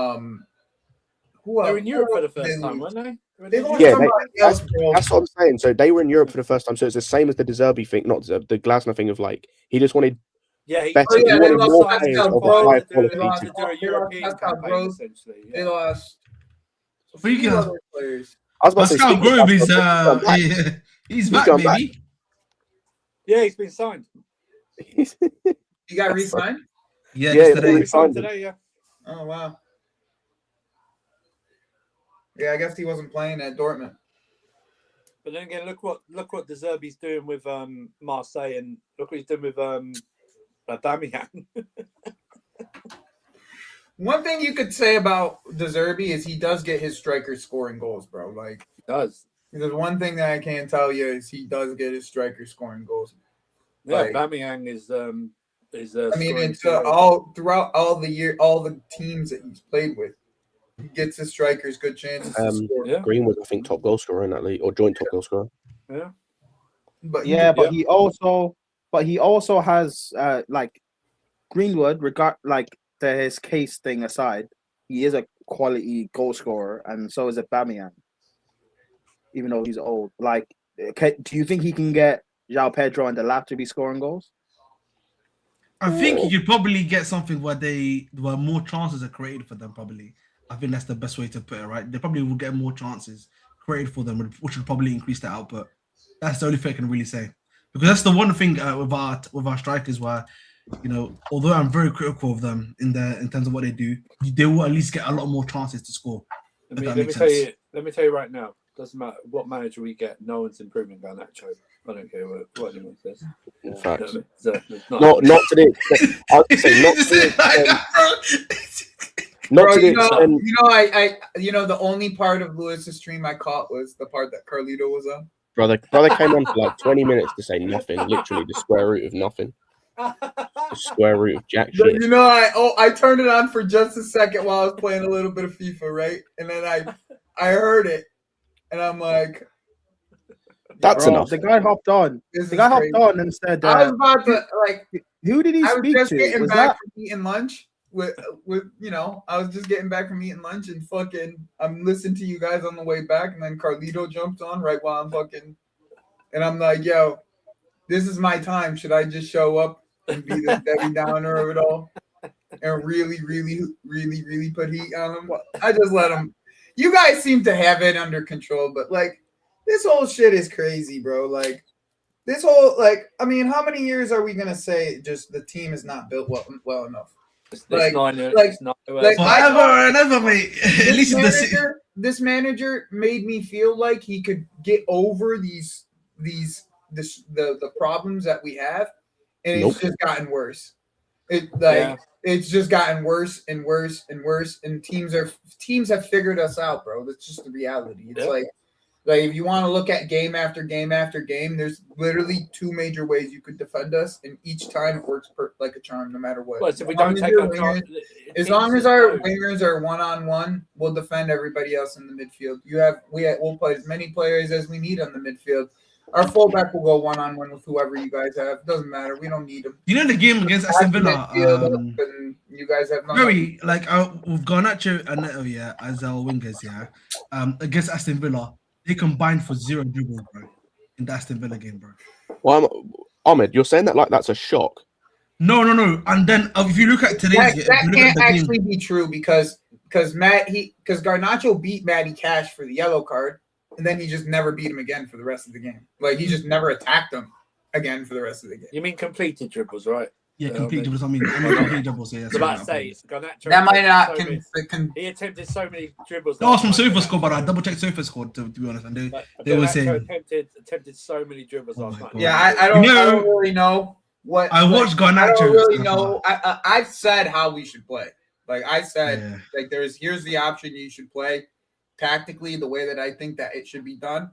S3: were in Europe for the first time, weren't they?
S2: That's what I'm saying. So they were in Europe for the first time. So it's the same as the De Zerbi thing, not the Glasner thing of like he just wanted better. He wanted more players of a high quality
S3: to do a European campaign, essentially.
S4: They lost
S3: other
S4: players.
S2: I was about to
S1: Pascal Groove he's back, baby.
S3: Yeah, he's been signed.
S4: He got re-signed?
S1: Yeah,
S2: Yeah,
S1: yesterday.
S2: they signed him.
S3: Today, yeah.
S4: Oh, wow. Yeah, I guess he wasn't playing at Dortmund.
S3: But then again, look what De Zerbi's doing with Marseille, and look what he's doing with Aubameyang.
S4: One thing you could say about De Zerbi is he does get his strikers scoring goals, bro. Like,
S3: He does.
S4: there's one thing that I can tell you is he does get his strikers scoring goals.
S3: Yeah,
S4: Like,
S3: Aubameyang is.
S4: I mean,
S3: scoring
S4: it's
S3: zero.
S4: all throughout all the year, all the teams that he's played with, he gets his strikers good chances to score.
S3: Yeah.
S2: Green was, I think, top goal scorer in that league, or joint top goal scorer.
S3: Yeah.
S4: But
S5: Yeah, but he also has like Greenwood, his case thing aside, he is a quality goal scorer, and so is Aubameyang. Even though he's old, like, do you think he can get João Pedro and the lap to be scoring goals?
S1: I think you could probably get something where more chances are created for them. Probably, I think that's the best way to put it. Right? They probably will get more chances created for them, which would probably increase their output. That's the only thing I can really say, because that's the one thing with our strikers where, although I'm very critical of them in terms of what they do, they will at least get a lot more chances to score.
S3: Let me tell you right now. Doesn't matter what manager we get, no one's improving Garnacho. I don't care what anyone says.
S2: In fact,
S3: Not
S2: not to the extent. I'd say not to the extent. Not to the extent.
S4: The only part of Lewis's stream I caught was the part that Carlito was on.
S2: Brother came on for like 20 minutes to say nothing, literally the square root of nothing. The square root of jack shit.
S4: I turned it on for just a second while I was playing a little bit of FIFA, right? And then I heard it, and I'm like,
S2: that's enough.
S5: The guy hopped on. Hopped on and said,
S4: I was about to
S5: who did he
S4: I was
S5: speak
S4: just
S5: to?
S4: getting
S5: Was
S4: back
S5: that
S4: from eating lunch I was just getting back from eating lunch and I'm listening to you guys on the way back, and then Carlito jumped on right while and I'm like, yo, this is my time. Should I just show up and be the Debbie Downer of it all and really, really, really, really put heat on him? I just let him. You guys seem to have it under control, but this whole shit is crazy, bro. This whole how many years are we gonna say just the team is not built well enough?
S1: Forever and ever, mate. At least
S4: this manager made me feel like he could get over the problems that we have, and it's just gotten worse. It's just gotten worse and worse and worse, and teams have figured us out, bro. That's just the reality. It's like if you want to look at game after game after game, there's literally two major ways you could defend us, and each time it works like a charm, no matter what.
S3: As long
S4: as our wingers are 1-on-1, we'll defend everybody else in the midfield. We'll play as many players as we need on the midfield. Our fullback will go 1-on-1 with whoever you guys have. Doesn't matter. We don't need them.
S1: The game against Aston Villa,
S4: you guys have
S1: we've Garnacho and Neto, as our wingers, against Aston Villa. They combined for 0 dribbles, bro, in the Aston Villa game, bro.
S2: Well, Ahmed, you're saying that like that's a shock.
S1: No. And then if you look at today's game,
S4: that can't actually be true because Garnacho beat Matty Cash for the yellow card, and then he just never beat him again for the rest of the game. He just never attacked him again for the rest of the game.
S3: You mean completed dribbles, right?
S1: Yeah, complete dribbles. I mean complete dribbles. Yeah,
S3: I was about to say, Garnacho.
S4: That might not.
S3: He attempted so many dribbles.
S1: That was from SofaScore, but I double checked SofaScore to be honest, and they were saying
S3: attempted so many dribbles last night.
S4: Yeah, I don't really know what.
S1: I watched Garnacho.
S4: I don't really know. I've said how we should play. I said, here's the option you should play tactically the way that I think that it should be done,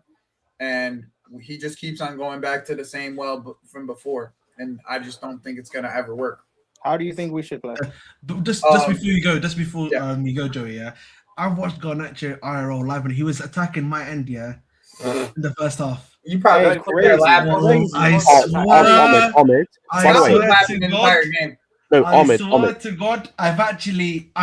S4: and he just keeps on going back to the same from before. And I just don't think it's gonna ever work.
S5: How do you think we should play?
S1: Just before you go, you go, Joey. Yeah, I watched Garnacho IRL live, and he was attacking my end. Yeah, in the first half.
S4: You probably put their lap on.
S1: I swear.
S2: Ahmed. By the way,
S1: I swear to God, I've actually. Go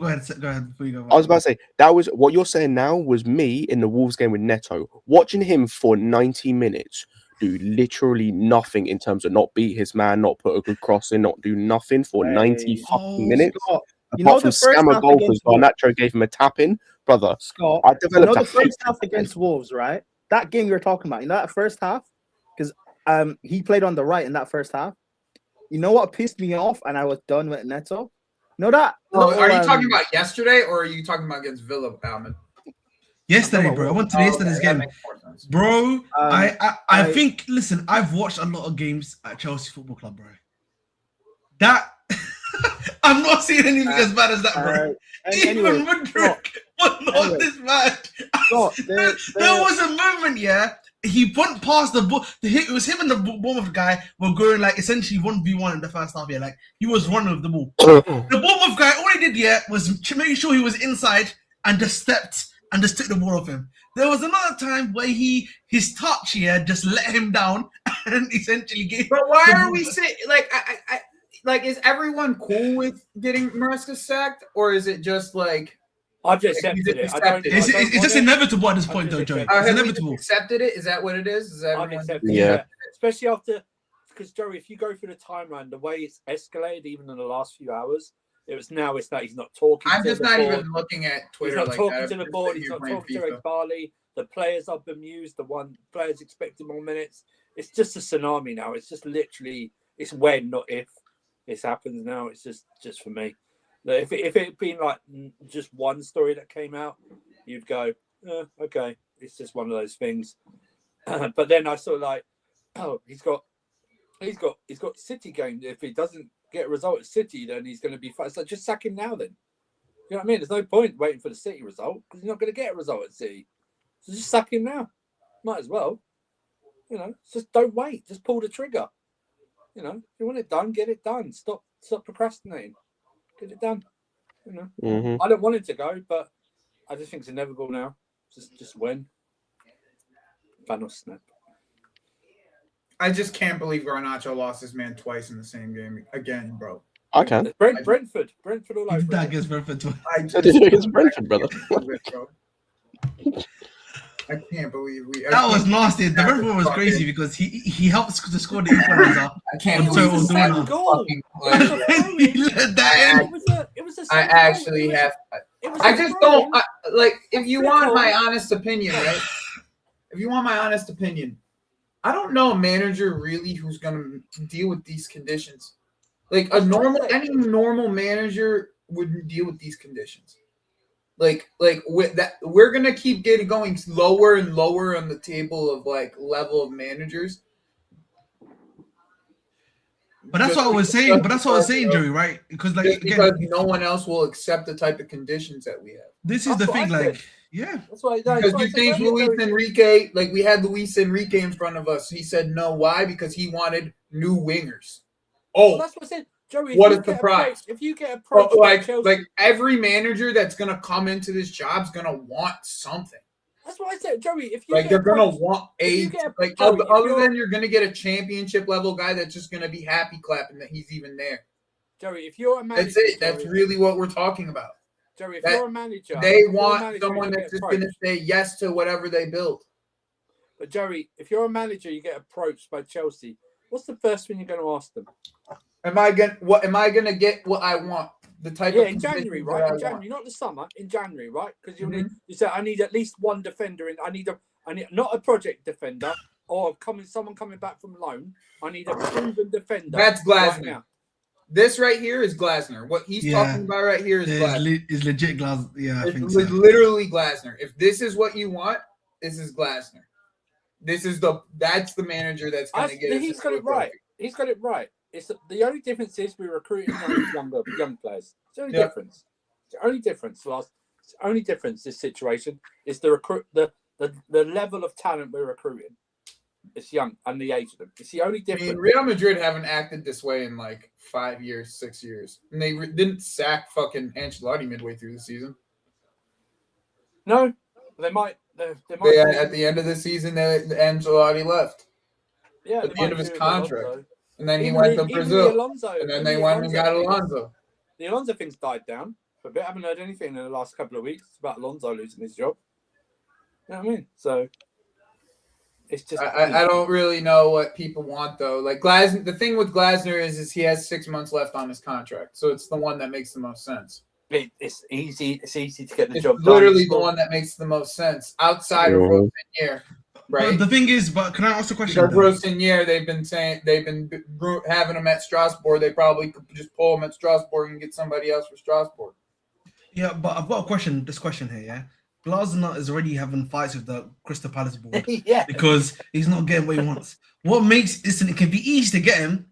S1: ahead. Before you go.
S2: I was about to say that was what you're saying now was me in the Wolves game with Neto, watching him for 90 minutes. Do literally nothing in terms of not beat his man, not put a good cross in, not do nothing for 90 fucking minutes.
S5: Scott,
S2: apart from scammer goal because Garnacho gave him a tap in, brother.
S5: Scott,
S2: I developed
S5: the first half against Wolves, right? That game you're talking about, that first half, because he played on the right in that first half. You know what pissed me off, and I was done with Neto. Know that?
S4: Oh, are you talking about yesterday, or are you talking about against Villa, Alman?
S1: Yesterday, bro. I went to yesterday's game, bro. I think. Listen, I've watched a lot of games at Chelsea Football Club, bro. That I'm not seeing anything as bad as that, bro. Even Mudryk was not this bad. There was a moment, yeah. He went past the ball. It was him and the Bournemouth guy were going like essentially 1v1 in the first half. Yeah, like he was running with the ball. The Bournemouth guy, all he did, yeah, was making sure he was inside and just stepped and just took the ball off him. There was another time where his touch here just let him down and essentially gave.
S4: But why are we saying like I like is everyone cool with getting Maresca sacked, or is it just like?
S3: I've just accepted it.
S1: It's just inevitable at this point, though, Joey. It's inevitable.
S4: Accepted it? Is that what it is?
S3: I've accepted it. Especially after, because Joey, if you go through the timeline, the way it's escalated, even in the last few hours, it's that he's not talking.
S4: I'm just not even looking at Twitter.
S3: He's not talking to the board. He's not talking to Barley. The players are bemused. Players expecting more minutes. It's just a tsunami now. It's just literally. It's when, not if, this happens now. It's just for me. If it had been like just one story that came out, you'd go, okay, it's just one of those things. But then I sort of like, oh, he's got City game. If he doesn't get a result at City, then he's going to be fine. It's like, just sack him now then. You know what I mean? There's no point waiting for the City result because he's not going to get a result at City. So just sack him now. Might as well. You know, just don't wait. Just pull the trigger. You know, if you want it done, get it done. Stop procrastinating. Get it done. You know, I don't want it to go, but I just think it's inevitable now. Just win. Thanos snap.
S4: I just can't believe Garnacho lost his man twice in the same game again, bro.
S2: I can.
S3: Brentford all over.
S1: That against Brentford twice.
S2: I did it against Brentford, brother.
S4: I can't believe
S1: that was nasty. The Brentford one was crazy because he helped to score the equalizer.
S4: I can't believe the second goal. I actually have. I just don't like. If you want my honest opinion, right? If you want my honest opinion, I don't know a manager really who's gonna deal with these conditions. Like any normal manager wouldn't deal with these conditions. Like with that, we're gonna keep going lower and lower on the table of like level of managers.
S1: But that's what I was saying. But that's what I was saying, Joey, right? Because like
S4: because no one else will accept the type of conditions that we have.
S1: This is the thing, like, yeah.
S3: That's why.
S4: Because you think Luis Enrique, like we had Luis Enrique in front of us. He said no. Why? Because he wanted new wingers. Oh,
S3: that's what I said. Joey,
S4: what a surprise!
S3: If you get approached,
S4: like every manager that's gonna come into this job's gonna want something.
S3: That's what I said, Joey. If you
S4: like they're gonna want other than you're gonna get a championship level guy that's just gonna be happy clapping that he's even there.
S3: Joey, if you're a manager,
S4: that's it. That's really what we're talking about.
S3: Joey, if you're a manager,
S4: they want someone that's just gonna say yes to whatever they build.
S3: But Joey, if you're a manager, you get approached by Chelsea. What's the first thing you're going to ask them?
S4: Am I gonna get what I want? The type of
S3: in January, right? In January, not the summer. In January, right? Because you said I need at least one defender, and I need not a project defender or someone coming back from loan. I need a proven defender.
S4: That's Glasner. Right now. This right here is Glasner. What he's talking about right here is Glasner.
S1: It's legit Glasner. Yeah, I think
S4: so. Literally Glasner. If this is what you want, this is Glasner. That's the manager that's going to get it.
S3: He's got it right. He's got it right. It's the only difference is we're recruiting young players. It's the only difference. It's the only difference. It's the only difference. This situation is the level of talent we're recruiting. It's young and the age of them. It's the only difference.
S4: I mean, Real Madrid haven't acted this way in like 5 years, 6 years, and they didn't sack fucking Ancelotti midway through the season.
S3: No, they might.
S4: At the end of the season, Ancelotti left.
S3: Yeah,
S4: at the end of his contract. And then he went to Brazil. And then they went and got Alonso.
S3: The Alonso thing's died down for a bit. I haven't heard anything in the last couple of weeks about Alonso losing his job. You know what I mean? So it's just
S4: I don't really know what people want though. Like Glasner, the thing with Glasner is he has 6 months left on his contract. So it's the one that makes the most sense.
S3: It's easy to get the job done.
S4: Literally the one that makes the most sense outside of Rosen here. right?
S1: But the thing is, can I ask a question?
S4: Because Rossinier, they've been having him at Strasbourg. They probably could just pull him at Strasbourg and get somebody else for Strasbourg.
S1: Yeah, but I've got a question. This question here, yeah. Glasner is already having fights with the Crystal Palace board because he's not getting what he wants. What makes it can be easy to get him,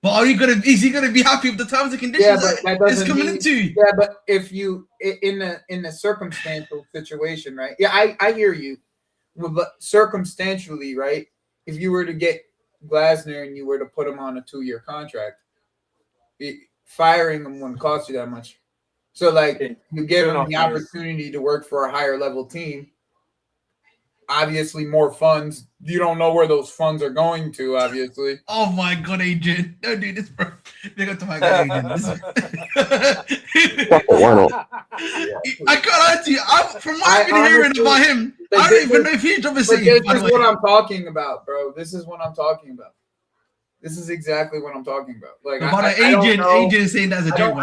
S1: but is he gonna be happy with the terms and conditions that it's coming into?
S4: Yeah, but if you in the circumstantial situation, right? Yeah, I hear you. But circumstantially, right? If you were to get Glasner and you were to put him on a 2-year contract, firing him wouldn't cost you that much. So, like, you give him the opportunity to work for a higher level team. Obviously, more funds. You don't know where those funds are going to, obviously.
S1: Oh, my God, Adrian. Don't do this, bro. They got to my God, Adrian.
S2: Why not?
S1: I can't lie to you. From what I've been hearing about him, I don't even know if he's job is safe.
S4: This is what I'm talking about, bro. This is what I'm talking about. This is exactly what I'm talking about. Like,
S1: Adrian saying that's a joke.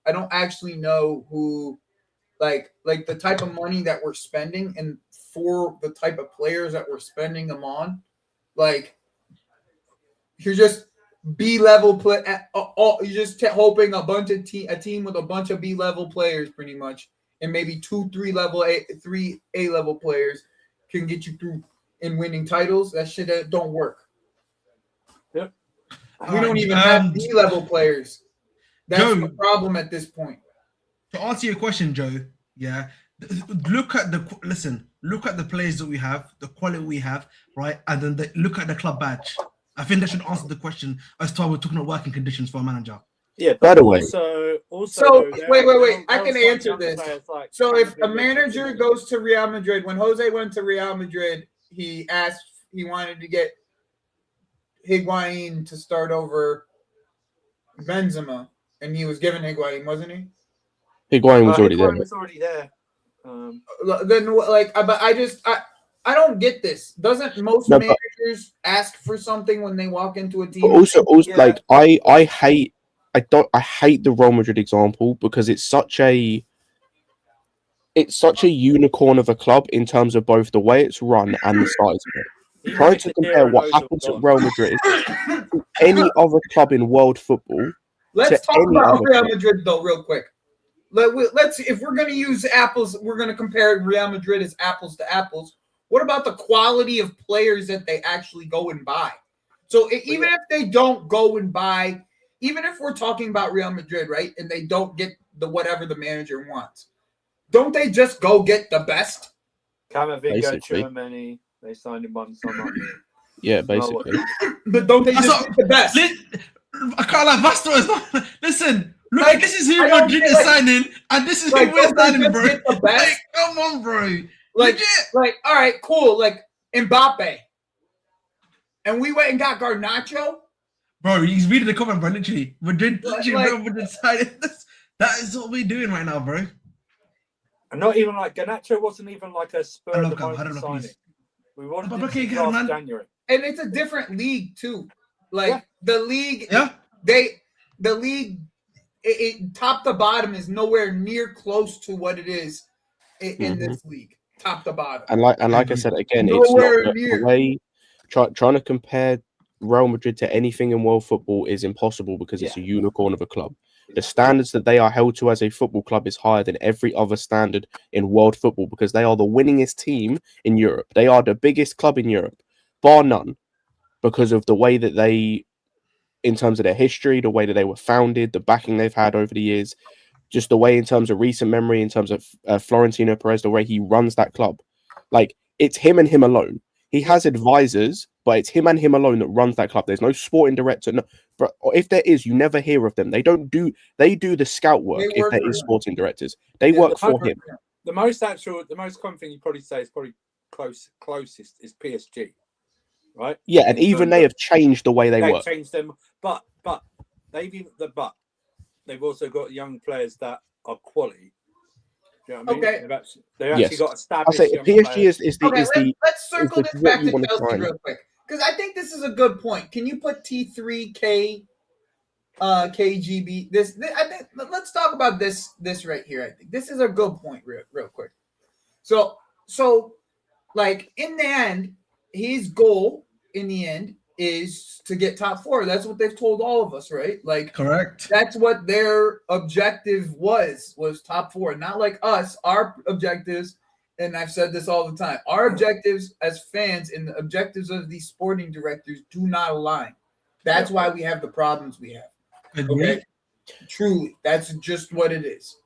S4: I don't actually know who, like the type of money that we're spending and for the type of players that we're spending them on. Like, you're just B-level play. You're just hoping a team with a bunch of B-level players, pretty much, and maybe 3 A-level players can get you through in winning titles. That shit don't work.
S3: Yep.
S4: We don't even have B-level players. That's the problem at this point.
S1: To answer your question, Joe, yeah, look at the players that we have, the quality we have, right, and then look at the club badge. I think that should answer the question as to why we're talking about working conditions for a manager.
S3: Yeah,
S2: by the way.
S3: Also,
S4: wait. I can answer this. So if a manager goes to Real Madrid, when Jose went to Real Madrid, he wanted to get Higuain to start over Benzema. And he was given Higuain, wasn't he?
S2: Higuain was already there.
S3: Higuain was already there.
S4: Then, like, but I don't get this. Doesn't most managers ask for something when they walk into a team?
S2: Also, like, I hate the Real Madrid example because it's such a unicorn of a club in terms of both the way it's run and the size of it. Trying to compare what happens at Real Madrid to any other club in world football.
S4: Let's talk about Real Madrid, though, real quick. Let's if we're going to use apples, we're going to compare Real Madrid as apples to apples. What about the quality of players that they actually go and buy? So even if they don't go and buy, even if we're talking about Real Madrid, right, and they don't get whatever the manager wants, don't they just go get the best?
S3: Camavinga, Germany, they signed him on summer.
S2: Yeah, basically.
S4: But don't they just get the best?
S1: I can't like Vasto is not. Listen, look, this is who Madrid is signing, and this is who we're signing, bro. Like, come on, bro.
S4: Like, all right, cool. Like Mbappe, and we went and got Garnacho.
S1: Bro, he's reading the comment, bro. Literally, Madrid signing. That is what we're doing right now, bro.
S3: And not even like Garnacho wasn't even like a Spur of the moment signing. We wanted him last January,
S4: and it's a different league too. Like the league, the league, it top to bottom is nowhere near close to what it is in this league, top to bottom.
S2: And like I said again, it's not the way trying to compare Real Madrid to anything in world football is impossible because it's a unicorn of a club. The standards that they are held to as a football club is higher than every other standard in world football because they are the winningest team in Europe. They are the biggest club in Europe, bar none. Because of the way that they, in terms of their history, the way that they were founded, the backing they've had over the years, just the way in terms of recent memory, in terms of Florentino Perez, the way he runs that club. Like, it's him and him alone. He has advisors, but it's him and him alone that runs that club. There's no sporting director. No, but if there is, you never hear of them. They do the scout work if there is sporting directors. They work for him.
S3: The most common thing you probably say is probably closest is PSG. Right.
S2: Yeah, and even they have changed the way they work.
S3: Changed them, but they've also got young players that are quality. Do you know what I mean?
S4: Okay.
S3: They've actually got established.
S2: I say PSG is the.
S4: Let's circle this back to Chelsea real quick because I think this is a good point. Can you put T3K, KGB? This I think. Let's talk about this right here. I think this is a good point, real quick. So like in the end, his goal in the end is to get top 4. That's what they've told all of us, right? Like
S1: Correct.
S4: that's what their objective was top 4. Not like us, our objectives, and I've said this all the time, our objectives as fans and the objectives of these sporting directors do not align. That's why we have the problems we have. Okay? Truly, that's just what it is.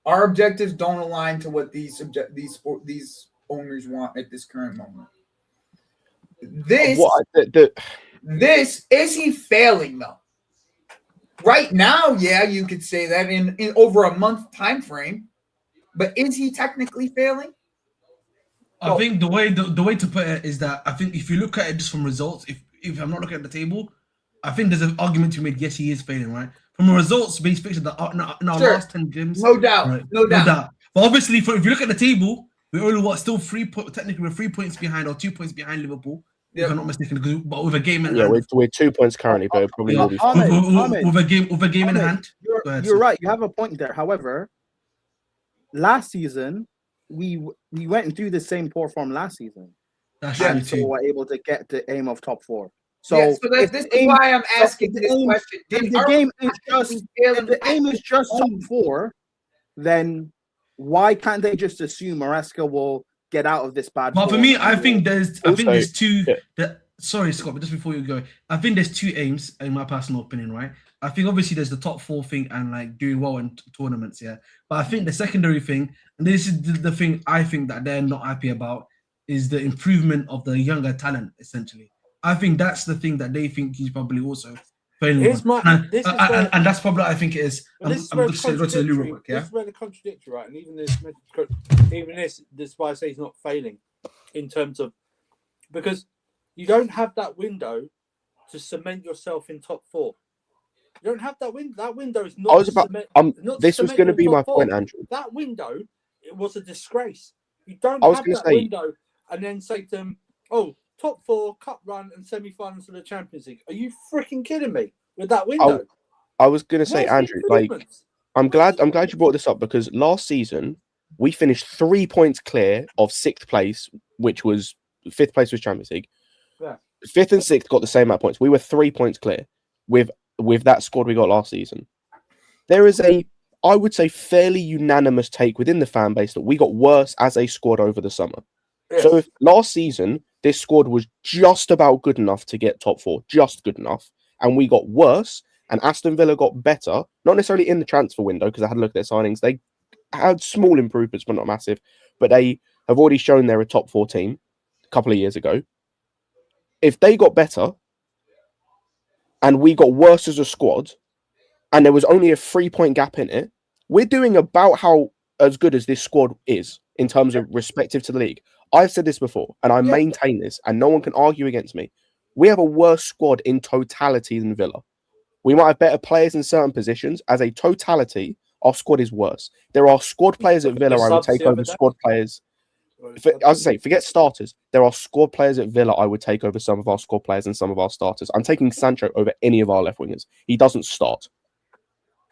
S4: Our objectives don't align to what these owners want at this current moment. This is he failing though? Right now, yeah, you could say that in over a month time frame, but is he technically failing?
S1: I think the way to put it is that I think if you look at it just from results, if I'm not looking at the table, I think there's an argument to be made. Yes, he is failing, right? From a results-based picture, that in our last 10 games,
S4: no doubt,
S1: right?
S4: no doubt.
S1: But obviously, if you look at the table, we're only still technically we're 3 points behind or 2 points behind Liverpool. If I'm not mistaken, but with a game in hand.
S2: We're 2 points currently, but probably will be
S1: with a game in hand.
S5: You're right. You have a point there. However, last season we went through the same poor form last season.
S1: That's
S5: and
S1: true.
S5: So we're able to get the aim of top 4.
S4: So, this is why I'm asking this question.
S5: If the aim is just top 4, then why can't they just assume Maresca will get out of this bad?
S1: But for me, I think there's two. Sorry, Scott, but just before you go, I think there's 2 aims in my personal opinion, right? I think obviously there's the top 4 thing and like doing well in tournaments, yeah. But I think the secondary thing, and this is the thing I think that they're not happy about, is the improvement of the younger talent, essentially. I think that's the thing that they think he's probably also failing on. And that's probably I think it is.
S3: This is where the contradictory, right? And even this why I say he's not failing in terms of because you don't have that window to cement yourself in top 4. You don't have that window. That window is not.
S2: This was going to be my point, Andrew.
S3: That window, it was a disgrace. You don't have that window and then say to them, "Oh, top 4, cup run, and semi-finals of the Champions League." Are you freaking kidding me with that window?
S2: I was going to say, Andrew, like, I'm glad you brought this up because last season we finished 3 points clear of 6th place, which was 5th place was Champions League.
S3: Yeah.
S2: 5th and 6th got the same amount of points. We were 3 points clear with that squad we got last season. There is I would say, fairly unanimous take within the fan base that we got worse as a squad over the summer. Yes. So if last season this squad was just about good enough to get top 4, just good enough, and we got worse, and Aston Villa got better, not necessarily in the transfer window because I had a look at their signings. They had small improvements, but not massive. But they have already shown they're a top 4 team a couple of years ago. If they got better and we got worse as a squad, and there was only a 3-point gap in it, we're doing about as good as this squad is in terms of respective to the league. I've said this before, and I maintain this, and no one can argue against me. We have a worse squad in totality than Villa. We might have better players in certain positions. As a totality, our squad is worse. There are squad players at Villa I would take over squad players. I was say, forget starters. There are squad players at Villa I would take over some of our squad players and some of our starters. I'm taking Sancho over any of our left wingers. He doesn't start.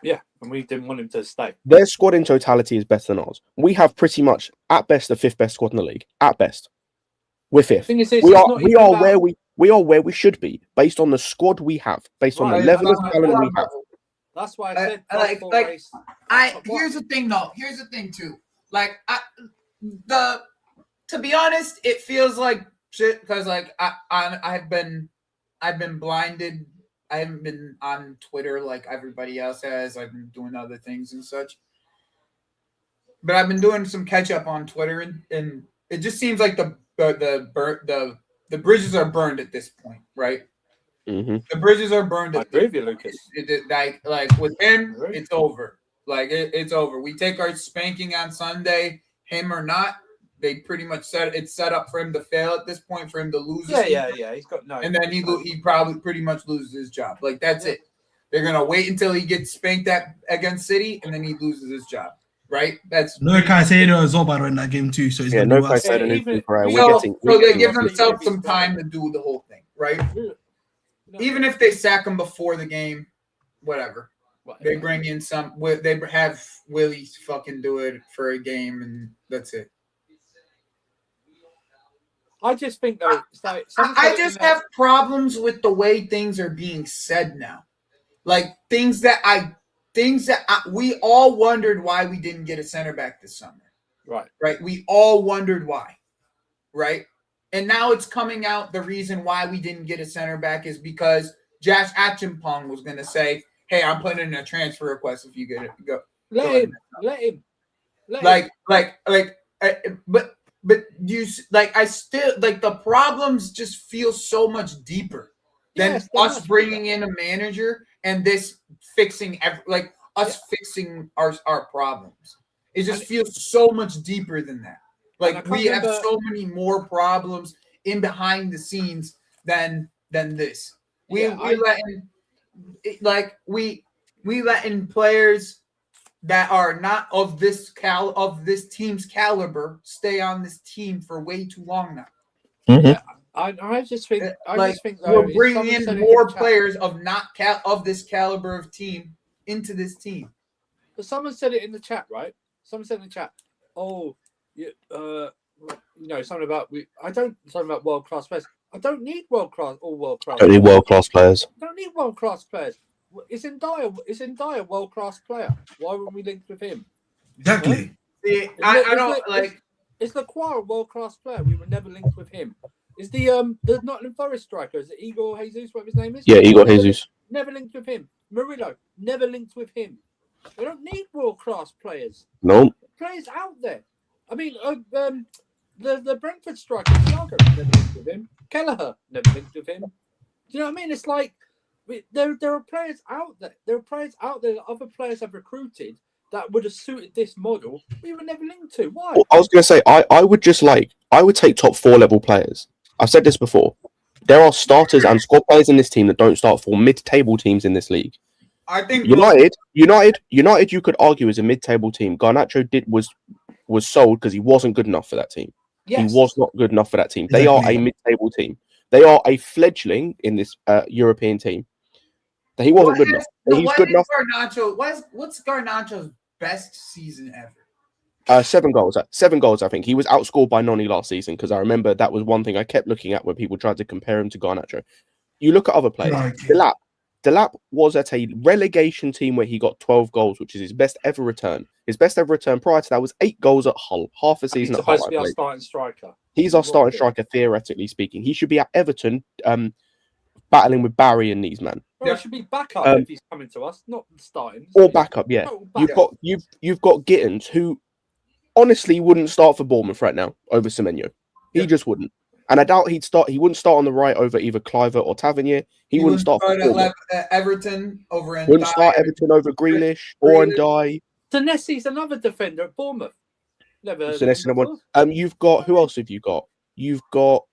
S3: Yeah, and we didn't want him to stay.
S2: Their squad in totality is better than ours. We have pretty much, at best, the 5th best squad in the league. At best, we're 5th. We are where we should be based on the squad we have, based on the level of talent we have.
S3: That's why I said.
S4: Here's the thing, though. Here's the thing too. Like, to be honest, it feels like shit because like I've been blinded. I haven't been on Twitter like everybody else has. I've been doing other things and such. But I've been doing some catch up on Twitter, and it just seems like the bridges are burned at this point, right?
S2: Mm-hmm.
S4: The bridges are burned.
S3: I agree with you, Lucas.
S4: Like with him, it's over. Like it's over. We take our spanking on Sunday, him or not. They pretty much it's set up for him to fail at this point, for him to lose.
S3: Yeah. He's got no.
S4: And then he probably pretty much loses his job. Like that's it. They're gonna wait until he gets spanked against City, and then he loses his job. Right? That's
S1: no Caicedo as well in that game too. So he's
S2: no Caicedo.
S4: So they give themselves some time to do the whole thing, right? Even if they sack him before the game, whatever. They bring in they have Willie fucking do it for a game, and that's it.
S3: I just think though, it's like
S4: I just have problems with the way things are being said now. Like things that we all wondered why we didn't get a center back this summer. Right. We all wondered why. Right. And now it's coming out. The reason why we didn't get a center back is because Josh Achimpong was going to say, "Hey, I'm putting in a transfer request if you get it. Go.
S3: Let him.
S4: But you like I still like the problems just feel so much deeper than us bringing in a manager and this fixing fixing our problems. It just feels so much deeper than that. Like we have so many more problems in behind the scenes than this. We letting players that are not of this team's caliber stay on this team for way too long now.
S2: Mm-hmm.
S3: Yeah, I just think
S4: we're bringing in more players of this caliber of team into this team.
S3: But someone said it in the chat, right? Someone said in the chat, "Oh, something about world class players. I don't need world class.
S2: Don't need world class players.
S3: Don't need world class players. Isn't Dyer world class player? Why weren't we linked with him?
S1: Exactly.
S4: See, I don't like.
S3: Is Lacroix a world class player? We were never linked with him. Is the Nottingham Forest striker? Is it Igor Jesus? Whatever his name is.
S2: Yeah, Igor Jesus.
S3: Never linked with him. Murillo never linked with him. We don't need world class players.
S2: No.
S3: Players out there. I mean, the Brentford striker Thiago never linked with him. Kelleher never linked with him. Do you know what I mean? It's like there are players out there. There are players out there that other players have recruited that would have suited this model. We were never linked to. Why?
S2: Well, I was going to say I would take top 4 level players. I've said this before. There are starters and squad players in this team that don't start for mid-table teams in this league.
S4: I think
S2: United. You could argue is a mid-table team. Garnacho was sold because he wasn't good enough for that team.
S3: Yes.
S2: He was not good enough for that team.
S1: Exactly.
S2: They are a mid-table team. They are a fledgling in this European team. He wasn't good enough. He's good enough.
S4: What's Garnacho's best season ever?
S2: 7 goals. 7 goals, I think. He was outscored by Noni last season because I remember that was one thing I kept looking at when people tried to compare him to Garnacho. You look at other players. Delap was at a relegation team where he got 12 goals, which is his best ever return. His best ever return prior to that was 8 goals at Hull, half a season at Hull.
S3: He's supposed to be our starting striker.
S2: He's our starting striker, theoretically speaking. He should be at Everton, battling with Barry and these men.
S3: Well, he should be backup if he's coming to us, not starting.
S2: Or backup, yeah. You've got Gittins, who honestly wouldn't start for Bournemouth right now over Semenyo. He just wouldn't. And I doubt he'd start. He wouldn't start on the right over either Cliver or Tavernier. He wouldn't start for
S4: Everton over.
S2: Wouldn't start Everton over Grealish or Dye.
S3: Senesi's another defender at Bournemouth. Never.
S2: Senesi one. You've got who else have you got? You've got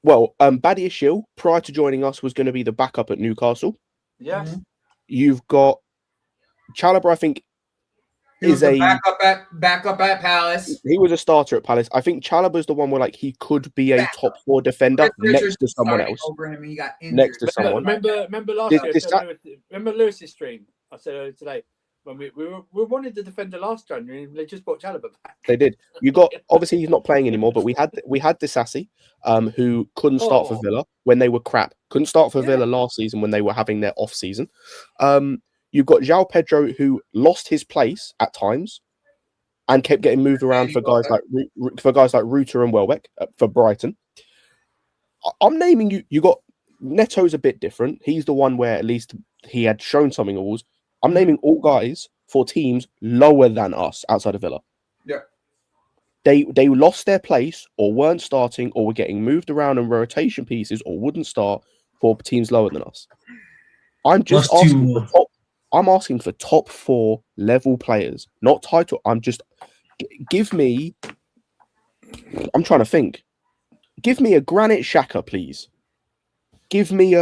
S2: Badia Shield prior to joining us was going to be the backup at Newcastle.
S3: Yeah.
S4: Mm-hmm.
S2: You've got Chalobah, I think.
S4: He was a backup at Palace.
S2: He was a starter at Palace. I think Chalobah's the one where he could be a top 4 defender next to someone else.
S4: Over him, he got
S2: next to someone.
S3: Remember last year? Remember Lewis's stream? I said earlier today when we wanted the defender last January, and they just brought Chalobah back.
S2: They did. You got obviously he's not playing anymore, but we had Disassi, who couldn't start for Villa when they were crap. Couldn't start for Villa last season when they were having their off season. You've got João Pedro, who lost his place at times and kept getting moved around for guys like Ruter and Welbeck for Brighton. I'm naming you. You got Neto's a bit different. He's the one where at least he had shown something always. I'm naming all guys for teams lower than us outside of Villa.
S4: Yeah.
S2: They lost their place or weren't starting or were getting moved around in rotation pieces or wouldn't start for teams lower than us. I'm just asking for top 4 level players, not title. Give me. I'm trying to think. Give me a Granit Xhaka, please. Give me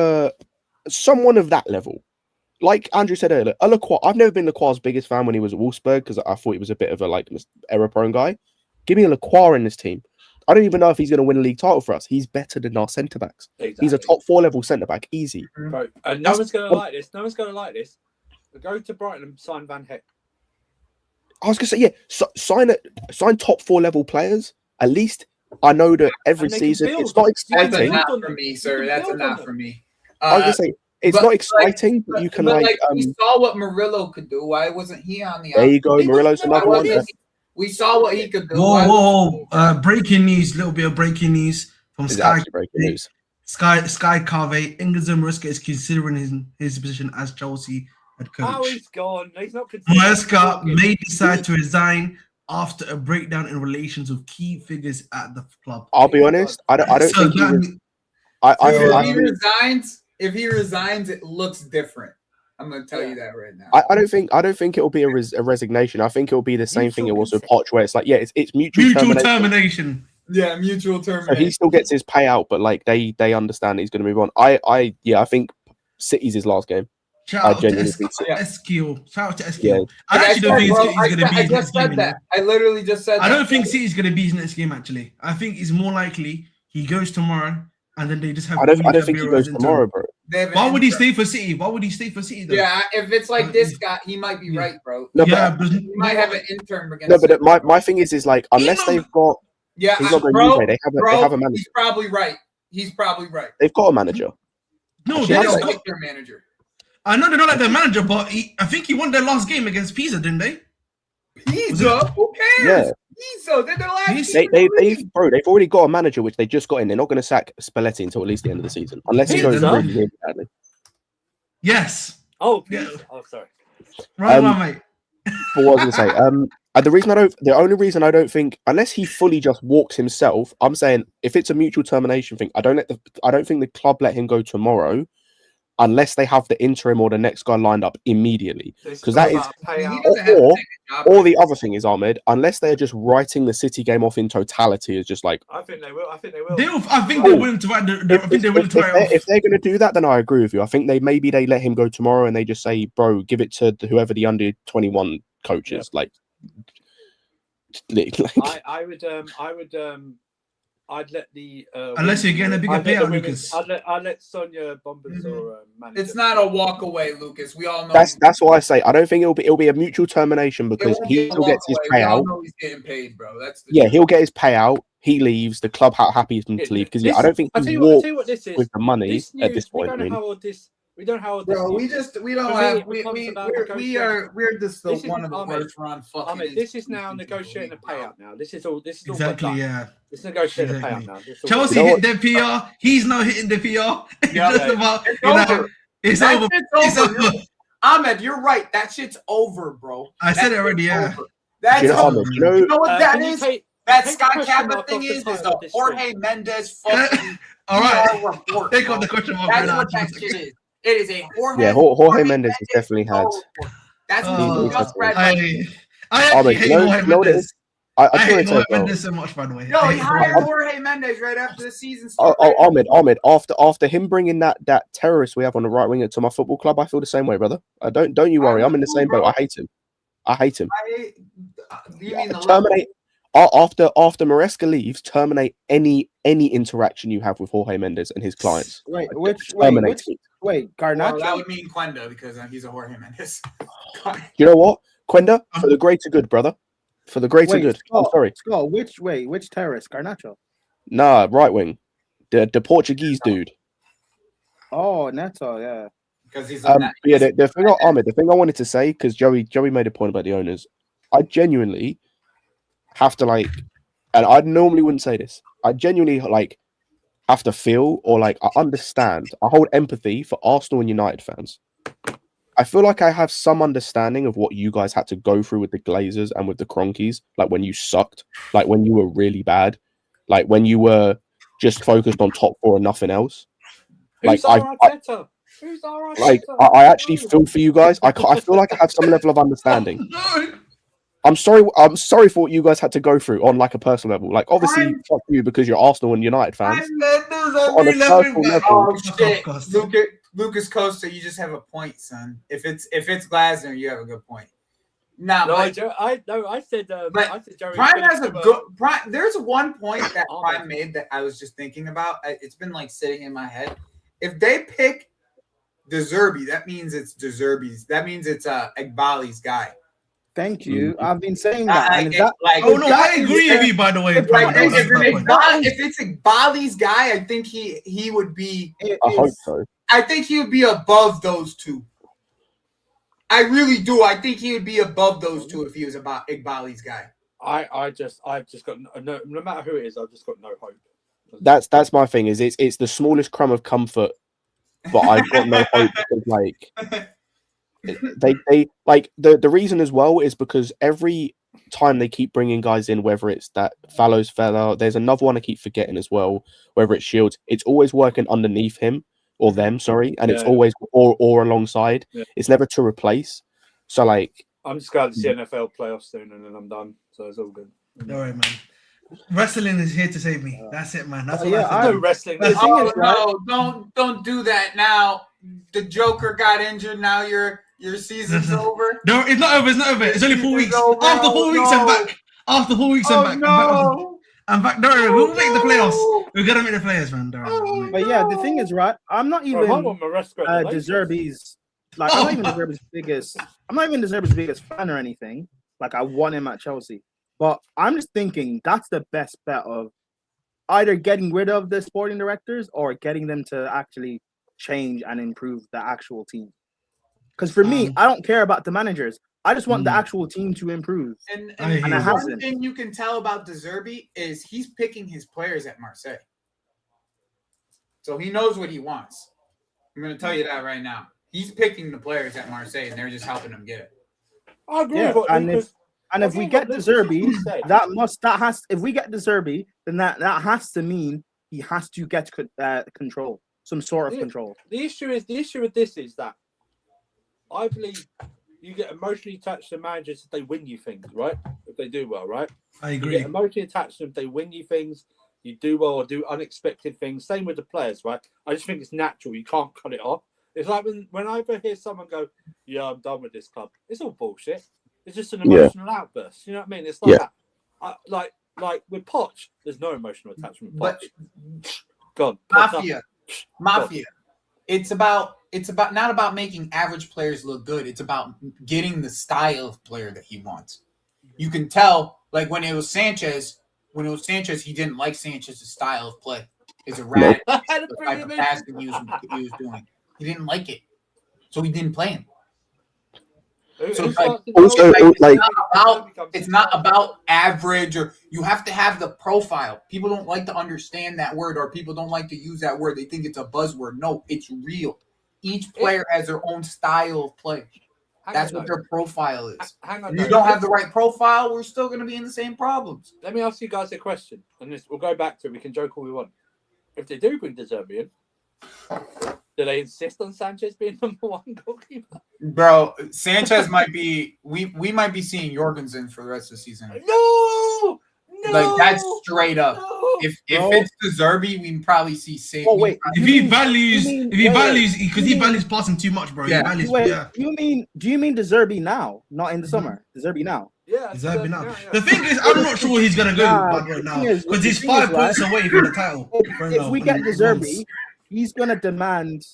S2: someone of that level. Like Andrew said earlier, Lacroix. I've never been Lacroix's biggest fan when he was at Wolfsburg because I thought he was a bit of a error-prone guy. Give me a Lacroix in this team. I don't even know if he's going to win a league title for us. He's better than our centre backs. Exactly. He's a top 4 level centre back, easy.
S3: Bro, and no one's going to like this. No one's going to like this. Go to Brighton and sign Van Heck.
S2: I was going to say, sign top 4 level players. At least I know that every
S3: And they can
S2: season
S3: build.
S2: it's not
S4: That's
S2: exciting.
S3: build
S4: enough
S3: on
S4: for
S3: them.
S4: me,
S3: You
S4: sir.
S3: can
S4: That's
S3: build on
S4: enough
S3: them.
S4: for me.
S2: I was gonna say it's
S4: but,
S2: not exciting, but you can
S4: but
S2: like
S4: we saw what Murillo could do. Why wasn't he on the?
S2: there you go.
S3: He
S2: Murillo's
S3: wasn't
S2: another
S3: there
S2: one.
S3: when he-
S4: We saw what he could do.
S1: Whoa,
S4: Why
S1: whoa, whoa. Breaking news, little bit of breaking news from
S2: It's
S1: Sky.
S2: actually breaking news.
S1: Sky Carve, Enzo Maresca is considering his position as Chelsea head
S3: Oh,
S1: coach.
S3: he's gone. He's not considered.
S1: Maresca may decide to resign after a breakdown in relations with key figures at the club.
S2: I'll be honest. I don't
S1: So
S2: think he
S1: that-
S2: was. I
S4: if he resigns, it looks different. I'm going to tell you that right now.
S2: I don't think it'll be a resignation. I think it'll be the same thing it was with Poch, where it's like, yeah, it's mutual
S1: termination.
S4: Yeah, mutual
S2: So
S4: termination.
S2: he still gets his payout, but like they understand he's going to move on. I think City's his last game.
S1: Shout out to
S2: genuinely think so.
S1: Esquil. Shout out to Esquil.
S2: Yeah.
S1: I actually don't think City's going to be
S4: I
S1: his
S4: just
S1: next game.
S4: said that. I literally just said
S1: I
S4: that.
S1: don't think City's going to be his next game, actually. I think it's more likely he goes tomorrow and then they just have.
S2: I don't think he goes tomorrow, bro.
S1: Why would he stay for City? Why would he stay for City, though?
S4: Yeah, if it's like this guy, he might be right, bro.
S2: No,
S1: yeah,
S2: but,
S4: he might have an intern against.
S2: No, but my thing is like unless they've got he's not going
S4: bro,
S2: Juve, they have a manager.
S4: He's probably right. He's probably right.
S2: They've got a manager.
S1: No,
S4: They
S1: they
S4: don't
S1: don't.
S4: like their manager.
S1: I know they're not like their manager, but I think he won their last game against Pisa, didn't they?
S4: Pisa? Who cares?
S2: Yeah.
S4: Pisa, they're their last.
S2: They've already got a manager which they just got in. They're not going to sack Spalletti until at least the end of the season, unless he goes
S1: Pisa?
S2: really badly.
S1: Yes.
S3: Oh,
S1: Yeah.
S3: oh, sorry.
S1: Right, mate.
S2: But what I was going to say, the only reason I don't think, unless he fully just walks himself, I'm saying if it's a mutual termination thing, I don't think the club let him go tomorrow, unless they have the interim or the next guy lined up immediately, because that is. Or the other thing is, Ahmed, unless they're just writing the City game off in totality, is just like.
S3: I think they will. I think they will.
S1: I think they're willing to write.
S2: If they're going to do that, then I agree with you. I think they let him go tomorrow, and they just say, "Bro, give it to whoever the under 21 coach is."
S3: Yeah. I'd let the
S1: unless you're getting a bigger payout, Lucas.
S3: I'd let Sonia Bombers or manage.
S4: It's not a walk away, Lucas. We all know
S2: that's why I say I don't think it'll be a mutual termination because he still gets his payout.
S4: We all know he's getting paid, bro.
S2: He'll get his payout. He leaves. The club happy is him to leave because I don't think he walks with the money at this point.
S3: We don't know how old
S4: this. Bro, we're just one of the worst run fucking.
S3: This is now negotiating a payout now. This is all
S1: Exactly, yeah.
S3: It's negotiating a payout now.
S1: Chelsea hit their PR. He's now hitting the PR. It's over. It's over.
S4: Ahmed, you're right. That shit's over, bro.
S1: I said it already, yeah.
S4: That's over. You know what that is? That
S3: take
S4: Scott
S3: the
S4: Kappa
S3: question
S4: thing
S3: mark
S4: is
S3: off the
S4: the
S3: title of this
S4: Jorge Mendes fucking
S1: All right.
S4: report.
S1: Take off the question mark.
S4: That's what that shit is. It is a Jorge.
S2: Yeah, Jorge Mendes has definitely had.
S4: That's
S2: just
S4: read.
S1: I actually hate Jorge Mendes.
S2: I
S1: hate Jorge Mendes so much, by the way.
S4: No, he hired Jorge Mendes right after the season started.
S2: Ahmed, after him bringing that terrorist we have on the right wing to my football club, I feel the same way, brother. Don't you worry. I'm in the same boat. I hate him.
S4: You mean
S2: terminate after Maresca leaves? Terminate any interaction you have with Jorge Mendes and his clients.
S5: Wait,
S3: Garnacho?
S4: Well, that would mean Quenda because he's a Jorge Mendes.
S2: You know what, Quenda? For the greater good, brother. For the greater good. I'm sorry.
S5: Scott, which terrorist? Garnacho?
S2: Nah, right wing. The Portuguese dude.
S5: Oh, Neto, yeah.
S4: Because he's
S2: the thing I wanted to say, because Joey made a point about the owners. I genuinely have to and I normally wouldn't say this. I genuinely have to feel or I understand. I hold empathy for Arsenal and United fans. I feel like I have some understanding of what you guys had to go through with the Glazers and with the Cronkies, when you sucked, when you were really bad, when you were just focused on top four and nothing else.
S3: Who's our Arteta?
S2: I actually feel for you guys. I feel like I have some level of understanding. I'm sorry for what you guys had to go through on a personal level. Obviously, fuck you because you're Arsenal and United fans. On a personal level,
S4: oh shit, Lucas Costa, you just have a point, son. If it's Glasner, you have a good point. I said Prime has a good. There's one point that Prime made that I was just thinking about. It's been sitting in my head. If they pick De Zerbi, that means it's De Zerbi's. That means it's Egbali's guy.
S5: Thank you. I've been saying that. And
S1: oh no, I agree with you. By the way,
S4: If it's Igbali's guy, I think he would be.
S2: I hope so.
S4: I think he would be above those two. I really do. I think he would be above those two if he was about Igbali's guy.
S3: I've just got no matter who it is, I've just got no hope.
S2: That's my thing. Is it's the smallest crumb of comfort, but I've got no hope because like they like the reason as well is because every time they keep bringing guys in, whether it's that Fallows fella, there's another one I keep forgetting as well, whether it's Shields, it's always working underneath him or them, sorry, and it's always or alongside. Yeah. It's never to replace. So like,
S3: I'm just glad to see NFL playoffs soon, and then I'm done. So it's all good.
S1: All right, man. Wrestling is here to save me. That's it, man. That's what
S3: I do. Wrestling.
S4: Don't do that now. The Joker got injured. Now your season's over.
S1: No, it's not over. It's not over. It's only 4 weeks. After 4 weeks, I'm back. After 4 weeks, I'm back.
S4: No.
S1: I'm back. Don't worry, we'll make the playoffs. We're gonna make the playoffs, man. Don't worry.
S5: But yeah, the thing is, right? I'm not even De Zerbi's. Like, I'm not even De Zerbi's biggest. I'm not even De Zerbi's biggest fan or anything. Like, I want him at Chelsea, but I'm just thinking that's the best bet of either getting rid of the sporting directors or getting them to actually change and improve the actual team. Because for me, I don't care about the managers. I just want the actual team to improve. And
S4: one thing you can tell about De Zerbi is he's picking his players at Marseille. So he knows what he wants. I'm going to tell you that right now. He's picking the players at Marseille, and they're just helping him get it.
S3: I agree.
S5: Yeah, and if we get De Zerbi, if we get De Zerbi, then that has to mean he has to get control, some sort of control.
S3: The issue with this is that I believe you get emotionally attached to managers if they win you things, right? If they do well, right?
S1: I agree.
S3: You get emotionally attached to them if they win you things, you do well or do unexpected things. Same with the players, right? I just think it's natural. You can't cut it off. It's like when I ever hear someone go, "Yeah, I'm done with this club." It's all bullshit. It's just an emotional outburst. You know what I mean? It's like that. Like with Poch, there's no emotional attachment with Poch. God,
S4: Mafia. It's about not about making average players look good. It's about getting the style of player that he wants. You can tell, like when it was Sanchez, he didn't like Sanchez's style of play. It's erratic. The type of passing he was doing. He didn't like it, so he didn't play him. So it's not about average, or you have to have the profile. People don't like to understand that word, or people don't like to use that word. They think it's a buzzword. No, it's real. Each player has their own style of play. That's what their profile is. If you don't have the right profile, we're still going to be in the same problems.
S3: Let me ask you guys a question, and we'll go back to it. We can joke all we want. If they do bring De Zerbi in, do they insist on Sanchez being number one goalkeeper?
S4: Bro, Sanchez might be. We might be seeing Jorgensen for the rest of the season.
S3: No,
S4: like that's straight up. No. If it's De Zerbi, we can probably see Sanchez.
S5: Oh wait,
S1: if he values, because he values passing too much, bro.
S4: Yeah.
S1: Do
S5: you mean De Zerbi now, not in the summer? De Zerbi now.
S3: Yeah,
S1: De Zerbi now. Yeah. The thing is, I'm not sure he's gonna go right now because he's 5 points away from the title.
S5: If we get De Zerbi, he's gonna demand.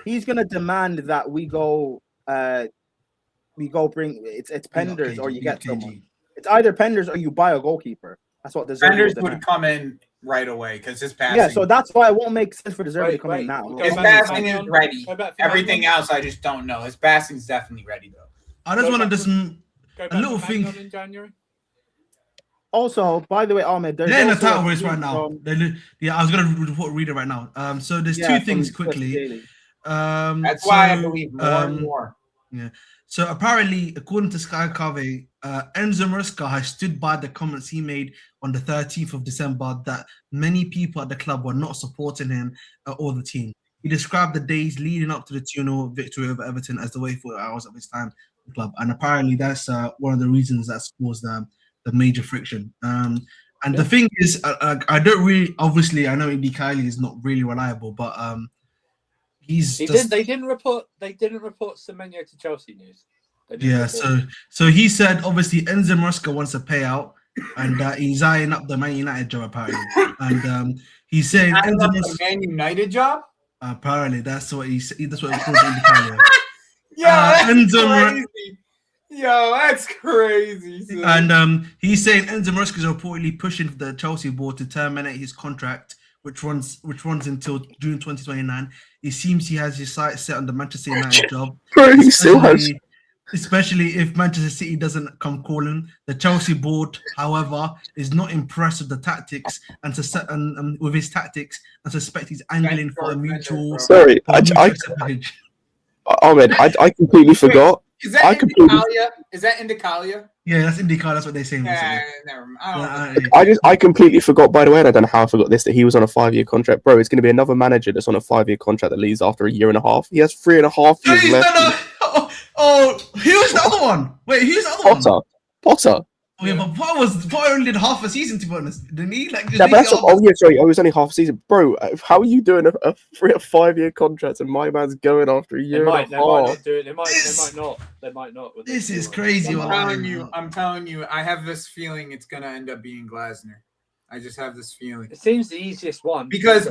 S5: He's gonna demand that we go bring it's Penders or you get someone. It's either Penders or you buy a goalkeeper. That's what the
S4: Penders would come in right away because his passing.
S5: Yeah, so that's why it won't make sense for De Zerbi to come in now.
S4: His passing is ready. Everything else, I just don't know. His passing is definitely ready though.
S1: I just want to just a little thing.
S3: In January.
S5: Also, by the way, Ahmed,
S1: they're in the title race right now. I was gonna read it right now. So there's 2 things quickly.
S4: That's why I believe more and more.
S1: Yeah. So apparently, according to Sky Cave, Enzo Maresca has stood by the comments he made on the 13th of December that many people at the club were not supporting him or the team. He described the days leading up to the 2-0 victory over Everton as the way 4 hours of his time at the club, and apparently that's one of the reasons that's caused the major friction. The thing is, I don't really. Obviously, I know Indy Kylie is not really reliable, but
S3: They didn't report Semenyo to Chelsea news.
S1: Yeah, so he said obviously Enzo Maresca wants a payout, and he's eyeing up the Man United job apparently. And he said
S4: the Man United job.
S1: Apparently, that's what he said. That's what it was called.
S4: Yo, that's
S1: Enzo
S4: crazy. Yo, that's crazy. Son.
S1: And he's saying Enzo Maresca is reportedly pushing the Chelsea board to terminate his contract, which runs until June 2029. It seems he has his sights set on the Manchester United job.
S2: Bro, he still has.
S1: Especially if Manchester City doesn't come calling. The Chelsea board, however, is not impressed with the tactics and with his tactics and suspect he's angling for a mutual.
S2: Sorry,
S1: package.
S2: Ahmed, I completely forgot.
S4: Is that Indicalia? Is that Indicalia?
S1: Yeah, that's IndyCar. That's what they're saying.
S4: Yeah, never mind.
S2: I completely forgot. By the way, and I don't know how I forgot this. That he was on a 5-year contract, bro. It's going to be another manager that's on a 5-year contract that leaves after a year and a half. He has 3.5 years left.
S1: Oh, who's the other one? Wait, who's the other one?
S2: Potter.
S1: Oh, yeah, but Potter only did half a season, to be honest. Didn't he? Like,
S2: yeah, but that's sorry. Oh, it was only half a season, bro. How are you doing a 3 or 5 year contract and my man's going after a year and a half?
S3: They might not do it. They might not.
S1: This is crazy.
S4: I'm telling you, I have this feeling it's gonna end up being Glasner. I just have this feeling.
S3: It seems the easiest one.
S4: Because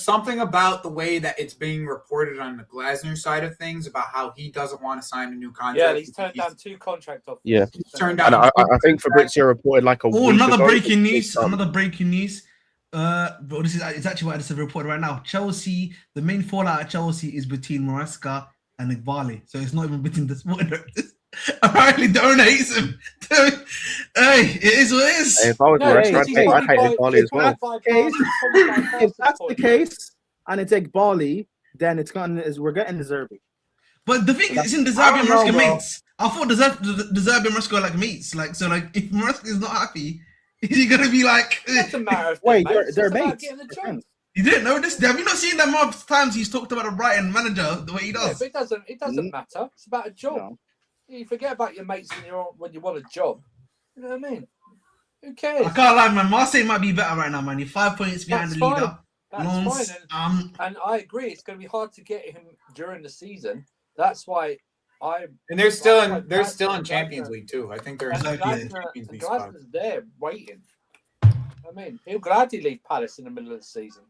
S4: something about the way that it's being reported on the Glasner side of things about how he doesn't want to sign a new contract.
S3: Yeah, he's turned down 2 contract offers.
S2: Yeah,
S4: he's turned down.
S2: And I think Fabrizio reported like a week
S1: another
S2: ago,
S1: breaking news. But it's actually what it's reported right now. Chelsea, the main fallout at Chelsea is between Maresca and Igbali. So it's not even between the sport directors. Apparently, Darren hates him. Hey, it is what it is.
S2: Hey, if I was Maresca, I'd hate Igbali as well.
S5: If that's the case, and it's Igbali, then we're getting De Zerbi.
S1: But the thing is, isn't De Zerbi and Maresca mates? I thought De Zerbi and Maresca are like mates. Like, so, like, if Maresca is not happy, is he gonna be like?
S3: It doesn't matter.
S5: Wait, they're mates.
S1: You didn't know this? Have you not seen that more times he's talked about a Brighton manager the way he does?
S3: Yeah, but it doesn't matter. It's about a job. No. You forget about your mates when you want a job. You know what I mean? Who cares?
S1: I can't lie, man. Marseille might be better right now, man. You're 5 points behind the leader.
S3: That's fine. And I agree, it's going to be hard to get him during the season. That's why
S4: they're still in Champions League too. I think they're in
S3: Champions League. Glasner's there waiting. I mean, he'll gladly leave Palace in the middle of the season.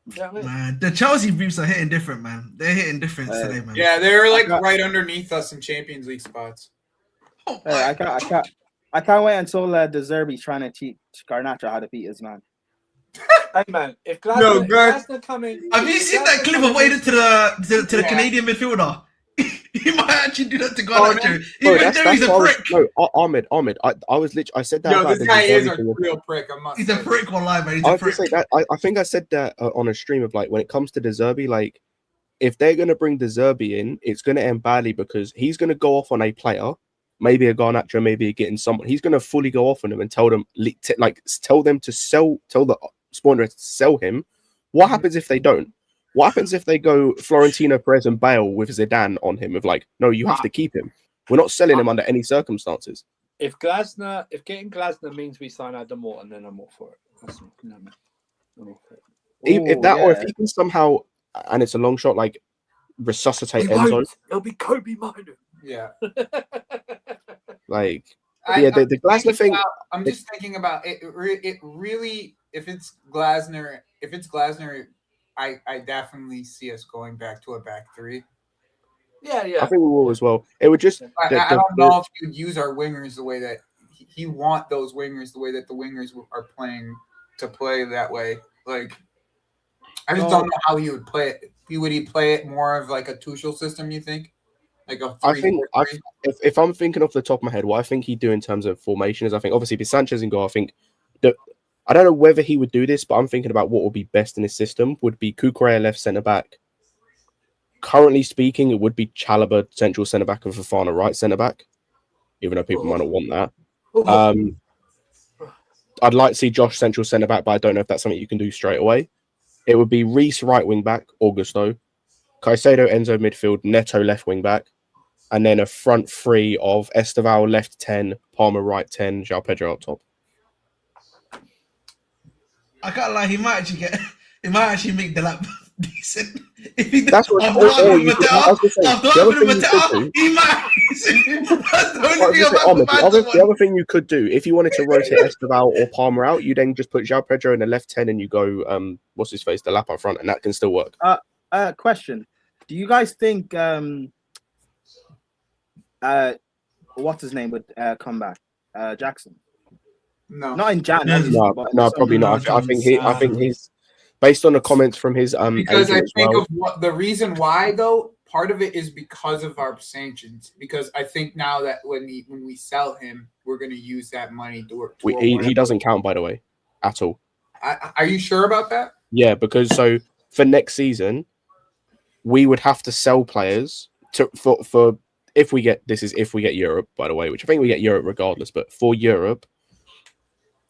S3: You know what I mean?
S1: Man, the Chelsea Briefs are hitting different, man. They're hitting different today, man.
S4: Yeah, they're like right underneath us in Champions League spots.
S5: I can't wait until De Zerbi's trying to teach Garnacho how to beat his man.
S3: Hey man, if Glasner coming,
S1: have you seen that clip of what he did to the Canadian midfielder? He might actually do that to Garnacho. He's a prick.
S2: No, Ahmed. I said that.
S4: Yo, this guy is a real prick.
S1: He's a prick. Online, man. He's a prick.
S2: I think I said that on a stream of like when it comes to De Zerbi, like if they're gonna bring De Zerbi in, it's gonna end badly because he's gonna go off on a player, maybe a Garnacho, maybe getting someone. He's gonna fully go off on them and tell them to tell the spawn to sell him. What happens if they don't? What happens if they go Florentino Perez and Bale with Zidane on him? Of like, no, you have to keep him. We're not selling him under any circumstances.
S3: If getting Glasner means we sign Adam Morton, then I'm all for it.
S2: Or if he can somehow, and it's a long shot, like resuscitate Enzo.
S3: It'll be Kobe Minu.
S4: Yeah.
S2: Like, the Glasner thing.
S4: I'm just thinking about it. It really, if it's Glasner, I definitely see us going back to a back 3.
S3: Yeah.
S2: I think we will as well. It would just.
S4: I don't know if you'd use our wingers the way that he want those wingers, the way that the wingers are playing to play that way. Like, I just don't know how he would play it. Would he play it more of like a Tuchel system? You think? Like a 3-4-3?
S2: If I'm thinking off the top of my head, what I think he'd do in terms of formation is, I think obviously with Sanchez in goal, I think that. I don't know whether he would do this, but I'm thinking about what would be best in his system. Would be Cucurella left centre back. Currently speaking, it would be Chalobah central centre back and Fofana right centre back, even though people might not want that. I'd like to see Josh central centre back, but I don't know if that's something you can do straight away. It would be Reece right wing back, Augusto, Caicedo Enzo midfield, Neto left wing back, and then a front 3 of Esteval left 10, Palmer right 10, João Pedro up top.
S1: I can't lie, he might actually make the lap decent. If he
S2: That's what
S1: after Mateo, he might.
S2: The other thing you could do, if you wanted to rotate Esteval or Palmer out, you then just put João Pedro in the left 10 and you go, what's his face, the lap up front, and that can still work.
S5: Question. Do you guys think what's his name would come back? Jackson.
S4: No.
S5: Not in Jan.
S1: No,
S5: obviously,
S2: No,
S5: but
S2: no,
S5: some-
S2: probably not. I think he's based on the comments from his
S4: Because I
S2: agent as
S4: think
S2: well.
S4: of what the reason why though, part of it is because of our sanctions. Because I think now that when we sell him, we're gonna use that money to
S2: He doesn't count, by the way, at all.
S4: Are you sure about that?
S2: Yeah, because so for next season, we would have to sell players for if we get Europe, by the way, which I think we get Europe regardless. But for Europe,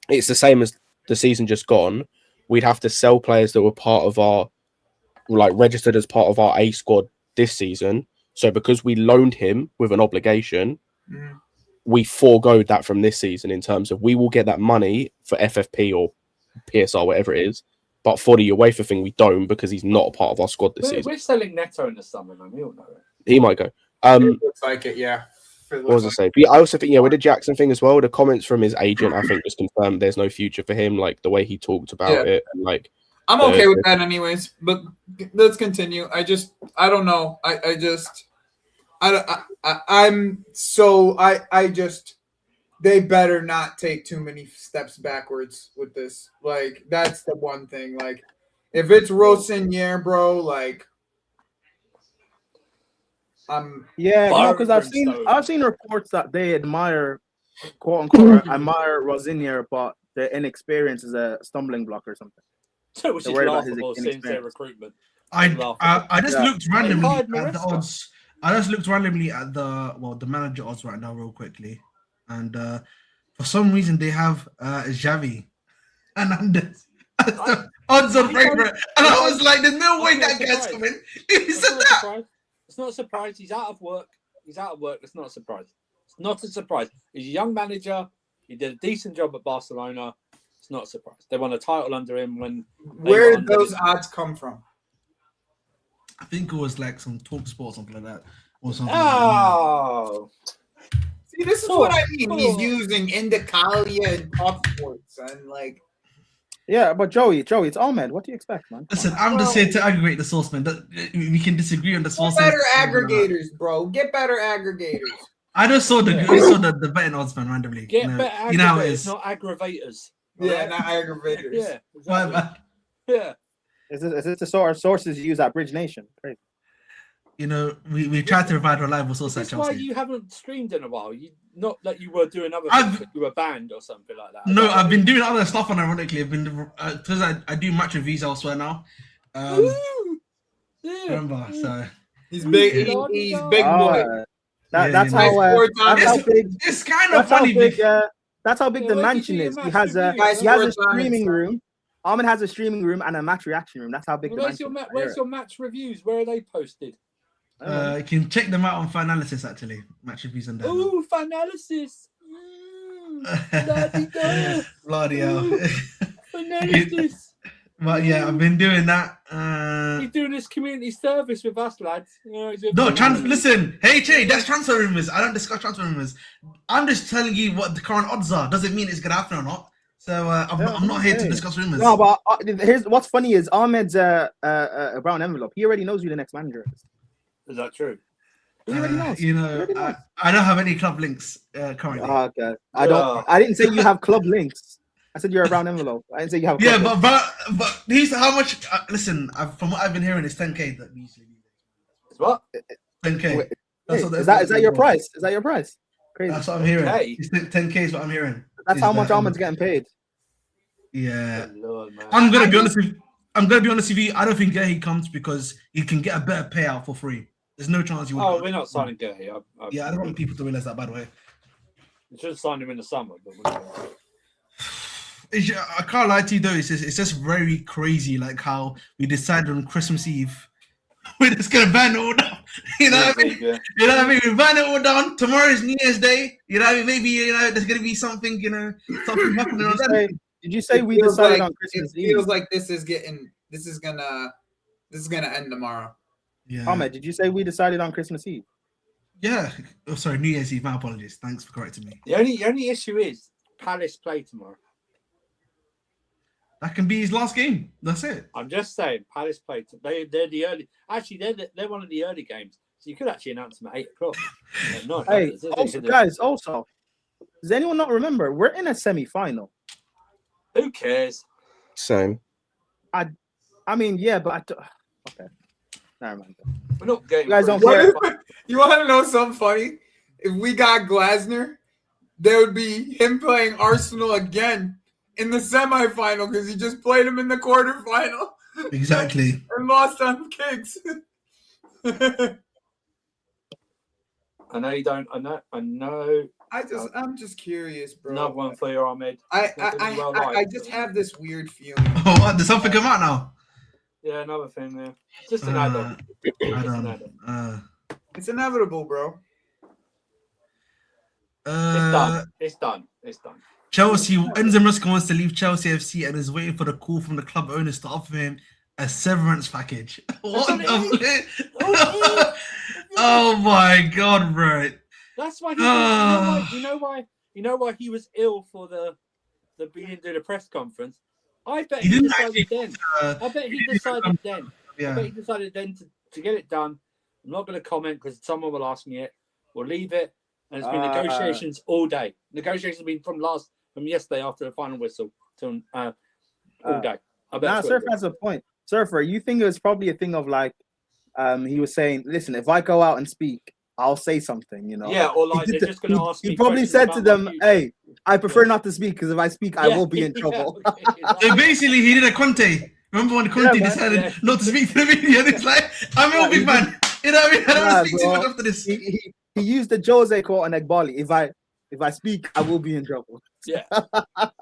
S2: it's the same as the season just gone. We'd have to sell players that were part of our registered as part of our A squad this season. So because we loaned him with an obligation, we foregoed that from this season in terms of we will get that money for FFP or PSR, whatever it is. But for the UEFA thing, we don't because he's not a part of our squad this season.
S3: We're selling Neto in the summer, man. We all know it.
S2: He might go.
S4: It looks like it, yeah.
S2: What was I say? But I also think, with the Jackson thing as well, the comments from his agent, I think, just confirmed there's no future for him. Like the way he talked about it, and
S4: I'm okay with that, anyways. But let's continue. I don't know. They better not take too many steps backwards with this. Like that's the one thing. Like if it's Rosenier, bro, like.
S5: because I've seen reports that they admire, quote unquote, admire Rosenier, but the inexperience is a stumbling block or something.
S3: Which is laughable since their recruitment.
S1: I just looked randomly at the
S3: Maresca.
S1: odds. I just looked randomly at the manager odds right now, real quickly, and for some reason they have Xavi Hernandez as the odds-on favorite, and I was like, "There's no way that guy's coming." He said that.
S3: It's not a surprise. He's out of work. It's not a surprise. It's not a surprise. He's a young manager. He did a decent job at Barcelona. It's not a surprise. They won a title under him when.
S4: Where did those odds come from?
S1: I think it was like some Talk Sport, something like that, or something.
S3: Oh.
S4: See, this is what I mean. He's using Indicalia and Talk Sports and like.
S5: Yeah, but Joey, it's Ahmed. What do you expect, man?
S1: Listen, I'm just here to aggregate the source, man. We can disagree on the source.
S4: Get better aggregators, bro. Get better aggregators.
S1: I just saw the betting odds, man, randomly.
S3: Get better aggregators,
S1: you know how it is.
S3: not aggravators.
S4: Yeah, not aggravators.
S3: Yeah,
S1: exactly.
S3: Yeah.
S5: Is this the sort of sources you use at Bridge Nation? Great.
S1: You know, we try to provide reliable sources.
S3: That's why you haven't streamed in a while. Not that you were doing other things, you were banned or something like that.
S1: No, I've been doing other stuff, and ironically, I've been because I do match reviews elsewhere now. Remember, so
S4: he's big. He's big boy.
S5: That's how big.
S1: It's kind of funny.
S5: That's how big the mansion is. He has a streaming room. Ahmed has a streaming room and a match reaction room. That's how big the mansion is.
S3: Where's your match reviews? Where are they posted?
S1: You can check them out on Fanalysis, actually. Match reviews and that.
S3: Ooh, Fanalysis.
S1: Bloody hell.
S3: Fanalysis.
S1: But yeah, I've been doing that.
S3: He's doing this community service with us, lads.
S1: Listen, hey, that's transfer rumors. I don't discuss transfer rumors. I'm just telling you what the current odds are. Doesn't mean it's going to happen or not. So I'm not here to discuss rumors.
S5: No, but here's what's funny is Ahmed's a brown envelope. He already knows who the next manager is.
S3: Is that true?
S5: He already knows.
S1: You know, I don't have any club links currently.
S5: Okay. I didn't say you have club links. I said you're a brown envelope. I didn't say you have.
S1: Yeah, but he's how much? Listen, from what I've been hearing, it's 10K that we usually do.
S5: What?
S1: 10K.
S5: Wait, is that your price? Is that your price? Crazy.
S1: That's what I'm hearing. 10K is what I'm hearing.
S5: That's how much Ahmed's getting paid.
S1: Yeah.
S3: Lord,
S1: I'm gonna be honest with you. I don't think he comes because he can get a better payout for free. There's no chance you would.
S3: Oh, we're not signing Gertie.
S1: Yeah, I don't want people to realize that, by the way.
S3: We should have signed him in the summer. But
S1: I can't lie to you though. It's just very crazy, like how we decided on Christmas Eve we're just gonna ban it all down. You know what I mean?
S3: Yeah.
S1: You know what I mean? We ban it all down. Tomorrow is New Year's Day. You know what I mean? Maybe there's gonna be something. Something happening on that.
S5: Did you say we decided on Christmas Eve?
S4: It feels like this is gonna end tomorrow.
S1: Yeah.
S5: Ahmed, did you say we decided on Christmas Eve?
S1: Yeah. Oh, sorry, New Year's Eve. My apologies. Thanks for correcting me.
S3: The only issue is Palace play tomorrow.
S1: that can be his last game. That's it.
S3: I'm just saying, Palace played. They're the early. Actually, they're one of the early games, so you could actually announce them at 8:00. No,
S5: Hey, also, guys, also, does anyone not remember? We're in a semi-final.
S3: Who cares?
S2: Same.
S5: I mean, yeah, but okay. Never mind.
S3: We're not getting.
S5: You guys don't
S3: through.
S5: care.
S6: You want to know something funny? If we got Glasner, there would be him playing Arsenal again in the semifinal because he just played him in the quarterfinal.
S1: Exactly.
S6: And lost on kicks.
S3: I know you don't. I know.
S6: I'm just curious, bro.
S3: Another one for you, Ahmed.
S6: I just have this weird feeling.
S1: Oh, what? There's something come out now.
S3: Yeah, another thing there. Just an add-on.
S6: It's inevitable, bro.
S3: It's done.
S1: Chelsea, Enzo Maresca wants to leave Chelsea FC and is waiting for the call from the club owners to offer him a severance package. What the? Oh my god, bro!
S3: That's why. You know why he was ill for the beginning of the press conference. I bet he decided then. I bet he decided then.
S1: Yeah.
S3: I bet he decided then to get it done. I'm not going to comment because someone will ask me it. We'll leave it. And it's been negotiations all day. Negotiations have been from yesterday after the final whistle till all day. I bet.
S5: Nah, Surfer has a point. Surfer, you think it was probably a thing of like, he was saying, listen, if I go out and speak, I'll say something, you know.
S3: Yeah, or like they're just going to ask me.
S5: He probably said to them, "Hey, I prefer not to speak because if I speak, I will be in trouble."
S1: So basically, he did a Conte. Remember when Conte decided not to speak to the media? And it's like, I'm your big man. You know what I mean? I don't want to speak too much after this.
S5: He used the Jose quote on Egbali. If I speak, I will be in trouble.
S3: Yeah.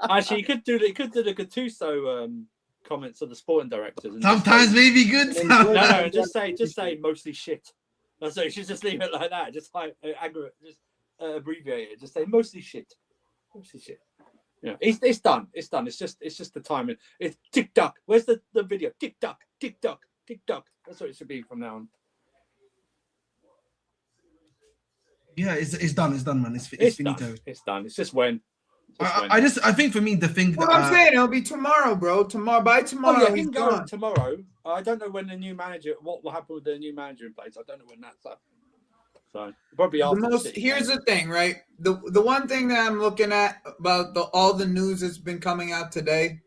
S3: Actually, he could do the Gattuso comments of the sporting directors. And
S1: sometimes maybe good.
S3: No, just say mostly shit. No, so you should just leave it like that. Just like abbreviate it. Just say mostly shit. Mostly shit. Yeah, it's done. It's done. It's just the timing. It's tick tock. Where's the video? Tick tock, tick tock, tick tock. That's what it should be from now on.
S1: Yeah, it's done. It's done, man. It's finito.
S3: Done. It's done. It's just when.
S1: I think for me the thing.
S6: What I'm saying, it'll be tomorrow, bro. By tomorrow.
S3: Oh, yeah, he's going tomorrow. I don't know when the new manager. What will happen with the new manager in place? I don't know when that's up. So probably after.
S6: Here's the thing, right? The one thing that I'm looking at about all the news that's been coming out today,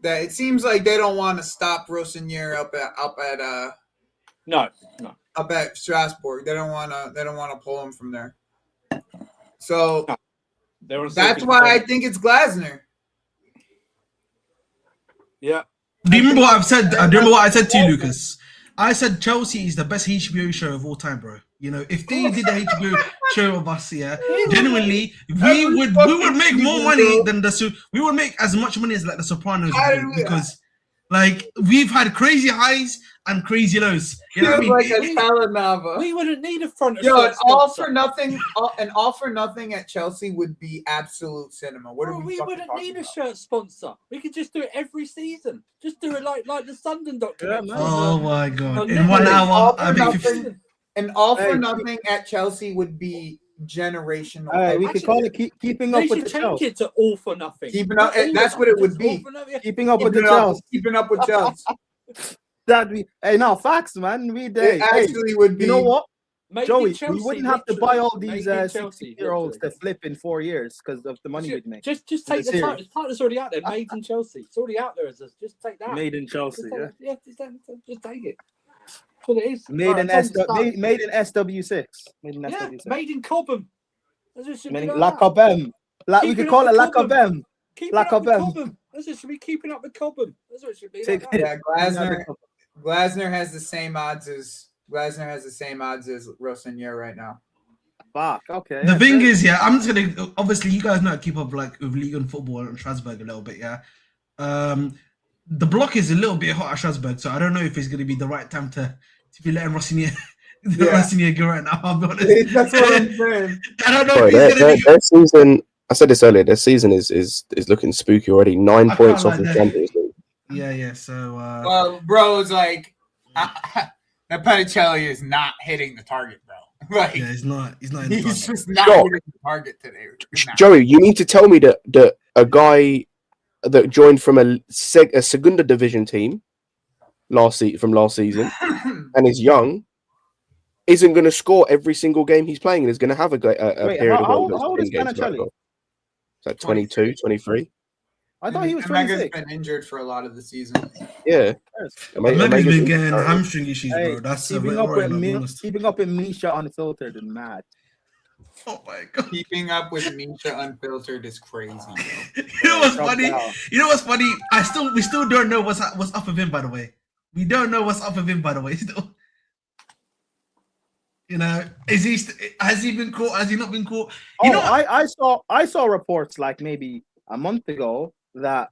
S6: that it seems like they don't want to stop Rossinier up at Strasbourg. They don't want to pull him from there. So that's why I think it's Glasner.
S3: Yeah.
S1: Do you remember what I've said? Do you remember what I said to you, Lucas? I said Chelsea is the best HBO show of all time, bro. You know, if they did the HBO show of us, yeah, genuinely, we would make more money than we would make as much money as like the Sopranos do, because like we've had crazy highs and crazy lows. You know what I mean?
S6: Like a Talanava.
S3: We wouldn't need a front.
S6: An all for nothing at Chelsea would be absolute cinema.
S3: We wouldn't need a shirt sponsor. We could just do it every season. Just do it like the Sunderland documentary.
S1: Oh my god! In 1 hour,
S6: an all for nothing at Chelsea would be generational.
S5: We could call it keeping up with the Chelsea.
S3: Change it to all for nothing.
S6: Keeping up. That's what it would be.
S5: Keeping up with the Chelsea.
S6: Keeping up with Chelsea.
S5: That'd be facts, man.
S6: It actually would be.
S5: You know what,
S3: Joey?
S5: We wouldn't have to buy all these 60-year-olds to flip in 4 years because of the money we'd make.
S3: Just take the title. The title's already out there. Made in Chelsea. It's already out there. Just take that.
S5: Made in Chelsea.
S3: Yeah. Just take it. That's what it is.
S5: Made in SW6. Made in SW6.
S3: Made in Cobham.
S5: La Cobham. We could call it La Cobham. La Cobham.
S3: That's what it should be. Keeping up with Cobham. That's what it should be.
S6: Yeah, Glasner has the same odds as Rossinier right now.
S5: Fuck. Okay.
S1: The thing is, I'm just gonna. Obviously, you guys know I keep up like with league and football and Strasbourg a little bit. Yeah. The block is a little bit hot at Strasbourg, so I don't know if it's gonna be the right time to be letting Rossinier go right now. I'll be honest.
S6: That's what I'm saying.
S1: I don't know if he's gonna be.
S2: Their season. I said this earlier. Their season is looking spooky already. 9 points off the Champions League.
S1: Yeah. So.
S6: Well, bro, it's like that Patricelli is not hitting the target, bro. Like,
S1: yeah, he's not. He's
S6: just not hitting the target today.
S2: Joey, you need to tell me that a guy that joined from a Segunda Division team from last season and is young isn't going to score every single game he's playing and is going to have a
S5: Wait,
S2: period of
S5: how old is
S2: games.
S5: Panicelli?
S2: It's like 22, 23.
S5: I thought he was
S6: Omega's
S5: 26.
S6: been injured for a lot of the season.
S2: Yeah.
S1: Omega's been getting hamstring issues,
S5: Hey,
S1: bro. That's
S5: keeping up with Misha Unfiltered and mad.
S1: Oh my god!
S6: Keeping up with Misha Unfiltered is crazy.
S1: You know what's funny? You know what's funny? We still don't know what's up with him. By the way, we don't know what's up with him. By the way, still. You know, has he been caught? Has he not been caught? You know,
S5: I saw reports like maybe a month ago that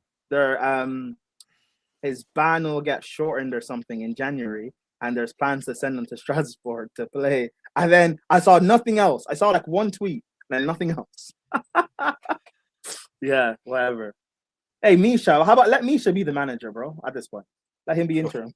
S5: his ban will get shortened or something in January, and there's plans to send him to Strasbourg to play. And then I saw nothing else. I saw like one tweet and then nothing else. Yeah, whatever. Hey, Misha, how about let Misha be the manager, bro? At this point, let him be interim.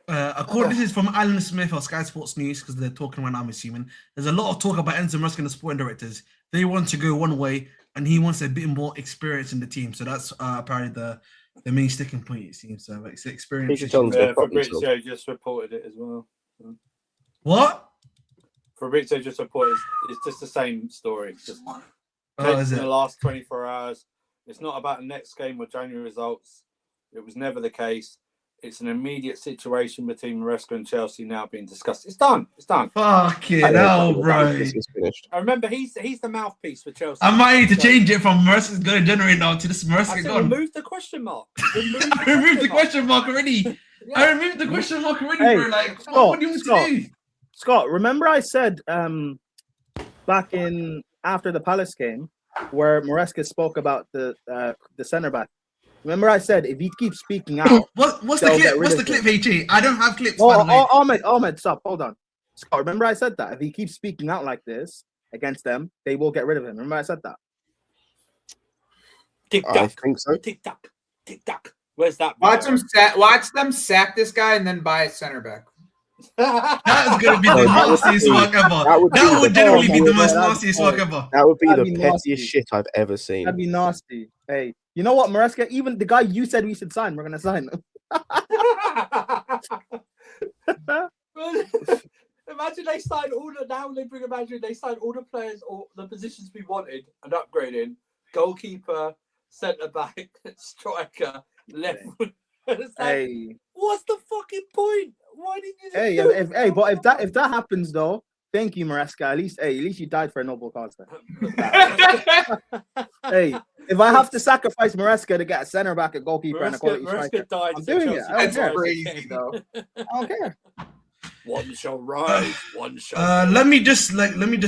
S1: This is from Alan Smith of Sky Sports News because they're talking right now, I'm assuming. There's a lot of talk about Enzo Maresca and the sporting directors. They want to go one way and he wants a bit more experience in the team. So that's apparently the main sticking point, it seems. So it's experience.
S3: Fabrizio just reported it as well.
S1: What?
S3: Fabrizio just reported it's just the same story. It's just
S1: is
S3: in
S1: it?
S3: the last 24 hours. It's not about the next game or January results. It was never the case. It's an immediate situation between Maresca and Chelsea now being discussed. It's done. It's done.
S1: Fucking hell, bro.
S2: It's finished.
S3: I remember he's the mouthpiece for Chelsea.
S1: I might need to change it from Maresca's going to generate now to this Maresca gone.
S3: Remove the question mark.
S1: I removed the question mark already.
S3: Yeah.
S1: I removed the question mark already,
S5: Hey,
S1: bro. Like,
S5: Scott,
S1: what do you want to do?
S5: Scott, remember I said back in after the Palace game where Maresca spoke about the centre back. Remember I said if he keeps speaking out.
S1: What's the clip? What's the clip, HA? I don't have clips. By the way.
S5: Ahmed, stop. Hold on. Scott, remember I said that if he keeps speaking out like this against them, they will get rid of him. Remember I said that.
S3: Tick
S2: I
S3: tock.
S2: think so.
S3: Tick tock. Tick tock. Where's that?
S6: Watch them sack this guy and then buy a center back.
S1: That is going to be the nastiest work ever. That would generally be the most nastiest work ever.
S2: That would be
S5: That'd
S2: the
S5: be
S2: pettiest
S5: nasty.
S2: shit I've ever seen.
S5: That'd be nasty. Hey, you know what, Maresca? Even the guy you said we should sign, we're gonna sign him.
S3: Imagine they signed all the now they bring imagine they signed all the players or the positions we wanted and upgrading. Goalkeeper, centre back, striker, left. It's like,
S5: Hey,
S3: what's the fucking point? Why didn't you
S5: hey, but if that happens though, thank you, Maresca. At least you died for a noble cause. Hey, if I have to sacrifice Maresca to get a centre back, a goalkeeper, and a quality striker,
S3: died
S5: I'm doing it. I don't care.
S6: Crazy though.
S5: I don't care.
S3: One shall rise, one shall.
S1: Let me just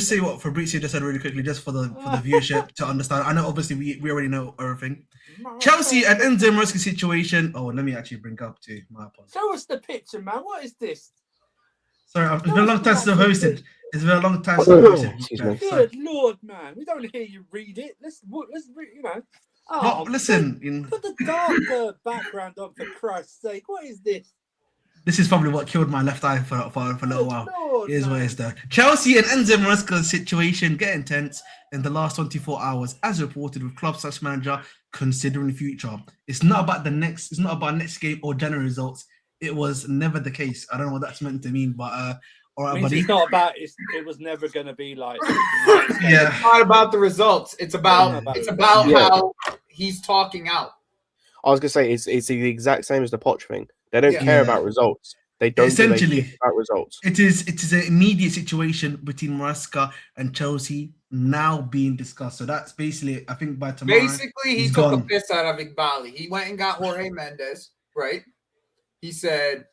S1: say what Fabrizio just said really quickly, just for the viewership to understand. I know obviously we already know everything. Chelsea and Enzo Maresca situation. Oh, let me actually bring up to my apologies.
S3: Show us the picture, man. What is this?
S1: Sorry, it's been a long time since I hosted. It's been a long time since I
S2: Excuse
S1: hosted.
S2: me.
S3: Good Lord, man. We don't hear you read it. Let's you know.
S1: Oh, listen,
S3: Put the dark background on for Christ's sake. What is this?
S1: this is probably what killed my left eye for a little while.
S3: Lord,
S1: Here's what
S3: man.
S1: it is though. Chelsea and Enzo Maresca's situation getting tense in the last 24 hours, as reported, with club/manager considering the future. It's not about next game or January results. It was never the case. I don't know what that's meant to mean, but all right, buddy.
S3: It's not about. It was never going to be like.
S1: Yeah.
S6: It's not about the results. It's about how he's talking out.
S2: I was gonna say it's the exact same as the Poch thing. They don't care about results. They don't
S1: Essentially,
S2: give a about results.
S1: It is an immediate situation between Maresca and Chelsea now being discussed. So that's basically, I think by tomorrow.
S6: Basically, he
S1: he's
S6: took
S1: gone.
S6: a piss out of Igbali. He went and got Jorge Mendes, right? He said,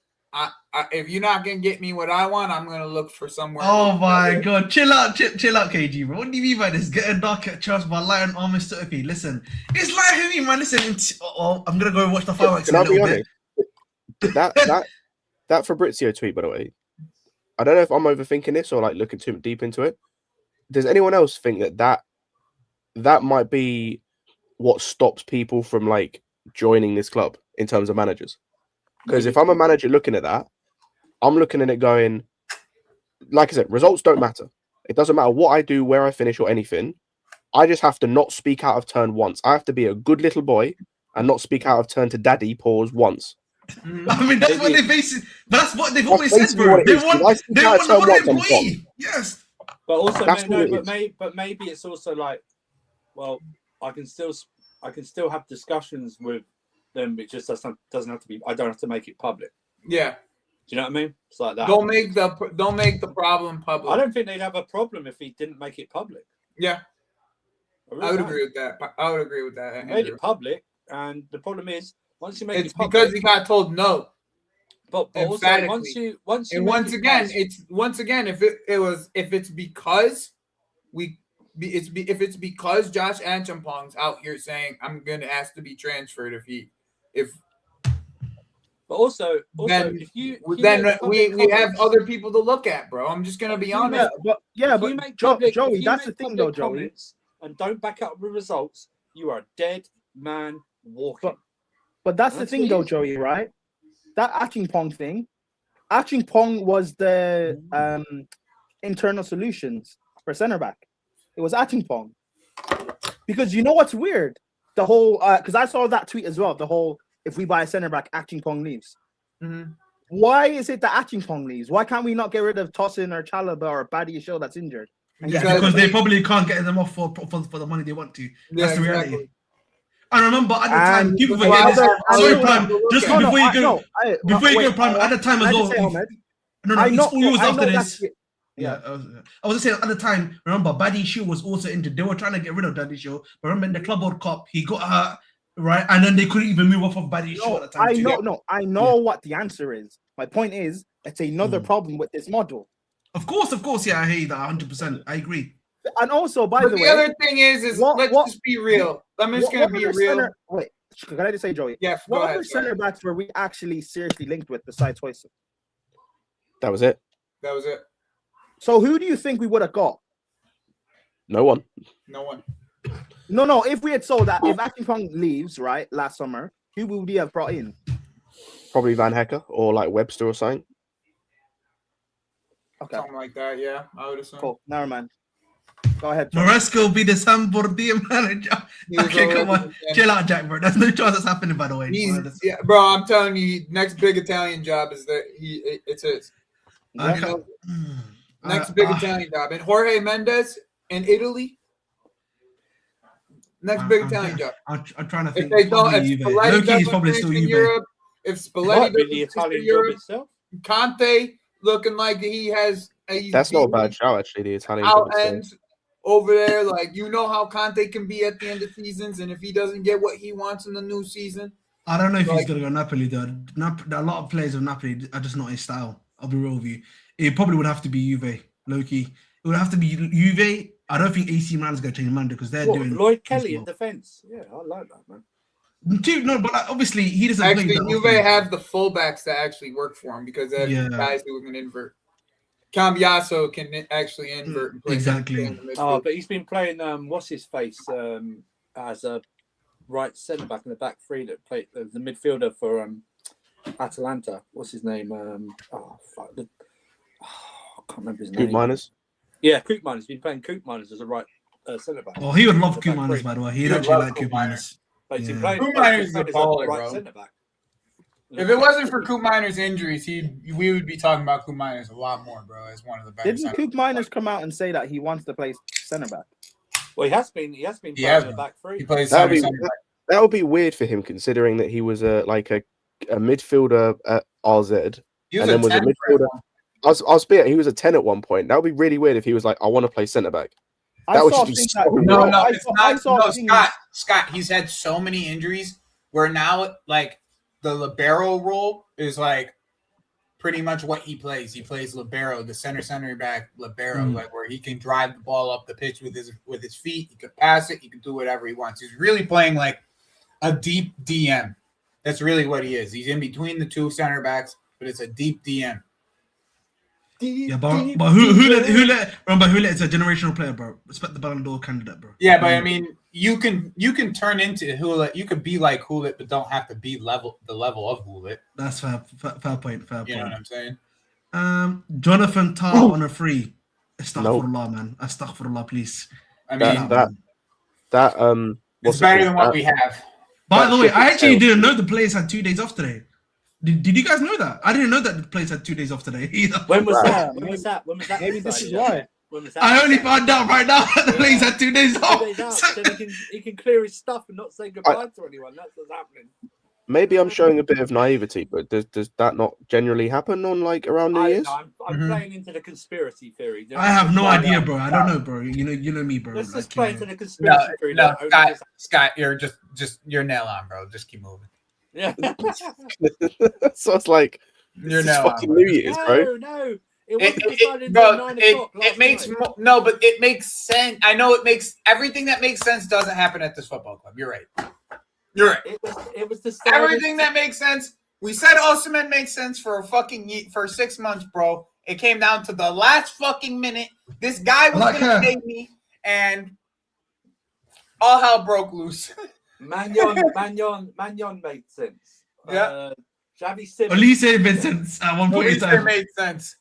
S6: if you're not going to get me what I want, I'm going to look for somewhere.
S1: Oh my God. Chill out, KG, bro. What do you mean by this? Getting dark at Chelsea by light and almost to listen. It's like heavy, man. Listen, I'm going to go watch the fireworks in a little bit.
S2: That Fabrizio tweet, by the way, I don't know if I'm overthinking this or like looking too deep into it. Does anyone else think that might be what stops people from like joining this club in terms of managers? Because if I'm a manager looking at that, I'm looking at it going, like I said, results don't matter. It doesn't matter what I do, where I finish, or anything. I just have to not speak out of turn once. I have to be a good little boy and not speak out of turn to daddy pause once.
S1: I mean, that's what they basically. That's what they've always
S2: That's
S1: said, bro.
S2: basically
S1: They
S2: what it is.
S1: want.
S2: If I
S1: They
S2: speak out
S1: want
S2: of
S1: the
S2: turn
S1: one
S2: once, I'm
S1: employee. Yes.
S3: But also,
S2: That's what it is.
S3: maybe it's also like, well, I can still have discussions with them. It just doesn't have to be. I don't have to make it public.
S6: Yeah.
S3: Do you know what I mean? It's like that.
S6: Don't make the problem public.
S3: I don't think they'd have a problem if he didn't make it public.
S6: Yeah.
S3: really
S6: I would
S3: don't.
S6: agree with that. I would agree with that.
S3: He made it public, and the problem is once you make
S6: It's
S3: it public,
S6: because he got told no.
S3: but also
S6: emphatically.
S3: once you
S6: And
S3: make
S6: once
S3: it
S6: again,
S3: past-
S6: if it's because Josh Anchampong's out here saying I'm gonna ask to be transferred
S3: but also
S6: then
S3: if you
S6: then
S3: make
S6: we
S3: public
S6: have
S3: comments-
S6: other people to look at, bro. I'm just gonna be honest.
S3: If you
S5: but
S3: make public-
S5: Joey,
S3: if you
S5: that's the
S3: make
S5: thing,
S3: public
S5: though, Joey.
S3: comments and don't back up with results, you are a dead man walking.
S5: But that's the
S3: That's
S5: thing,
S3: what it
S5: though,
S3: is.
S5: Joey. Right? That Achimpong thing. Achimpong was the internal solutions for center back. It was Achimpong. Because you know what's weird? The whole because I saw that tweet as well. The whole if we buy a center back, Achimpong leaves.
S6: Mhm.
S5: Why is it that Achimpong leaves? Why can't we not get rid of Tosin or Chalaba or Badia Show that's injured? And
S1: Yeah,
S5: get-
S1: because they probably can't get them off for the money they want to.
S6: Yeah,
S1: That's the reality.
S6: exactly.
S1: I remember at the time,
S5: And-
S1: people
S6: Well,
S1: forget this.
S6: other-
S1: Sorry,
S6: other-
S1: Prime. Just
S6: No,
S1: before you go, before you
S5: wait,
S1: go, Prime. At the time
S5: can I
S1: as
S5: just
S1: well.
S5: say, Ahmed?
S1: No,
S5: I
S1: it's
S5: know,
S1: all yours
S5: I
S1: after
S5: know
S1: this.
S5: that's-
S1: Yeah, I was saying at the time. Remember, Badie Shoe was also injured. They were trying to get rid of Daddy Show, but remember in the Club World Cup, he got hurt, right? And then they couldn't even move off of Badie Shoe at the time.
S5: I know what the answer is. My point is, it's another problem with this model.
S1: Of course, yeah, I hear you that 100%. I agree.
S5: And also, by
S6: But
S5: the
S6: the
S5: way,
S6: other thing is let's just be real. I'm just gonna be real.
S5: Wait, can I just say, Joey?
S6: Yeah, go
S5: What
S6: ahead.
S5: other center backs were we actually seriously linked with besides Hoyson?
S2: That was it.
S6: That was it.
S5: So who do you think we would have got?
S2: No one.
S6: No one.
S5: No. If we had sold that, if Achimpong leaves right last summer, who would we have brought in?
S2: Probably Van Hecker or like Webster or something.
S5: Okay,
S6: Something like that. Yeah, I would assume.
S5: cool. Never mind. Go ahead. Joey.
S1: Maresca will be the San Bordia manager.
S6: He was
S1: Okay, come
S6: already-
S1: on. Chill out, Jack, bro. There's no chance that's happening, by the way.
S6: Yeah, bro, I'm telling you, next big Italian job is that it's his.
S1: I
S6: You know,
S1: can't-
S6: next big Italian job. And Jorge Mendes in Italy. Next big Italian job.
S1: I'm trying to
S6: If
S1: think.
S6: they don't,
S1: Probably
S6: if
S1: Juve.
S6: Spalletti
S1: Loki is
S6: doesn't
S1: probably
S6: finish
S1: still
S6: in
S1: Juve.
S6: Europe, if
S3: Might
S6: Spalletti
S3: be
S6: doesn't
S3: the
S6: finish in
S3: Italian job
S6: Europe,
S3: itself.
S6: Conte looking like he has a
S2: That's not a bad shout, actually. The Italian job
S6: out
S2: itself.
S6: end over there. Like, you know how Conte can be at the end of seasons, and if he doesn't get what he wants in the new season,
S1: I don't know if he's
S6: Like-
S1: going to go Napoli, though. A lot of players of Napoli are just not his style. I'll be real with you. It probably would have to be Juve, Loki. It would have to be Juve. I don't think AC Milan's going to change Manda because they're doing.
S3: Lloyd Kelly
S1: well.
S3: in defence. Yeah, I like that, man.
S1: No, but like, obviously he doesn't play
S6: actually,
S1: that
S6: Juve
S1: often.
S6: have the fullbacks that actually work for him because they have
S1: Yeah.
S6: guys who can invert. Cambiaso can actually invert and play
S1: Exactly.
S6: in the midfield.
S3: Oh, but he's been playing what's his face as a right centre back in the back three that played the midfielder for Atalanta. What's his name? I can't remember his
S2: Coop
S3: name.
S2: Miners.
S3: Yeah, Coop Miners. He's been playing Coop Miners as a right centre back.
S1: Oh, he would love
S3: The
S1: Coop
S3: back
S1: Miners,
S3: three.
S1: by the way. He'd
S6: He would
S1: actually
S6: love
S1: like
S6: Koop
S1: Coop Miners.
S3: But he's been
S1: Yeah.
S3: playing.
S6: Coop Miners is a
S3: as
S6: baller,
S3: right
S6: bro.
S3: centre back.
S6: If it wasn't for Coop Miners' injuries, we would be talking about Coop Miners a lot more, bro. As one of the better.
S5: Didn't
S6: center
S5: Coop
S6: backs.
S5: Miners come out and say that he wants to play center back?
S3: Well, he has been. He has been
S6: He
S3: playing
S6: has
S3: in the
S6: been.
S3: back three.
S6: He plays
S2: That
S6: center
S2: would
S6: back.
S2: that would be weird for him, considering that he was a midfielder at RZ,
S6: He
S2: and then was a
S6: 10
S2: midfielder. I'll spit. He was a 10 at one point. That would be really weird if he was like, I want to play centre back. That would just be so
S6: No,
S2: wrong.
S6: no,
S5: I
S6: it's
S5: saw-
S6: not.
S5: I saw
S6: No,
S5: things-
S6: Scott. He's had so many injuries where now, like, the libero role is like pretty much what he plays. He plays libero, the center back libero, like where he can drive the ball up the pitch with his feet. He can pass it. He can do whatever he wants. He's really playing like a deep DM. That's really what he is. He's in between the two center backs, but it's a deep DM.
S1: Yeah, but who let is a generational player, bro. Respect the Ballon d'Or candidate, bro.
S6: Yeah, but I mean, you can turn into Hulet. You could be like Hulet, but don't have to be the level of Hulet.
S1: That's fair point.
S6: You know what I'm saying?
S1: Jonathan Tah on a free. Astaghfirullah, man. Astaghfirullah, please.
S6: I mean,
S2: That That
S6: It's better than what we have.
S1: By the way, I actually
S2: sales.
S1: didn't know the players had 2 days off today. Did you guys know that? I didn't know that the players had 2 days off today either.
S3: When was
S5: Yeah,
S3: that? When was that? When was that?
S5: Maybe this is
S3: decided?
S5: why.
S3: When was that?
S1: I only found out right now that the players had 2 days
S3: 2
S1: off.
S3: days out, so he can clear his stuff and not say goodbye to anyone. That's what's happening.
S2: Maybe I'm showing a bit of naivety, but does that not generally happen on like around New Year's?
S3: I'm playing into the conspiracy theory.
S1: I have no idea, bro. I don't know, bro. You know me, bro.
S3: Let's just
S1: Like,
S3: play
S1: you
S3: into
S1: know.
S3: the conspiracy theory.
S6: No, Scott, you're just you're nail on, bro. Just keep moving.
S3: Yeah.
S2: So it's like
S6: You're
S2: it's
S6: nail on,
S2: fucking
S6: bro.
S2: New Year's, bro.
S3: No. It wasn't decided until 9 o'clock
S6: it makes no, but it makes sense. I know it makes everything that makes sense doesn't happen at this football club. You're right. You're right.
S3: It was decided.
S6: Everything that makes sense. We said Osimhen makes sense for for 6 months, bro. It came down to the last fucking minute. This guy was gonna pay me, and all hell broke loose.
S3: Magnon made sense.
S6: Yeah.
S3: Xavi Simons.
S1: Elise made sense at one point in time.
S6: made sense.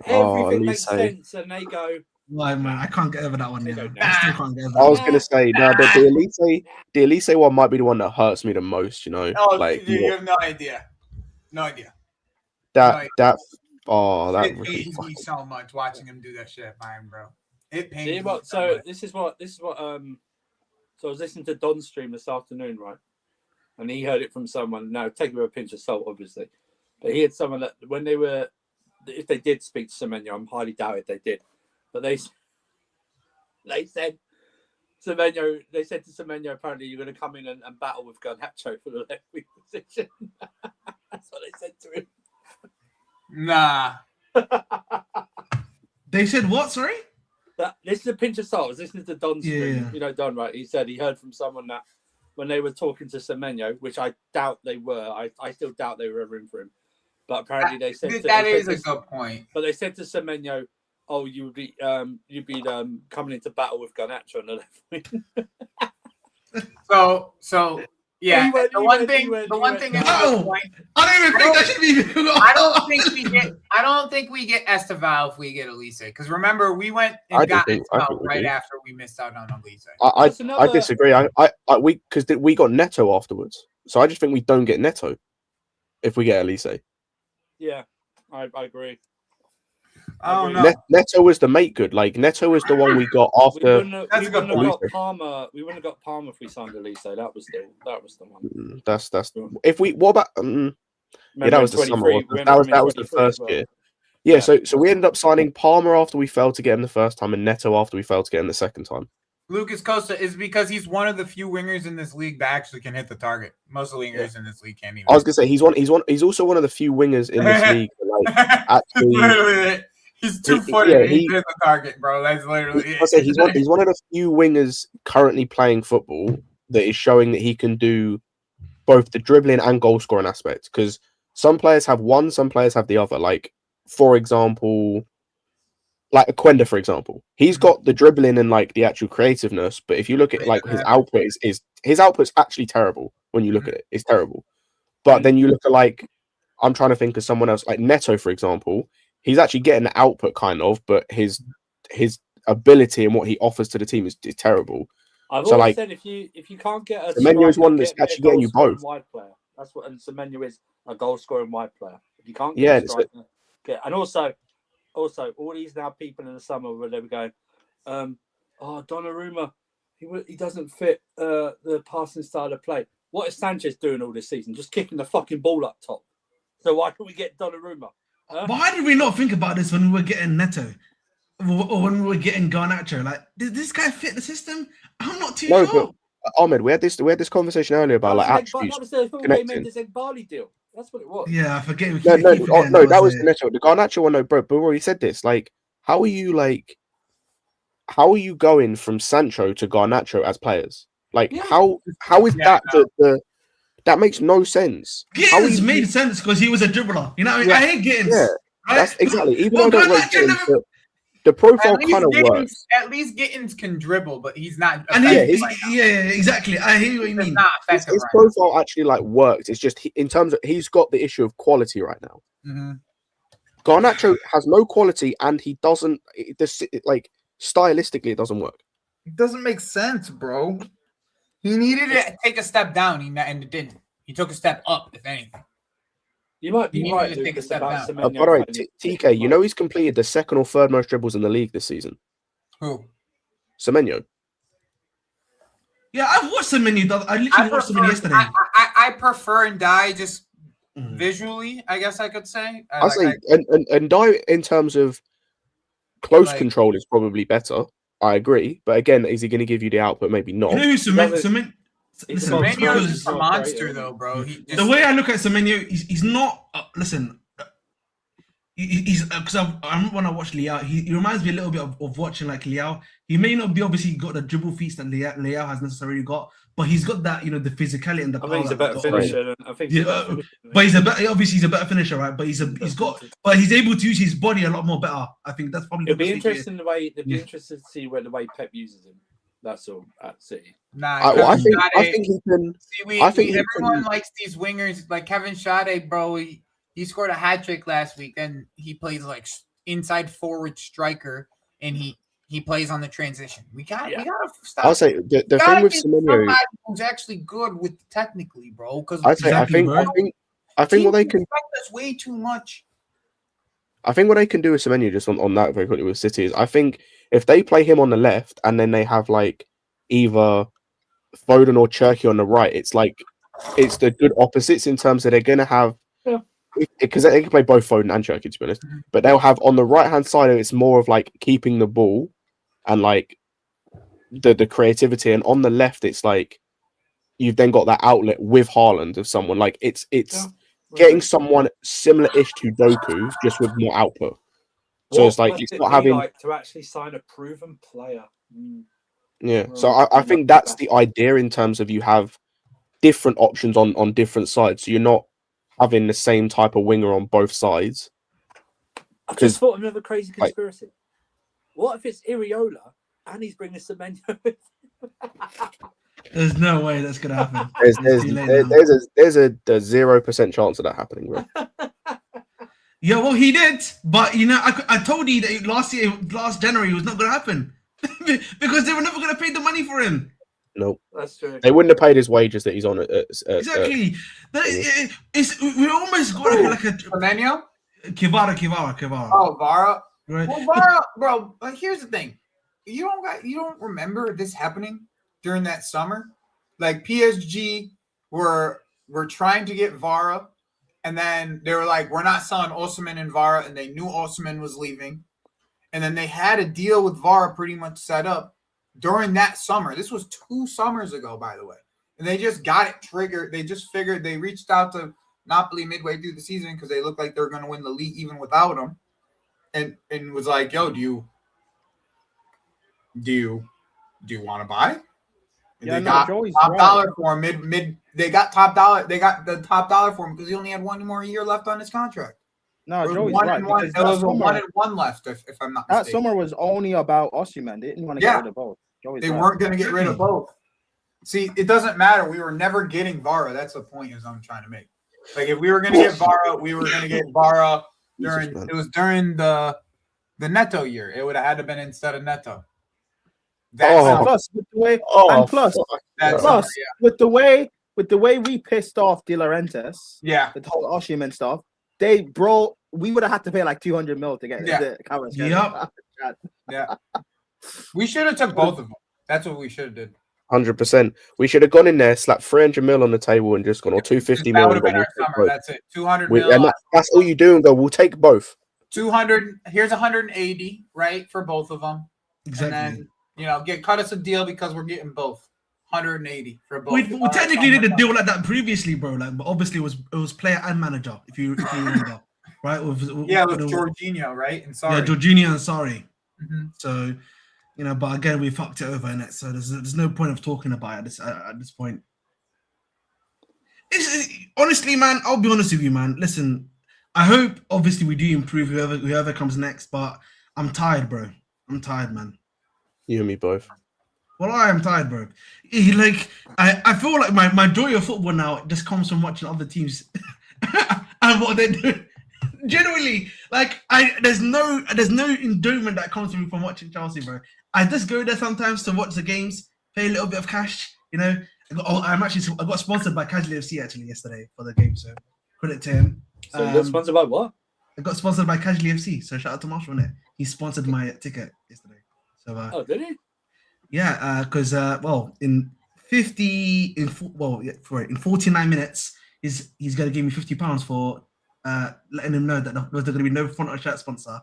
S3: Everything makes
S2: Elise.
S3: sense, and they go.
S1: Why, man? I can't get over that one.
S3: They
S1: Yeah.
S3: go,
S1: I still can't get over
S2: I
S1: that.
S2: was gonna say no, the Elise one might be the one that hurts me the most. You know,
S6: Oh,
S2: like
S6: you have no idea. No idea.
S2: that
S6: it
S2: really
S6: pains me so much watching him do that shit by him, bro. It pains
S3: See
S6: me.
S3: what?
S6: So
S3: So
S6: much.
S3: this is what. So I was listening to Don's stream this afternoon, right? And he heard it from someone. Now, take it with a pinch of salt, obviously, but he had someone that when they were, if they did speak to Semenyo, I'm highly doubted they did, but they said Semenyo. They said to Semenyo, apparently you're going to come in and battle with Garnacho for the left wing position. That's what they said to him.
S6: Nah.
S1: They said what? Sorry.
S3: This is a pinch of salt. I was listening to Don's stream.
S1: Yeah.
S3: You know Don, right? He said he heard from someone that when they were talking to Semenyo, which I doubt they were. I still doubt they were ever in for him. But apparently they said
S6: That is a good point.
S3: But they said to Semenyo, "Oh, you'd be coming into battle with Garnacho on the left wing."
S6: So yeah. The one thing is
S1: No!
S6: point.
S1: I don't even think that should be.
S6: I don't think we get Esteval if we get Elise. Because remember, we went and got Esteval right after we missed out on Elise.
S2: I disagree. We got Neto afterwards, so I just think we don't get Neto if we get Elise.
S3: Yeah, I agree.
S6: Oh no.
S2: Neto was the make good. Like Neto was the one we got after.
S3: We wouldn't have got Palmer. We wouldn't have got Palmer if we signed Elise. That was the one.
S2: That's if we. What about? Yeah, that was the summer. That was the first year. Yeah, so we ended up signing Palmer after we failed to get him the first time, and Neto after we failed to get him the second time.
S6: Lucas Costa is because he's one of the few wingers in this league that actually can hit the target. Most of the wingers in this league can't even.
S2: I was gonna say he's also one of the few wingers in this league that, like, actually.
S6: Literally, he's 2-footed. He hit the target, bro. That's literally.
S2: I say he's one of the few wingers currently playing football that is showing that he can do both the dribbling and goal scoring aspect. Because some players have one, some players have the other. Like, for example, like Aquenda, for example, he's got the dribbling and like the actual creativeness. But if you look at like his output, his output's actually terrible when you look at it. It's terrible. But then you look at like, I'm trying to think of someone else like Neto, for example. He's actually getting the output kind of, but his ability and what he offers to the team is terrible.
S3: I've
S2: so,
S3: always
S2: like,
S3: said if you can't get a
S2: Semenyo is one that's actually getting you both.
S3: Wide player. That's what, and Semenyo is a goal scoring wide player. If you can't
S2: Yeah,
S3: get a striker, and also all these now people in the summer where they were going, Donnarumma, he doesn't fit the passing style of play. What is Sanchez doing all this season? Just kicking the fucking ball up top. So why can't we get Donnarumma?
S1: Why did we not think about this when we were getting Neto or when we were getting Garnacho? Like, did this guy fit the system? I'm not too sure.
S2: But Ahmed, we had this conversation earlier about like attributes.
S3: That was the thing they made this Barley deal. That's what it was.
S1: Yeah, I forget.
S2: No, that was the Neto. The Garnacho one, no, bro. But we already said this. Like, how are you going from Sancho to Garnacho as players? Like, how is that the that makes no sense.
S1: Gittins made sense because he was a dribbler. You know, I hate Gittins.
S2: Yeah,
S1: right?
S2: that's exactly. Even though I don't like Gittins, the profile kind of works.
S6: At least Gittins can dribble, but he's not.
S1: And exactly. I hear what you mean.
S2: His profile actually like works. It's just in terms of he's got the issue of quality right now.
S6: Mm-hmm.
S2: Garnacho has no quality, and he doesn't. Like stylistically, it doesn't work.
S6: It doesn't make sense, bro. He needed to take a step down, and it didn't. He took a step up, if anything.
S3: You might
S6: You
S3: be
S6: need
S3: right,
S6: to take a
S3: Lucas,
S6: step
S3: about
S6: down.
S3: Semenyo
S2: By the way,
S3: finding-
S2: TK, you know he's completed the second or third most dribbles in the league this season.
S6: Who?
S2: Semenyo.
S1: Yeah, I've watched Semenyo. I literally watched Semenyo yesterday.
S6: I prefer and die just
S1: Mhm.
S6: visually, I guess I could say.
S2: I say, and die in terms of close
S6: Like-
S2: control is probably better. I agree, but again, is he going to give you the output? Maybe not.
S1: You know who Semenyo?
S3: He's
S1: Listen,
S3: about
S6: Semenyo is
S3: He's
S6: just a
S3: not
S6: monster,
S3: great,
S6: though, bro. He
S1: the
S6: just,
S1: way I look at Semenyo, he's not. Listen, he's because I remember when I watched Liao, he reminds me a little bit of watching like Liao. He may not be obviously got the dribble feats that Liao has necessarily got, but he's got that, the physicality and the
S3: I
S1: power.
S3: think he's a better
S1: that-
S3: finisher. Than, I think he's a better finisher than
S1: But he's a better. Obviously, he's a better finisher, right? But he's able to use his body a lot more better. I think that's probably.
S3: It'll be
S1: the best way to-
S3: interesting It'll be interesting to see the way Pep uses him. That's all at City.
S6: nah,
S2: I think
S6: Schade-
S2: he can.
S6: See,
S2: I think he
S6: everyone
S2: can-
S6: likes these wingers like Kevin Schade, bro. He scored a hat trick last week. Then he plays like inside forward striker, and he plays on the transition. We gotta stop.
S2: I'll say the
S6: We
S2: thing
S6: gotta
S2: with
S6: get
S2: Semenyo.
S6: somebody who's actually good with technically, bro. Because
S2: I say
S1: Exactly, bro.
S2: I think what they can.
S6: expect us way too much.
S2: I think what they can do with Semenyo, just on that very quickly with City, is I think if they play him on the left and then they have like either Foden or Cherky on the right, it's the good opposites in terms of they're going to have, because they can play both Foden and Cherky, to be honest, but they'll have on the right hand side, it's more of like keeping the ball and like the creativity, and on the left, it's like you've then got that outlet with Haaland of someone like it's getting someone similar-ish to Doku, just with more output. So it's like it's not having
S3: like to actually sign a proven player.
S2: Yeah, so I think that's the idea in terms of you have different options on different sides. So you're not having the same type of winger on both sides.
S3: I just thought of another crazy conspiracy. What if it's Iriola and he's bringing Semenyo?
S1: There's no way that's gonna happen.
S2: There's a 0% chance of that happening, bro.
S1: Yeah, well, he did, but I told you that last January, it was not gonna happen because they were never gonna pay the money for him.
S2: Nope.
S3: That's true.
S2: They wouldn't have paid his wages that he's on.
S1: Exactly. We almost got like a
S6: Semenyo?
S1: Kivara.
S6: Oh, Vara.
S1: Right.
S6: Well, Vara, bro. Like, here's the thing. You don't remember this happening during that summer? Like PSG were trying to get Vara, and then they were like, "We're not selling Osimhen and Vara," and they knew Osimhen was leaving, and then they had a deal with Vara pretty much set up during that summer. This was 2 summers ago, by the way, and they just got it triggered. They just figured they reached out to Napoli midway through the season because they looked like they're going to win the league even without him, and was like, "Yo, do you want to buy?" And
S5: Yeah,
S6: they
S5: no,
S6: got
S5: Joey's
S6: top
S5: right.
S6: dollar for him. Mid. They got top dollar. They got the top dollar for him because he only had 1 more year left on his contract.
S5: No,
S6: It was
S5: Joey's
S6: 1
S5: right.
S6: and 1.
S5: Because
S6: It was
S5: that
S6: a
S5: summer,
S6: 1 and 1 left, if I'm not
S5: that
S6: mistaken.
S5: summer was only about Osimhen. They didn't want to
S6: Yeah.
S5: get rid of both. Joey's
S6: They
S5: right.
S6: weren't going to get rid of both. See, it doesn't matter. We were never getting Vara. That's the point is I'm trying to make. Like, if we were going to get Vara, we were going to get Vara during
S2: man.
S6: it was during the Neto year. It would have had to been instead of Neto.
S2: Oh.
S5: And plus, with the way,
S2: Oh,
S5: and plus,
S2: fuck.
S6: That
S5: plus
S6: summer,
S5: with the way we pissed off De Laurentiis,
S6: yeah.
S5: the whole Osimhen stuff, we would have had to pay like 200 mil to get
S6: Yeah.
S5: the cameras.
S1: Yep.
S6: We should have took both of them. That's what we should have did.
S2: 100%. We should have gone in there, slapped 300 mil on the table, and just gone, or 250
S6: That
S2: mil.
S6: would have
S2: and
S6: been our
S2: gone, we'll take
S6: summer.
S2: both.
S6: That's it. 200
S2: We-
S6: mil.
S2: and that's all you do, and go, we'll take both.
S6: 200. Here's 180, right, for both of them.
S1: Exactly.
S6: And then cut us a deal because we're getting both. 180 for both.
S1: We technically did a deal like that previously, bro. Like, but obviously it was player and manager, if you remember, right? With
S6: Jorginho, right? And sorry.
S1: Yeah, Jorginho and Sarri.
S6: Mm-hmm.
S1: So, but again, we fucked it over in it. So there's no point of talking about it at this point. Honestly, man, I'll be honest with you, man. Listen, I hope obviously we do improve whoever comes next, but I'm tired, bro. I'm tired, man.
S2: You and me both.
S1: Well, I am tired, bro. I feel like my joy of football now just comes from watching other teams and what they're doing. Genuinely, like there's no enjoyment that comes to me from watching Chelsea, bro. I just go there sometimes to watch the games, pay a little bit of cash. You know, I got sponsored by Casual FC actually yesterday for the game, so credit to him.
S3: So you got sponsored by what?
S1: I got sponsored by Casual FC, so shout out to Marshall on it. He sponsored my ticket yesterday. So
S3: oh, did he?
S1: Yeah, because in 49 minutes, he's gonna give me £50 for letting him know that there's gonna be no front or shirt sponsor.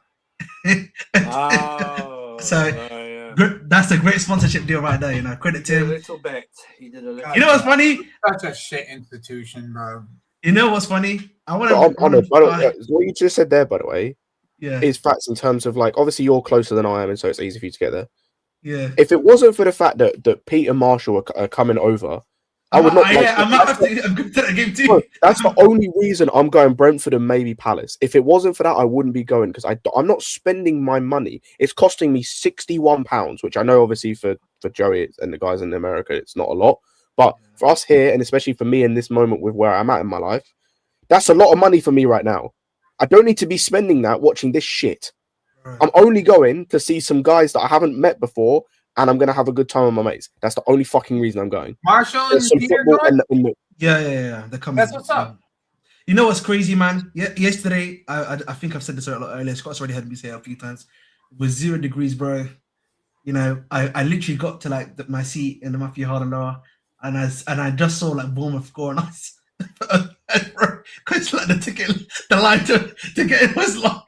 S1: That's a great sponsorship deal right there. You know, credit to him.
S3: A little bit. He did a little.
S1: You know what's funny?
S6: Such a shit institution, bro.
S1: You know what's funny?
S2: What you just said there, by the way,
S1: yeah,
S2: is facts in terms of like obviously you're closer than I am, and so it's easy for you to get there.
S1: Yeah.
S2: If it wasn't for the fact that Pete and Marshall are coming over, I would not.
S1: I'm good to that game too.
S2: Bro, that's the only reason I'm going Brentford and maybe Palace. If it wasn't for that, I wouldn't be going because I'm not spending my money. It's costing me £61, which I know obviously for Joey and the guys in America, it's not a lot. But for us here, and especially for me in this moment with where I'm at in my life, that's a lot of money for me right now. I don't need to be spending that watching this shit. Right. I'm only going to see some guys that I haven't met before, and I'm going to have a good time with my mates. That's the only fucking reason I'm going.
S6: Marshall and Peter going?
S1: Yeah. They're coming.
S6: That's what's up.
S1: You know what's crazy, man? Yesterday, I think I've said this a lot earlier. Scott's already heard me say it a few times. It was 0 degrees, bro. You know, I literally got to like my seat in the Matthew Harden lower, and I just saw like Bournemouth score on us. Because like the line to get it was long.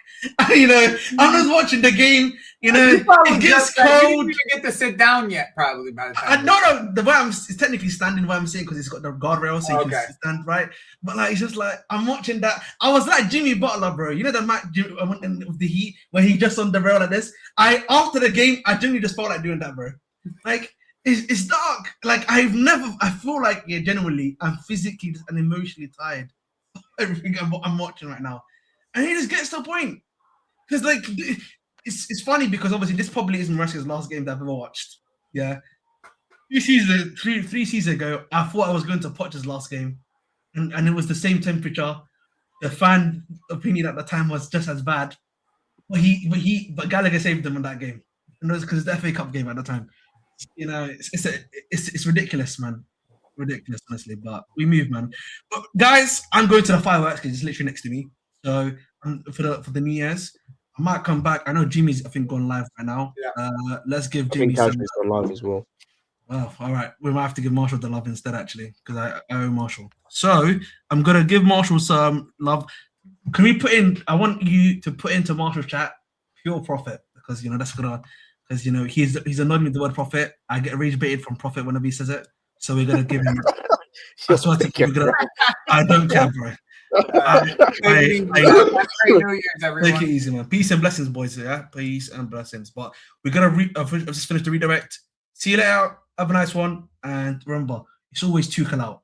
S1: You know, I'm just watching the game. You know, it gets cold.
S6: You didn't even get to sit down yet, probably by the time.
S1: No. The way it's technically standing where I'm sitting because it's got the guardrail, so you can stand right. But like, it's just like I'm watching that. I was like Jimmy Butler, bro. You know the match of the Heat where he just on the rail like this. After the game, I genuinely just felt like doing that, bro. Like it's dark. Like I feel like genuinely, I'm physically and emotionally tired of everything I'm watching right now, and he just gets to the point. Because like it's funny because obviously this probably isn't Maresca's last game that I've ever watched. Yeah, three seasons ago, I thought I was going to Potter's last game, and it was the same temperature. The fan opinion at the time was just as bad, but Gallagher saved them in that game, and it was because it's the FA Cup game at the time. You know, it's ridiculous, man. Ridiculous, honestly. But we move, man. But guys, I'm going to the fireworks because it's literally next to me. So for the New Year's. I might come back. I know Jimmy's, I think, gone live right now. Yeah. Let's give Jimmy some.
S2: Gone live as well.
S1: Well, all right. We might have to give Marshall the love instead, actually, because I owe Marshall. So I'm gonna give Marshall some love. Can we put in? I want you to put into Marshall's chat pure profit because that's gonna he's annoyed me with the word profit. I get rage baited from profit whenever he says it. So we're gonna give him. I don't care, bro. Take it easy, man. Peace and blessings, boys. Yeah, peace and blessings. But we're gonna I've just finished the redirect. See you later. Have a nice one, and remember, it's always Tuchel out.